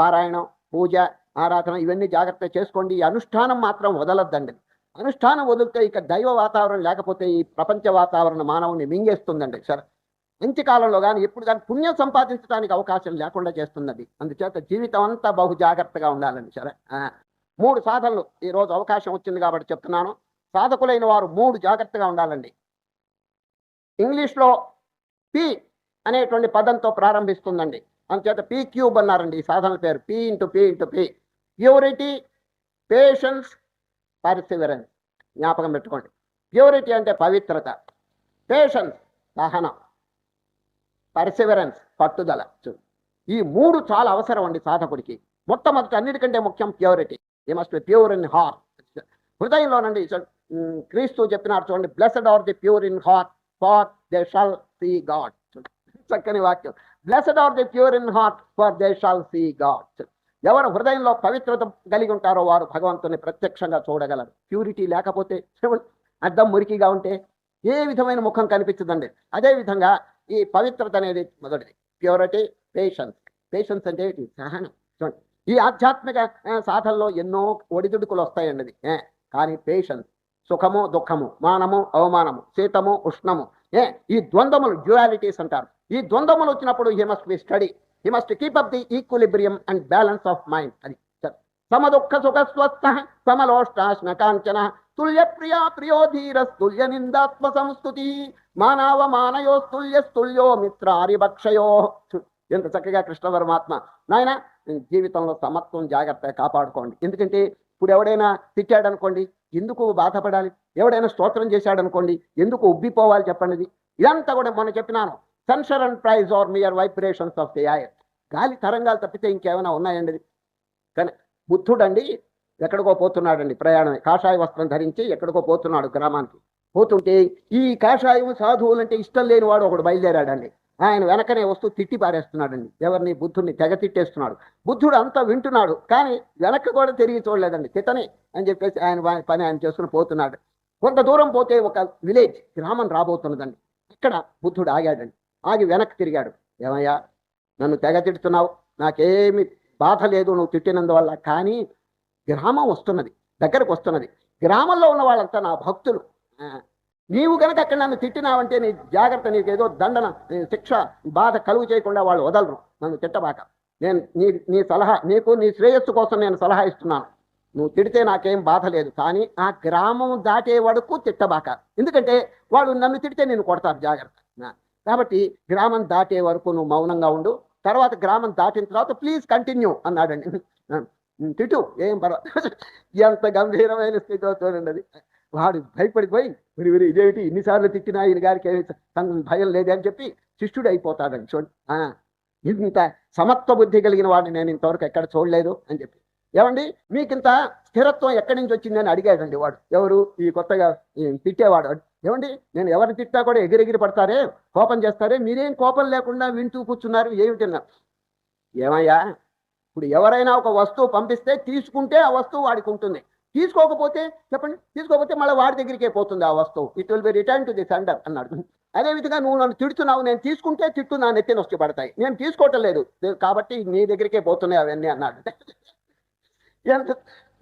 Speaker 1: పారాయణం, పూజ, ఆరాధన ఇవన్నీ జాగ్రత్త చేసుకోండి. ఈ అనుష్ఠానం మాత్రం వదలొద్దండి. అనుష్ఠానం వదిలితే ఇక దైవ వాతావరణం లేకపోతే ఈ ప్రపంచ వాతావరణం మానవుని మింగేస్తుందండి. సరే, మంచి కాలంలో కానీ ఎప్పుడు కానీ పుణ్యం సంపాదించడానికి అవకాశం లేకుండా చేస్తున్నది. అందుచేత జీవితం అంతా బహు జాగ్రత్తగా ఉండాలండి. సరే, 3 సాధనలు ఈరోజు అవకాశం వచ్చింది కాబట్టి చెప్తున్నాను. సాధకులైన వారు 3 జాగ్రత్తగా ఉండాలండి. ఇంగ్లీష్లో పి అనేటువంటి పదంతో ప్రారంభిస్తుందండి. అందుచేత పీ క్యూబ్ అన్నారండి ఈ సాధన పేరు. P into P into P. Purity, patience, Perseverance. జ్ఞాపకం పెట్టుకోండి. ప్యూరిటీ అంటే పవిత్రత, పేషెన్స్ సహనం, పర్సివరెన్స్ పట్టుదల. ఈ మూడు చాలా అవసరం అండి సాధకుడికి. మొట్టమొదటి అన్నిటికంటే ముఖ్యం purity. You must be pure in heart. హృదయంలోనండి క్రీస్తు చెప్పినారు చూడండి, blessed are the pure in heart for they shall see God. చక్కని వాక్యం. Blessed are the pure in heart for they shall see God. ఎవరు హృదయంలో పవిత్రత కలిగి ఉంటారో వారు భగవంతుని ప్రత్యక్షంగా చూడగలరు. ప్యూరిటీ లేకపోతే అద్దం మురికిగా ఉంటే ఏ విధమైన ముఖం కనిపించదండి. అదేవిధంగా ఈ పవిత్రత అనేది మొదటిది. Purity, patience. పేషెన్స్ అంటే సహనం. చూడండి, ఈ ఆధ్యాత్మిక సాధనలో ఎన్నో ఒడిదుడుకులు వస్తాయండి అది. కానీ పేషెన్స్, సుఖము దుఃఖము, మానము అవమానము, శీతము ఉష్ణము, ఈ ద్వంద్వములు డ్యుయాలిటీస్ అంటారు. ఈ ద్వంద్వములు వచ్చినప్పుడు he must be study. He must keep up the equilibrium and balance of mind. అది సమదుఃఖ సుఖ స్వస్థ సమలోష్టాశ్న కాంచన తుల్య ప్రియా ప్రియో ధీరస్తుల్య నిందాత్మ సంస్తుతి మానవ మానయోస్తుల్యస్తుల్యో మిత్రారిభక్షయో. ఎంత చక్కగా కృష్ణ పరమాత్మ నాయన జీవితంలో సమత్వం జాగ్రత్తగా కాపాడుకోండి. ఎందుకంటే ఇప్పుడు ఎవడైనా తిట్టాడనుకోండి, ఎందుకు బాధపడాలి? ఎవడైనా స్తోత్రం చేశాడనుకోండి, ఎందుకు ఉబ్బిపోవాలి చెప్పండి? ఇదంతా కూడా మనం చెప్పినాను. Censure and praise are mere vibrations of the air. గాలి తరంగాలు తప్పితే ఇంకేమైనా ఉన్నాయండి? కానీ బుద్ధుడండి ఎక్కడికో పోతున్నాడండి, ప్రయాణమే. కాషాయ వస్త్రం ధరించి ఎక్కడికో పోతున్నాడు గ్రామానికి. పోతుంటే ఈ కాషాయం సాధువులంటే ఇష్టం లేని వాడు ఒకడు బయలుదేరాడండి. ఆయన వెనకనే వస్తూ తిట్టి పారేస్తున్నాడండి. ఎవరిని? బుద్ధుడిని తెగ తిట్టేస్తున్నాడు. బుద్ధుడు అంతా వింటున్నాడు, కానీ వెనక్కి కూడా తిరిగి చూడలేదండి. తిట్టనే అని చెప్పేసి ఆయన పని ఆయన చేసుకుని పోతున్నాడు. కొంత దూరం పోతే ఒక విలేజ్, గ్రామం రాబోతున్నదండి. ఇక్కడ బుద్ధుడు ఆగాడండి. ఆగి వెనక్కి తిరిగాడు. ఏమయ్యా, నన్ను తెగ తిడుతున్నావు, నాకేమి బాధ లేదు నువ్వు తిట్టినందువల్ల, కానీ గ్రామం వస్తున్నది, దగ్గరకు వస్తున్నది. గ్రామంలో ఉన్న వాళ్ళంతా నా భక్తులు. నీవు కనుక అక్కడ నన్ను తిట్టినావంటే నీ జాగ్రత్త, నీకేదో దండన, శిక్ష, బాధ కలుగు చేయకుండా వాళ్ళు వదలరు. నన్ను తిట్టబాక. నేను నీ సలహా, నీకు నీ శ్రేయస్సు కోసం నేను సలహా ఇస్తున్నాను. నువ్వు తిడితే నాకేం బాధ లేదు, కానీ ఆ గ్రామం దాటే వరకు తిట్టబాక. ఎందుకంటే వాళ్ళు నన్ను తిడితే నేను కొడతారు, జాగ్రత్త. కాబట్టి గ్రామం దాటే వరకు నువ్వు మౌనంగా ఉండు. తర్వాత గ్రామం దాటిన తర్వాత ప్లీజ్ కంటిన్యూ అన్నాడండి. తిట్టు, ఏం పర్వాలేదు. ఎంత గంభీరమైన స్థితిలో చూడండి అది. వాడు భయపడిపోయి విరి ఇదేమిటి ఇన్నిసార్లు తిట్టినా ఈయన గారికి భయం లేదే అని చెప్పి శిష్యుడు అయిపోతాడండి. చూడండి, ఇంత సమత్వ బుద్ధి కలిగిన వాడిని నేను ఇంతవరకు ఎక్కడ చూడలేదు అని చెప్పి. ఏమండి, మీకింత స్థిరత్వం ఎక్కడి నుంచి వచ్చిందని అడిగాడండి వాడు. ఎవరు? ఈ కొత్తగా తిట్టేవాడు. ఏమండి, నేను ఎవరిని తిట్టా కూడా ఎగిరెగిరి పడతారే, కోపం చేస్తారే, మీరేం కోపం లేకుండా వింటూ కూర్చున్నారు, ఏమిటిన్నారు? ఏమయ్యా, ఇప్పుడు ఎవరైనా ఒక వస్తువు పంపిస్తే తీసుకుంటే ఆ వస్తువు వాడికి ఉంటుంది. తీసుకోకపోతే చెప్పండి, తీసుకోకపోతే మళ్ళీ వాడి దగ్గరికే పోతుంది ఆ వస్తువు. It will be return to the sender అన్నాడు. అదేవిధంగా నువ్వు నన్ను తిడుతున్నావు, నేను తీసుకుంటే తిట్టు నా నెత్తిని వచ్చి పడతాయి, నేను తీసుకోవటం లేదు కాబట్టి నీ దగ్గరికే పోతున్నాయి అవన్నీ అన్నాడు.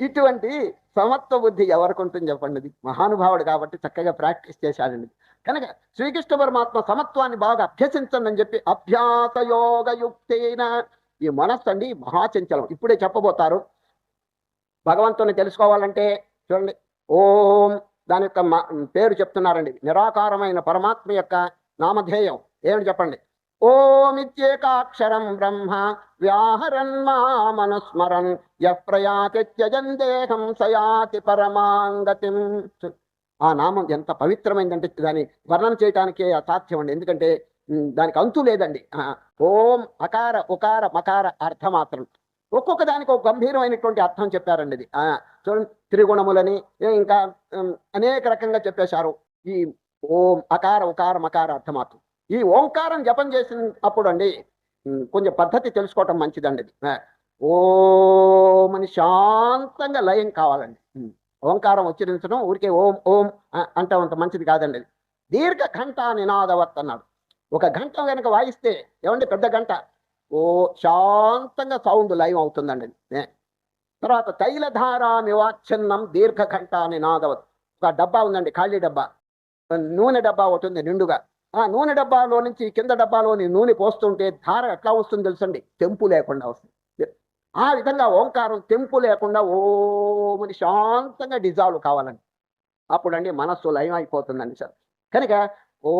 Speaker 1: ఇటువంటి సమత్వ బుద్ధి ఎవరికి ఉంటుంది చెప్పండి? మహానుభావుడు కాబట్టి చక్కగా ప్రాక్టీస్ చేశాడండి. కనుక శ్రీకృష్ణ పరమాత్మ సమత్వాన్ని బాగా అభ్యసించండి అని చెప్పి అభ్యాసయోగయుక్తేన. ఈ మనస్సు అండి మహాచంచలం. ఇప్పుడే చెప్పబోతారు. భగవంతుని తెలుసుకోవాలంటే చూడండి, ఓం దాని యొక్క పేరు చెప్తున్నారండి. నిరాకారమైన పరమాత్మ యొక్క నామధేయం ఏమిటి చెప్పండి? ఓమిత్యేకాక్షరం బ్రహ్మ వ్యాహరన్ మామనుస్మరన్ యప్రయాతి త్యజన్ దేహం సయాతి పరమాంగతిం. ఆ నామం ఎంత పవిత్రమైందంటే దాన్ని వర్ణన చేయటానికే అసాధ్యం అండి. ఎందుకంటే దానికి అంతు లేదండి. ఓం అకార ఉకార మకార అర్థమాత్రం. ఒక్కొక్క దానికి ఒక గంభీరమైనటువంటి అర్థం చెప్పారండి. ఇది చూడండి, త్రిగుణములని ఇంకా అనేక రకంగా చెప్పేశారు. ఈ ఓం అకార ఉకార మకార అర్థమాత్రం. ఈ ఓంకారం జపం చేసినప్పుడు అండి కొంచెం పద్ధతి తెలుసుకోవటం మంచిదండి. ఓం అని శాంతంగా లయం కావాలండి. ఓంకారం ఉచ్చరించడం ఊరికే ఓం ఓం అంటే అంత మంచిది కాదండి. అది దీర్ఘ ఘంట నినాదవత్ అన్నాడు. ఒక గంట కనుక వాయిస్తే ఏమండి, పెద్ద గంట, ఓ శాంతంగా సౌండ్ లయం అవుతుందండి. తర్వాత తైలధారా నివాచ్ఛన్నం దీర్ఘ ఘంట నినాదవత్. ఒక డబ్బా ఉందండి, ఖాళీ డబ్బా, నూనె డబ్బా ఉంటుంది నిండుగా. ఆ నూనె డబ్బాలో నుంచి కింద డబ్బాలోని నూనె పోస్తుంటే ధార ఎట్లా వస్తుంది తెలుసండి? తెంపు లేకుండా వస్తుంది. ఆ విధంగా ఓంకారం తెంపు లేకుండా ఓమని శాంతంగా డిజాల్వ్ కావాలండి. అప్పుడండి మనస్సు లయం అయిపోతుందండి సార్. కనుక ఓ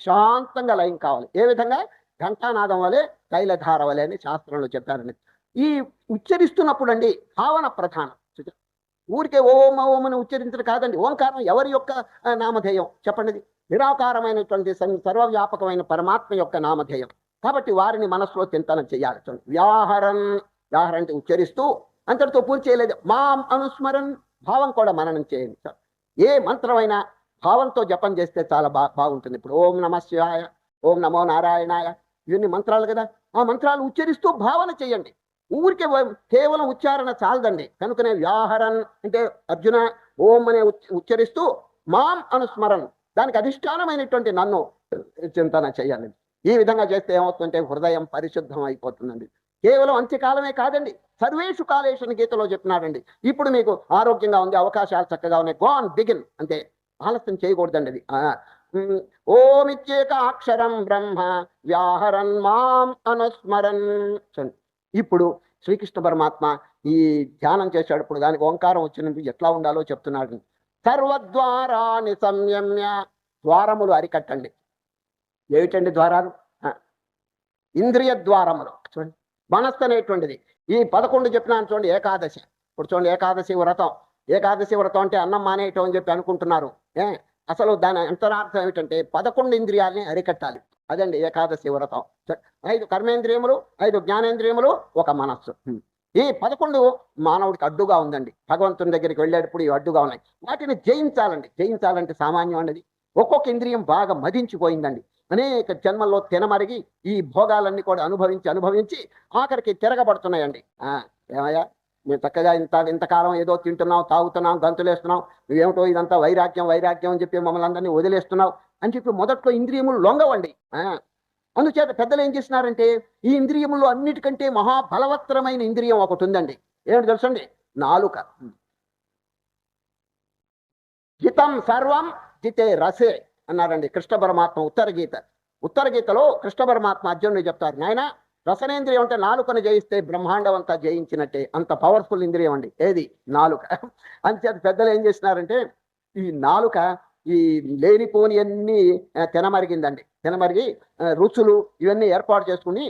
Speaker 1: శాంతంగా లయం కావాలి. ఏ విధంగా? ఘంటానాదం వలె, తైలధార వలె అని శాస్త్రంలో చెప్పారండి. ఈ ఉచ్చరిస్తున్నప్పుడు అండి భావన ప్రధానం. ఊరికే ఓం ఓం అని ఉచ్చరించడం కాదండి. ఓంకారం ఎవరి యొక్క నామధేయం చెప్పండి? నిరాకారమైనటువంటి సర్వవ్యాపకమైన పరమాత్మ యొక్క నామధేయం. కాబట్టి వారిని మనస్సులో చింతన చేయాలి. వ్యాహరన్, వ్యాహరణ అంటే ఉచ్చరిస్తూ, అంతటితో పూర్తి చేయలేదు. మాం అనుస్మరన్, భావం కూడా మననం చేయండి. ఏ మంత్రమైనా భావంతో జపం చేస్తే చాలా బాగుంటుంది. ఇప్పుడు ఓం నమ శివాయ, ఓం నమో నారాయణాయ, ఇవన్నీ మంత్రాలు కదా. ఆ మంత్రాలు ఉచ్చరిస్తూ భావన చేయండి. ఊరికే కేవలం ఉచ్చారణ చాలదండి. కనుకనే వ్యాహరన్ అంటే అర్జున ఓం అనే ఉచ్చరిస్తూ మాం అనుస్మరన్, దానికి అధిష్టానమైనటువంటి నన్ను చింతన చేయాలి. ఈ విధంగా చేస్తే ఏమవుతుందంటే హృదయం పరిశుద్ధం అయిపోతుందండి. కేవలం అంత్యకాలమే కాదండి, సర్వేషు కాలేషు గీతలో చెప్తున్నాడండి. ఇప్పుడు మీకు ఆరోగ్యంగా ఉంది, అవకాశాలు చక్కగా ఉన్నాయి, గోన్ బిగిన్ అంటే ఆలస్యం చేయకూడదండి. అది ఓమిత్యేక అక్షరం బ్రహ్మ వ్యాహరన్ మాం అనుస్మరన్. ఇప్పుడు శ్రీకృష్ణ పరమాత్మ ఈ ధ్యానం చేసేటప్పుడు దానికి ఓంకారం వచ్చినప్పుడు ఎట్లా ఉండాలో చెప్తున్నాడు. సర్వద్వారాన్ని సంయమ్య, ద్వారములు అరికట్టండి. ఏమిటండి ద్వారాలు? ఇంద్రియ ద్వారములు. చూడండి, మనస్సు అనేటువంటిది ఈ 11 చెప్పినాను చూడండి. ఏకాదశి, ఇప్పుడు చూడండి ఏకాదశి వ్రతం. ఏకాదశి వ్రతం అంటే అన్నం మానేయటం అని చెప్పి అనుకుంటున్నారు. అసలు దాని అంతరార్థం ఏమిటంటే 11 ఇంద్రియాలని అరికట్టాలి. అదండి ఏకాదశి వ్రతం. 5 కర్మేంద్రియములు, 5 జ్ఞానేంద్రియములు, ఒక మనస్సు. ఈ 11 మానవుడికి అడ్డుగా ఉందండి. భగవంతుని దగ్గరికి వెళ్ళేటప్పుడు ఈ అడ్డుగా ఉన్నాయి. వాటిని జయించాలండి. జయించాలంటే సామాన్యం అనేది. ఒక్కొక్క ఇంద్రియం బాగా మదించిపోయిందండి. అనేక జన్మల్లో తినమరిగి ఈ భోగాలన్నీ కూడా అనుభవించి ఆఖరికి తిరగబడుతున్నాయండి. ఏమయ్యా, మేము చక్కగా ఇంతకాలం ఏదో తింటున్నాం, తాగుతున్నాం, గంతులేస్తున్నాం, నువ్వేమిటో ఇదంతా వైరాగ్యం అని చెప్పి మమ్మల్ని అందరినీ వదిలేస్తున్నావు అని చెప్పి మొదట్లో ఇంద్రియములు లొంగవండి. అందుచేత పెద్దలు ఏం చేస్తున్నారంటే ఈ ఇంద్రియములు అన్నిటికంటే మహాబలవత్తరమైన ఇంద్రియం ఒకటి ఉందండి. ఏమిటి తెలుసండి? నాలుక. జితం సర్వం జితే రసే అన్నారండి కృష్ణ పరమాత్మ ఉత్తర గీతలో కృష్ణ పరమాత్మ అర్జునుడు చెప్తారు, నాయన రసనేంద్రియం అంటే నాలుకను జయిస్తే బ్రహ్మాండం అంతా జయించినట్టే. అంత పవర్ఫుల్ ఇంద్రియం అండి ఏది? నాలుక. అంచేత పెద్దలు ఏం చేసినారంటే ఈ నాలుక ఈ లేనిపోని అన్ని తినమరిగి రుచులు ఇవన్నీ ఏర్పాటు చేసుకుని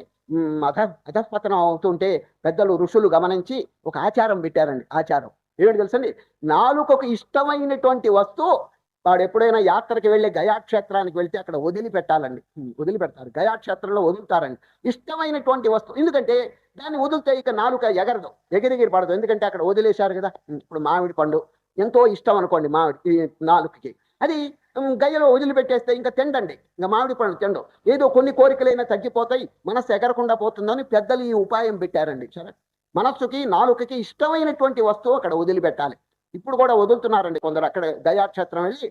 Speaker 1: అధపతనం అవుతుంటే పెద్దలు ఋషులు గమనించి ఒక ఆచారం పెట్టారండి. ఆచారం ఏమిటి తెలుసండి? నాలుకకు ఇష్టమైనటువంటి వస్తువు వాడు ఎప్పుడైనా యాత్రకి వెళ్ళి గయాక్షేత్రానికి వెళ్తే అక్కడ వదిలిపెడతారు. గయాక్షేత్రంలో వదులుతారండి ఇష్టమైనటువంటి వస్తువు. ఎందుకంటే దాన్ని వదిలితే ఇక నాలుక ఎగిరిగిరి పడదు. ఎందుకంటే అక్కడ వదిలేశారు కదా. ఇప్పుడు మామిడి పండు ఎంతో ఇష్టం అనుకోండి మామిడి ఈ నాలుకకి, అది గయ్యలో వదిలిపెట్టేస్తే ఇంకా తిండండి, ఇంకా మామిడి పండు తిండు. ఏదో కొన్ని కోరికలైనా తగ్గిపోతాయి, మనస్సు ఎగరకుండా పోతుందని పెద్దలు ఈ ఉపాయం పెట్టారండి. సరే, మనస్సుకి నాలుకకి ఇష్టమైనటువంటి వస్తువు అక్కడ వదిలిపెట్టాలి. ఇప్పుడు కూడా వదులుతున్నారండి కొందరు అక్కడ దయాక్షేత్రం వెళ్ళి.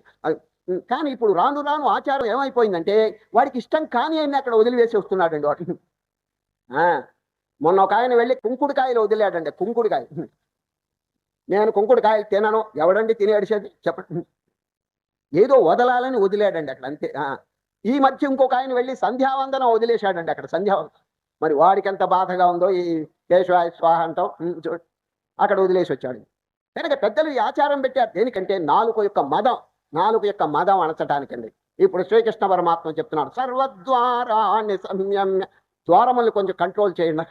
Speaker 1: కానీ ఇప్పుడు రాను ఆచారం ఏమైపోయిందంటే వాడికి ఇష్టం కాని అయినా అక్కడ వదిలివేసి వస్తున్నాడండి వాటిని. మొన్న ఒక ఆయన వెళ్ళి కుంకుడుకాయలు వదిలేడండి. కుంకుడుకాయ, నేను కుంకుడుకాయలు తినను. ఎవడండి తిని అడిచేది చెప్పండి? ఏదో వదలాలని వదిలేడండి అక్కడ, అంతే. ఈ మధ్య ఇంకొక ఆయన వెళ్ళి సంధ్యావందనం వదిలేశాడండి అక్కడ. సంధ్యావందనం మరి వాడికి ఎంత బాధగా ఉందో ఈ కేశవాయ స్వాహ అంటాం అక్కడ వదిలేసి వచ్చాడు. కనుక పెద్దలు ఈ ఆచారం పెట్టారు దేనికంటే నాలుక యొక్క మదం అణచడానికండి. ఇప్పుడు శ్రీకృష్ణ పరమాత్మ చెప్తున్నాడు, సర్వద్వారాన్ని సంయమ్య, ద్వారములు కొంచెం కంట్రోల్ చేయండి.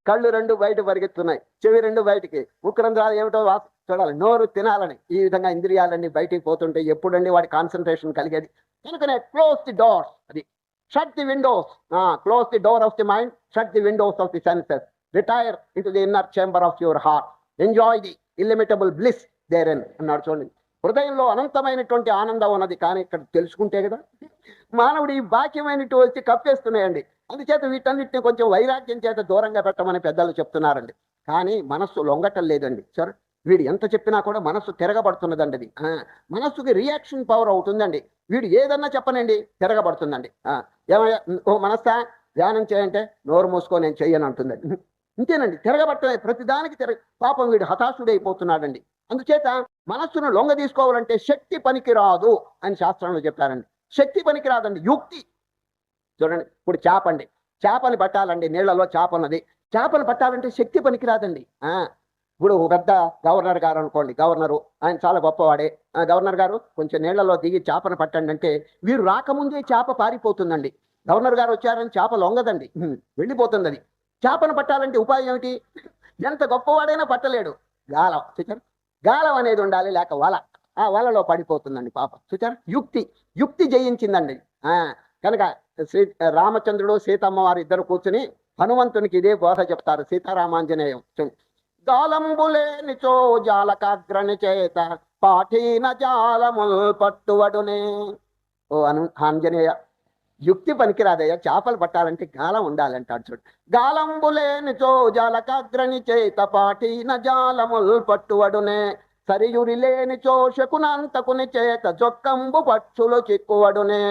Speaker 1: కళ్ళు 2 బయట పరిగెత్తున్నాయి, చెవి 2 బయటికి, ముక్కురంధ్రాలు ఏమిటో చూడాలి, నోరు తినాలని, ఈ విధంగా ఇంద్రియాలన్నీ బయటికి పోతుంటే ఎప్పుడండి వాడి కాన్సన్ట్రేషన్ కలిగేది? కనుకనే క్లోజ్ ది డోర్స్, అది shut the windows, close the door of the mind, shut the windows of the senses, retire into the inner chamber of your heart, enjoy the illimitable bliss therein అన్నాడు. చూడండి, హృదయంలో అనంతమైనటువంటి ఆనందం ఉన్నది, కానీ ఇక్కడ తెలుసుకుంటే కదా మానవుడు ఈ బాక్యమైనటువంటి కప్పేస్తున్నాయండి. అందుచేత వీటన్నిటిని కొంచెం వైరాగ్యం చేత దూరంగా పెట్టమని పెద్దలు చెప్తున్నారండి. కానీ మనస్సు లొంగటం లేదండి. సరే, వీడు ఎంత చెప్పినా కూడా మనస్సు తిరగబడుతున్నదండి. అది మనస్సుకి రియాక్షన్ పవర్ అవుతుందండి. వీడు ఏదన్నా చెప్పనండి తిరగబడుతుందండి. ఏమయ్యా ఓ మనస్సా ధ్యానం చేయంటే నోరు మూసుకో నేను చెయ్యను అంటుందండి. ఇంతేనండి, తిరగబట్ట ప్రతిదానికి పాపం వీడు హతాశుడైపోతున్నాడండి. అందుచేత మనస్సును లొంగ తీసుకోవాలంటే శక్తి పనికిరాదు అని శాస్త్రంలో చెప్పారండి. శక్తి పనికిరాదండి, యుక్తి. చూడండి, ఇప్పుడు చేపని పట్టాలండి, నీళ్లలో చేప ఉన్నది, చేపను పట్టాలంటే శక్తి పనికిరాదండి. ఇప్పుడు ఒక పెద్ద గవర్నర్ గారు అనుకోండి, గవర్నరు ఆయన చాలా గొప్పవాడే. గవర్నర్ గారు కొంచెం నీళ్లలో దిగి చేపను పట్టండి అంటే వీరు రాకముందే చేప పారిపోతుందండి. గవర్నర్ గారు వచ్చారని చేప లొంగదండి, వెళ్ళిపోతుంది అది. చేపను పట్టాలంటే ఉపాయం ఏమిటి? ఎంత గొప్పవాడైనా పట్టలేడు. గాలం చూచారు, గాలం అనేది ఉండాలి, లేక వల. ఆ వలలో పడిపోతుందండి పాప. చూచారు, యుక్తి జయించిందండి. కనుక శ్రీ రామచంద్రుడు సీతమ్మ వారు ఇద్దరు కూర్చుని హనుమంతునికి ఇదే బోధ చెప్తారు. సీతారామాంజనేయం గాలంబులేనిచో జాలకాగ్రణి చేత పాఠీన జాలముల్ పట్టువడునే. ఓ ఆంజనేయ, యుక్తి పనికిరాదయ్యా, చేపలు పట్టాలంటే గాలం ఉండాలంటాడు చూడు. గాలంబులేనిచో జాలకాగ్రణి చేత పాఠీన జాలముల్ పట్టువడునే. సరియురి లేనిచో శకునంతకుని చేత జొక్కంబు పక్షులు చిక్కువడునే.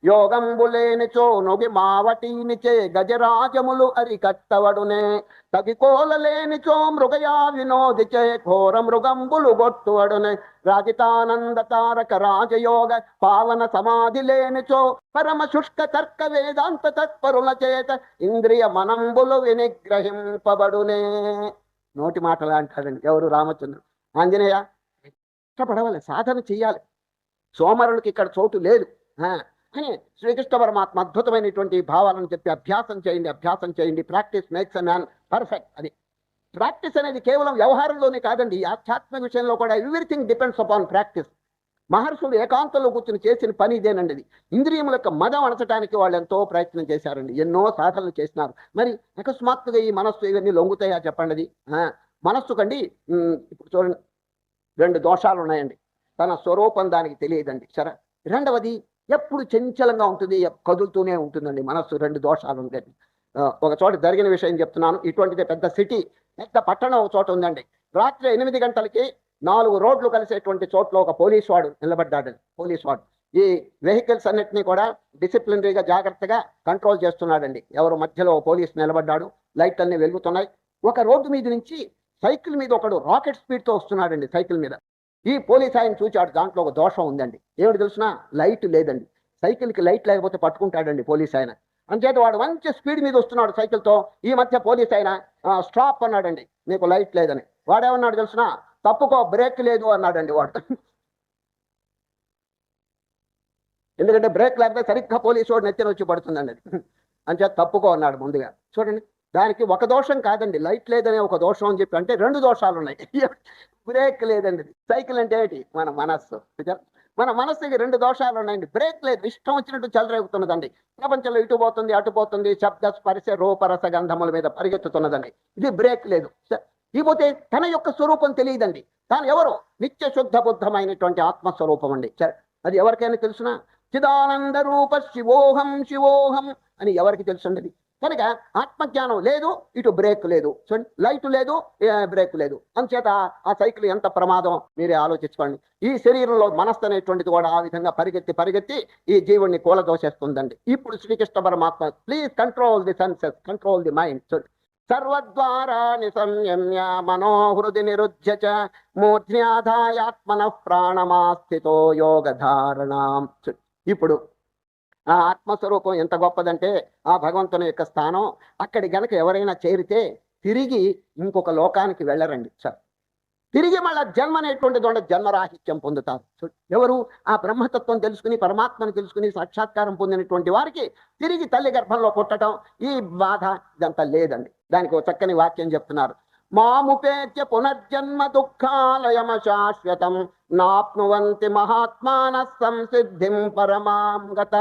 Speaker 1: యోగంబులేనిచో నొగి మావటీనిచే గజరాజములు అరికట్టవడునే. తగికోలలేనిచో మృగయా వినోదిచే ఘోర మృగంబులు గొట్టువడునే. రాజితానంద తారక రాజయోగ పావన సమాధి లేనిచో పరమ శుష్క తర్క వేదాంత తత్పరుల చేత ఇంద్రియ మనంబులు వినిగ్రహింపబడునే. నోటి మాటలా అంటాడండి ఎవరు? రామచంద్రుడు. ఆంజనేయ, కష్టపడవాలి, సాధన చెయ్యాలి, సోమరులకి ఇక్కడ చోటు లేదు అని శ్రీకృష్ణ పరమాత్మ అద్భుతమైనటువంటి భావాలను చెప్పి అభ్యాసం చేయండి. Practice makes a man perfect. అది ప్రాక్టీస్ అనేది కేవలం వ్యవహారంలోనే కాదండి, ఆధ్యాత్మిక విషయంలో కూడా ఎవ్రీథింగ్ డిపెండ్స్ అపాన్ ప్రాక్టీస్. మహర్షులు ఏకాంతంలో కూర్చుని చేసిన పని ఇదేనండి. ఇంద్రియముల యొక్క మదం అణచడానికి వాళ్ళు ఎంతో ప్రయత్నం చేశారండి, ఎన్నో సాధనలు చేసినారు. మరి అకస్మాత్తుగా ఈ మనస్సు ఇవన్నీ లొంగుతాయా చెప్పండి? అది మనస్సు కండి. ఇప్పుడు చూడండి, 2 దోషాలు ఉన్నాయండి. తన స్వరూపం దానికి తెలియదండి, సరే. రెండవది, ఎప్పుడు చంచలంగా ఉంటుంది, కదులుతూనే ఉంటుందండి మనస్సు. 2 దోషాలు ఉంటాయి. ఒక చోట జరిగిన విషయం చెప్తున్నాను. ఇటువంటిది పెద్ద సిటీ, పెద్ద పట్టణం ఒక చోట ఉందండి. రాత్రి 8 గంటలకి 4 రోడ్లు కలిసేటువంటి చోట్ల ఒక పోలీసు వాడు నిలబడ్డాడండి. పోలీసు వాడు ఈ వెహికల్స్ అన్నిటినీ కూడా డిసిప్లినరీగా జాగ్రత్తగా కంట్రోల్ చేస్తున్నాడండి. ఎవరు మధ్యలో పోలీసు నిలబడ్డాడు, లైట్ అన్ని వెలుగుతున్నాయి. ఒక రోడ్డు మీద నుంచి సైకిల్ మీద ఒకడు రాకెట్ స్పీడ్తో వస్తున్నాడండి సైకిల్ మీద. ఈ పోలీస్ ఆయన చూచాడు, దాంట్లో ఒక దోషం ఉందండి. ఏమిటి తెలిసిన? లైట్ లేదండి. సైకిల్కి లైట్ లేకపోతే పట్టుకుంటాడండి పోలీస్ ఆయన. అంచేత వాడు మంచి స్పీడ్ మీద వస్తున్నాడు సైకిల్తో. ఈ మధ్య పోలీస్ ఆయన స్టాప్ అన్నాడండి, నీకు లైట్ లేదని. వాడేమన్నాడు తెలిసిన? తప్పుకో, బ్రేక్ లేదు అన్నాడండి వాడు. ఎందుకంటే బ్రేక్ లేకపోతే సరిగ్గా పోలీసు వాడు నెత్తిన వచ్చి పడుతుందండి అది. అంచేత తప్పుకో అన్నాడు ముందుగా. చూడండి, దానికి ఒక దోషం కాదండి, లైట్ లేదనే ఒక దోషం అని చెప్పి అంటే 2 దోషాలు ఉన్నాయి. బ్రేక్ లేదండి. సైకిల్ అంటే ఏంటి? మన మనస్సు. మన మనస్సుకి 2 దోషాలు ఉన్నాయండి. బ్రేక్ లేదు, ఇష్టం వచ్చినట్టు చెలరేగుతున్నదండి. ప్రపంచంలో ఇటు పోతుంది, అటు పోతుంది, శబ్ద స్పర్శ రూపరస గంధముల మీద పరిగెత్తుతున్నదండి. ఇది బ్రేక్ లేదు. ఇకపోతే తన యొక్క స్వరూపం తెలియదండి. తాను ఎవరు? నిత్య శుద్ధ బుద్ధమైనటువంటి ఆత్మస్వరూపం అండి. అది ఎవరికైనా తెలుసునా? చిదానంద రూప శివోహం అని ఎవరికి తెలుసుండది? కనుక ఆత్మజ్ఞానం లేదు, ఇటు బ్రేక్ లేదు, లైట్ లేదు, బ్రేక్ లేదు. అందుచేత ఆ సైకిల్ ఎంత ప్రమాదం మీరే ఆలోచించుకోండి. ఈ శరీరంలో మనస్సు అనేటువంటిది కూడా ఆ విధంగా పరిగెత్తి ఈ జీవుణ్ణి కూలదోసేస్తుందండి. ఇప్పుడు శ్రీకృష్ణ పరమాత్మ, please control the senses, control the mind. సర్వద్వారాని సంయమ్య మనోహృది నిరుధ్య చ మూర్ధ్యాధాయాత్మన ప్రాణమాస్థితో యోగధారణం. ఇప్పుడు ఆ ఆత్మస్వరూపం ఎంత గొప్పదంటే ఆ భగవంతుని యొక్క స్థానం అక్కడి గనక ఎవరైనా చేరితే తిరిగి ఇంకొక లోకానికి వెళ్ళరండి సార్. తిరిగి మళ్ళా జన్మ అనేటువంటిది ఉండదు, జన్మరాహిత్యం పొందుతారు. ఎవరు? ఆ బ్రహ్మతత్వం తెలుసుకుని పరమాత్మను తెలుసుకుని సాక్షాత్కారం పొందినటువంటి వారికి తిరిగి తల్లి గర్భంలో పుట్టడం, ఈ బాధ ఇదంతా లేదండి. దానికి ఒక చక్కని వాక్యం చెప్తున్నారు. మాముపేత్య పునర్జన్మ దుఃఖాలయమ శాశ్వతం నాప్నువంతి మహాత్మాన సంసిద్ధిం పరమాం గత.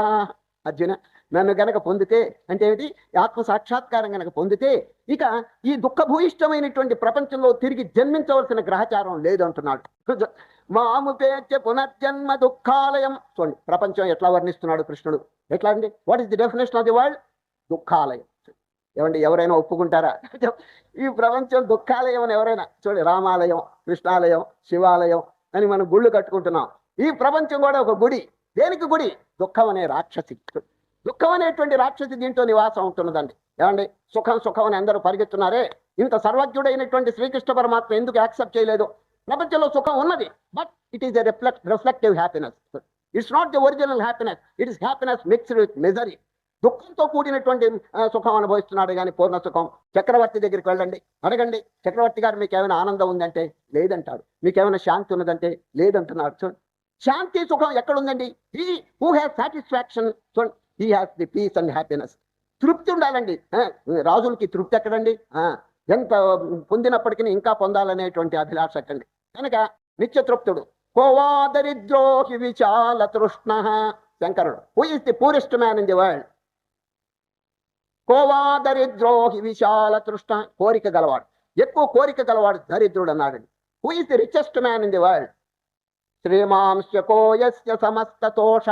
Speaker 1: అర్జున, నన్ను గనక పొందితే అంటే ఏమిటి? ఆత్మ సాక్షాత్కారం గనక పొందితే ఇక ఈ దుఃఖభూయిష్టమైనటువంటి ప్రపంచంలో తిరిగి జన్మించవలసిన గ్రహచారం లేదు అంటున్నాడు. మాముపేత్య పునర్జన్మ దుఃఖాలయం. చూడండి, ప్రపంచం ఎట్లా వర్ణిస్తున్నాడు కృష్ణుడు. ఎట్లా అండి? What is the definition of the world? దుఃఖాలయం. ఏమండి, ఎవరైనా ఒప్పుకుంటారా? ఈ ప్రపంచం దుఃఖాలయం అని ఎవరైనా? చూడండి, రామాలయం, కృష్ణాలయం, శివాలయం అని మనం గుళ్ళు కట్టుకుంటున్నాం. ఈ ప్రపంచం కూడా ఒక గుడి. దేనికి గుడి? దుఃఖం అనే రాక్షసి. దుఃఖం అనేటువంటి రాక్షసి దీంట్లో నివాసం ఉంటున్నదండి. ఏమండి, సుఖం అని అందరూ పరిగెత్తున్నారే, ఇంత సర్వజ్ఞుడైనటువంటి శ్రీకృష్ణ పరమాత్మ ఎందుకు యాక్సెప్ట్ చేయలేదు? ప్రపంచంలో సుఖం ఉన్నది, but it is a reflective happiness. It's not the original happiness, it is happiness mixed with misery. దుఃఖంతో కూడినటువంటి సుఖం అనుభవిస్తున్నాడు కానీ పూర్ణ సుఖం. చక్రవర్తి దగ్గరికి వెళ్ళండి, అడగండి, చక్రవర్తి గారు మీకు ఏమైనా ఆనందం ఉందంటే లేదంటాడు. మీకు ఏమైనా శాంతి ఉన్నదంటే లేదంటున్నాడు. చూడండి, శాంతి సుఖం ఎక్కడుందండి? హీ హూ హ్యాస్ సాటిస్ఫాక్షన్, చూడండి, he has the peace and happiness. తృప్తి ఉండాలండి. రాజులకి తృప్తి ఎక్కడండి? ఎంత పొందినప్పటికీ ఇంకా పొందాలనేటువంటి అభిలాష ఎక్కండి. కనుక నిత్యతృప్తుడు. కోవా దరిద్రోహి విశాల తృష్ణ. శంకరుడు, who is the purest man in the world? కోవా దరిద్రోహి విశాల తృష్ణ. కోరిక గలవాడు, ఎక్కువ కోరిక గలవాడు దరిద్రుడు అన్నాడండి. Who is the richest man in the world? శ్రీమాంస్య కోయస్య సమస్తతోష.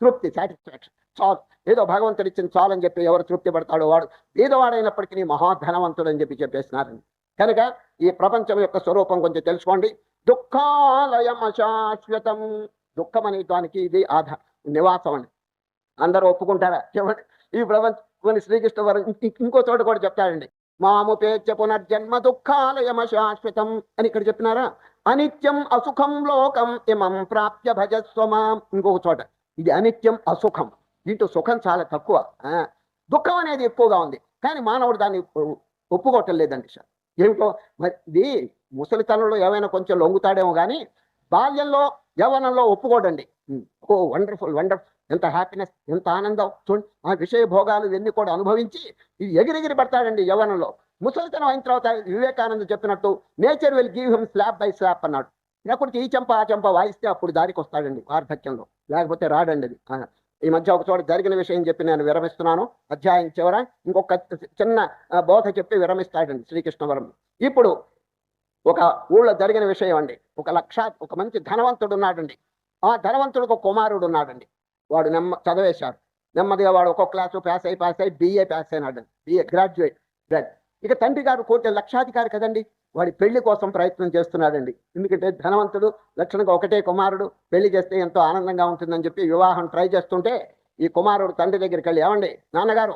Speaker 1: తృప్తి, సాటిస్ఫాక్షన్, చాలు, ఏదో భగవంతుడు ఇచ్చిన చాలు అని చెప్పి ఎవరు తృప్తి పడతాడో వాడు పేదవాడైనప్పటికీ మహాధనవంతుడు అని చెప్పేసినారండి. కనుక ఈ ప్రపంచం యొక్క స్వరూపం కొంచెం తెలుసుకోండి. దుఃఖాలయం అశాశ్వతం. దుఃఖం అనే దానికి ఇది నివాసం అండి. అందరూ ఒప్పుకుంటారా? చెప్పండి. ఈ ప్రపంచం శ్రీకృష్ణ వరం ఇంకో చోట కూడా చెప్తాడండి. మాముపేత్య పునర్జన్మ దుఃఖాలయం అశాశ్వతం అని ఇక్కడ చెప్పినారా? అనిత్యం అసుఖం లోకం ఇమం ప్రాప్య భజస్వమాం. ఇంకొక చోట ఇది అనిత్యం అసుఖం, దీంట్లో సుఖం చాలా తక్కువ, దుఃఖం అనేది ఎక్కువగా ఉంది. కానీ మానవుడు దాన్ని ఒప్పుకోవటం లేదండి సార్. ఏమిటో మరి ఇది ముసలితనంలో ఏమైనా కొంచెం లొంగుతాడేమో కానీ బాల్యంలో యవ్వనంలో ఒప్పుకోడండి. ఓ వండర్ఫుల్ వండర్ఫుల్, ఎంత హ్యాపీనెస్, ఎంత ఆనందం. చూడండి, ఆ విషయ భోగాలు ఇవన్నీ కూడా అనుభవించి ఇది ఎగిరెగిరి పడతాడండి యవ్వనంలో. ముసలితనం అయిన తర్వాత వివేకానంద చెప్పినట్టు nature will give him slab by slab అన్నాడు. ప్రకృతి ఈ చెంప ఆ చెంప వాయిస్తే అప్పుడు దారికి వస్తాడండి వార్ధక్యంలో, లేకపోతే రాడండి అది. ఈ మధ్య ఒక చోట జరిగిన విషయం చెప్పి నేను విరమిస్తున్నాను. అధ్యాయం చివర ఇంకొక చిన్న బోధ చెప్పి విరమిస్తాడండి శ్రీకృష్ణవరం. ఇప్పుడు ఒక ఊళ్ళో జరిగిన విషయం అండి. ఒక మంచి ధనవంతుడు ఉన్నాడండి. ఆ ధనవంతుడికి ఒక కుమారుడు ఉన్నాడండి. వాడు చదివేశాడు. నెమ్మదిగా వాడు ఒక్కొక్క క్లాసు పాస్ అయి బిఏ పాస్ అయినాడు, బిఏ గ్రాడ్యుయేట్. ఇక తండ్రి గారు కోటి లక్షాధికారి కదండి, వాడి పెళ్లి కోసం ప్రయత్నం చేస్తున్నాడండి. ఎందుకంటే ధనవంతుడు, లక్షణంగా ఒకటే కుమారుడు, పెళ్లి చేస్తే ఎంతో ఆనందంగా ఉంటుందని చెప్పి వివాహం ట్రై చేస్తుంటే ఈ కుమారుడు తండ్రి దగ్గరికి వెళ్ళి, ఏమండి నాన్నగారు,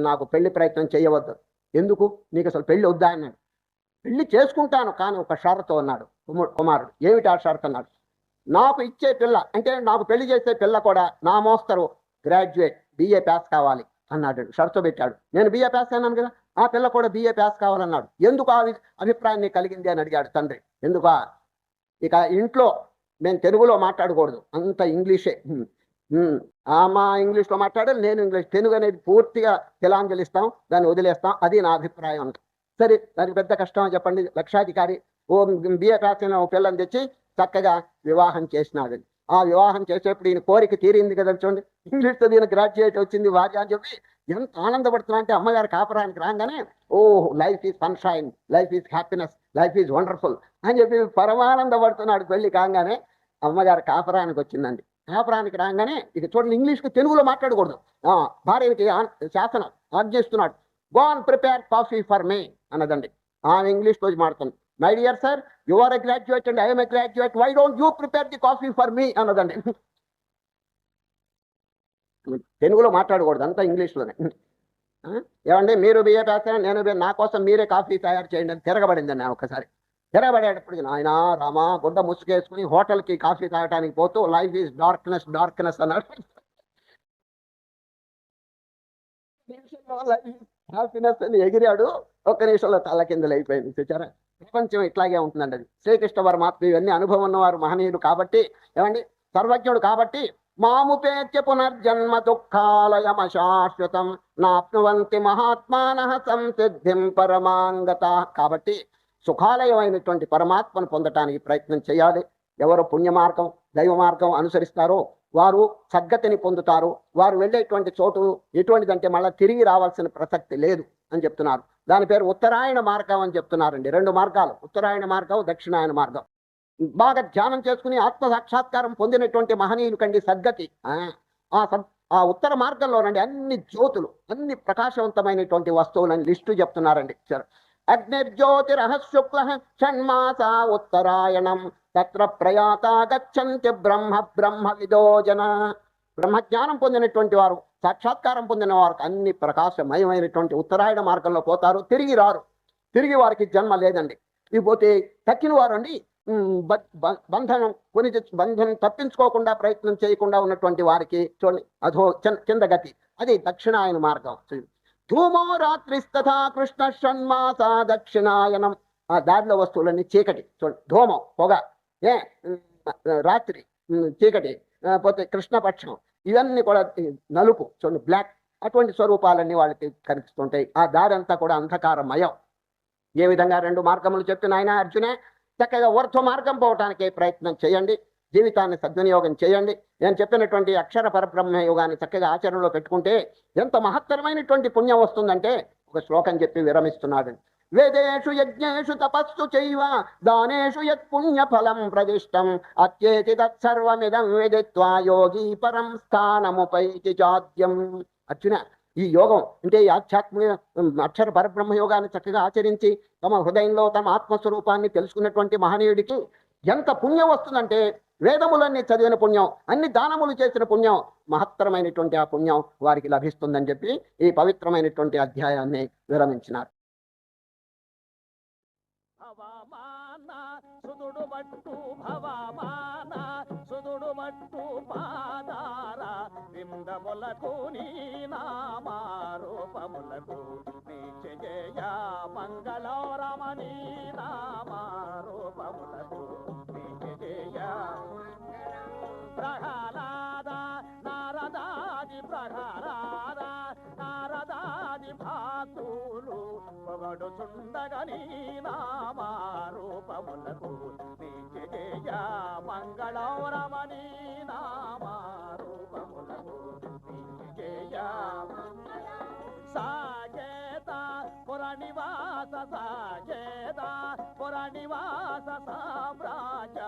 Speaker 1: నాకు పెళ్లి ప్రయత్నం చేయవద్దు. ఎందుకు? నీకు అసలు పెళ్లి వద్దా అన్నాడు. పెళ్లి చేసుకుంటాను కానీ ఒక షరతు అన్నాడు కుమారుడు. ఏమిటి ఆ షరతు అన్నాడు? నాకు ఇచ్చే పిల్ల, అంటే నాకు పెళ్లి చేసే పిల్ల కూడా నా మోస్తరు గ్రాడ్యుయేట్ బిఏ పాస్ కావాలి అన్నాడు. షరతు పెట్టాడు. నేను బిఏ పాస్ అయినాను కదా, ఆ పిల్ల కూడా బిఏ పాస్ కావాలన్నాడు. ఎందుకు ఆ అభిప్రాయాన్ని కలిగింది అని అడిగాడు తండ్రి. ఎందుకా? ఇక ఇంట్లో మేము తెలుగులో మాట్లాడకూడదు, అంత ఇంగ్లీషే. మా ఇంగ్లీష్లో మాట్లాడాలి, నేను ఇంగ్లీష్. తెలుగు అనేది పూర్తిగా తిలాంజలిస్తాం, దాన్ని వదిలేస్తాం, అది నా అభిప్రాయం అంట. సరే, దానికి పెద్ద కష్టం చెప్పండి. లక్షాధికారి ఓ బిఏ పాస్ అయిన ఓ పిల్లని తెచ్చి చక్కగా వివాహం చేసినాడు. ఆ వివాహం చేసేప్పుడు ఈయన కోరిక తీరింది కదా. చూడండి, ఇంగ్లీష్తో దీని గ్రాడ్యుయేట్ వచ్చింది భార్య అని చెప్పి ఎంత ఆనందపడుతున్నా అంటే అమ్మగారు కాపురానికి రాగానే, oh life is sunshine, life is happiness, life is wonderful అని చెప్పి పరమానందపడుతున్నాడు. పెళ్లి కాగానే అమ్మగారు కాపురానికి వచ్చిందండి. కాపురానికి రాగానే ఇక చూడండి, ఇంగ్లీష్కి తెలుగులో మాట్లాడకూడదు. భార్యకి శాసనం ఆజ్ఞిస్తున్నాడు. Go and prepare coffee for me అన్నదండి. ఆమె ఇంగ్లీష్లో మాట్లాడుతుంది. My dear sir, you are a graduate and I'm a graduate, why don't you prepare the coffee for me అన్నదండి. తెలుగులో మాట్లాడకూడదు, అంతా ఇంగ్లీష్లోనే. ఏమండి, మీరు బిఏ పాస్, నేను నా కోసం మీరే కాఫీ తయారు చేయండి అని తిరగబడిందండి. ఒకసారి తిరగబడేటప్పటికి నాయన రామా గుడ్డ ముసుగేసుకుని హోటల్కి కాఫీ తాగడానికి పోతూ లైఫ్ ఈజ్ డార్క్నెస్ డార్క్నెస్ అన్నాడు. హ్యాపీనెస్ అని ఎగిరాడు, ఒక్క నిమిషంలో తల్ల కిందలు అయిపోయింది. చూచారా, ప్రపంచం ఇట్లాగే ఉంటుందండి. అది శ్రీకృష్ణ పరమాత్మ ఇవన్నీ అనుభవం ఉన్నవారు, మహనీయుడు కాబట్టి, ఏమండి సర్వజ్ఞుడు కాబట్టి, మాముపేత్య పునర్జన్మ దుఃఖాలయమశాశ్వతం నాప్నువంతి మహాత్మానః సంసిద్ధిం పరమాంగత. కాబట్టి సుఖాలయమైనటువంటి పరమాత్మను పొందటానికి ప్రయత్నం చేయాలి. ఎవరు పుణ్య మార్గం, దైవ మార్గం అనుసరిస్తారో వారు సద్గతిని పొందుతారు. వారు వెళ్ళేటువంటి చోటు ఎటువంటిదంటే మళ్ళీ తిరిగి రావాల్సిన ప్రసక్తి లేదు అని చెప్తున్నారు. దాని పేరు ఉత్తరాయణ మార్గం అని చెప్తున్నారండి. 2 మార్గాలు, ఉత్తరాయణ మార్గం, దక్షిణాయన మార్గం. బాగా ధ్యానం చేసుకుని ఆత్మ సాక్షాత్కారం పొందినటువంటి మహనీయులు కండి సద్గతి. ఆ ఉత్తర మార్గంలోనండి అన్ని జ్యోతులు, అన్ని ప్రకాశవంతమైనటువంటి వస్తువులని లిస్టు చెప్తున్నారండి. అగ్నిర్జ్యోతిరహశుక్ల షణ్మాసా ఉత్తరాయణం తత్ర ప్రయాత గచ్చంతి బ్రహ్మ విదోజన. బ్రహ్మజ్ఞానం పొందినటువంటి వారు, సాక్షాత్కారం పొందిన వారికి అన్ని ప్రకాశమయమైనటువంటి ఉత్తరాయణ మార్గంలో పోతారు, తిరిగి రారు. తిరిగి వారికి జన్మ లేదండి. ఇకపోతే తక్కిన వారు అండి బంధనం తప్పించుకోకుండా ప్రయత్నం చేయకుండా ఉన్నటువంటి వారికి చూడండి కింద గతి. అది దక్షిణాయన మార్గం. ధూమో రాత్రిస్తథా కృష్ణ షణ్మాస దక్షిణాయనం. ఆ దారిలో వస్తువులన్నీ చీకటి చూడండి, ధూమం పొగ, ఏ రాత్రి చీకటి, పోతే కృష్ణపక్షం, ఇవన్నీ కూడా నలుపు చూడండి బ్లాక్, అటువంటి స్వరూపాలన్నీ వాళ్ళకి కనిపిస్తుంటాయి. ఆ దారి అంతా కూడా అంధకారమయం. ఏ విధంగా రెండు మార్గములు చెప్పిన ఆయన అర్జునే, చక్కగా ఊర్ధ్వ మార్గం పోవటానికి ప్రయత్నం చేయండి, జీవితాన్ని సద్వినియోగం చేయండి. నేను చెప్పినటువంటి అక్షర పరబ్రహ్మ యోగాన్ని చక్కగా ఆచరణలో పెట్టుకుంటే ఎంత మహత్తరమైనటువంటి పుణ్యం వస్తుందంటే ఒక శ్లోకం చెప్పి విరమిస్తున్నాడు. వేదేషు యజ్ఞేషు తపస్సు చైవ దానేషు యత్ పుణ్య ఫలం ప్రదిష్టం అత్యేతి తత్సర్వమిదం విదిత్వా యోగి పరం స్థానముపైతి చాద్యం. అర్జున, ఈ యోగం అంటే ఈ ఆధ్యాత్మిక అక్షర పరబ్రహ్మ యోగాన్ని చక్కగా ఆచరించి తమ హృదయంలో తమ ఆత్మస్వరూపాన్ని తెలుసుకున్నటువంటి మహనీయుడికి ఎంత పుణ్యం వస్తుందంటే, వేదములన్నీ చదివిన పుణ్యం, అన్ని దానములు చేసిన పుణ్యం, మహత్తరమైనటువంటి ఆ పుణ్యం వారికి లభిస్తుందని చెప్పి ఈ పవిత్రమైనటువంటి అధ్యాయాన్ని విరమించినారు.
Speaker 2: సుదుడు మట్టు భవమాన సుదుడు మట్టు పాదార విందములకు నీ నామారూపములకు నీచజయ మంగళరమణీ నామారూపములకు నీచజయ. ప్రహ్లాద నారదాది ప్రహ్లాద నారదాది భాతులు పొగడుచుండగని నామారూపములకు నీచజయ మంగళరమణీ నామారూపములకు నీచజయ. సాకేత పురనివాస సాకేత పురనివాస సామ్రాజ్య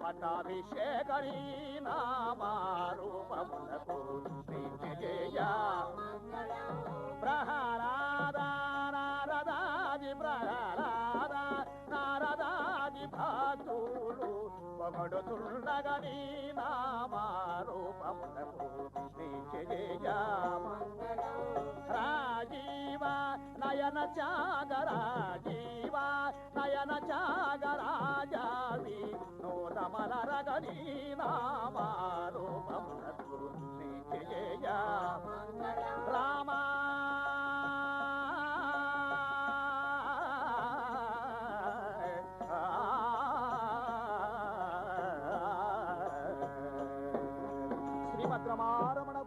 Speaker 2: పట్టాభిషేకరీ నామారూపములకు నీచజయ. ప్రహ్లాద నారదాది ప్రహ్లాద నారదాది భాతులు పొగడుచుండగని నామారూపములకు నీచజయ. రాజీవ నయన చాగరాజీవ నయన చాగరాజావి నూతమలరగని నామారూపములకు నీచజయ. రామ శ్రీమద్రమారమణ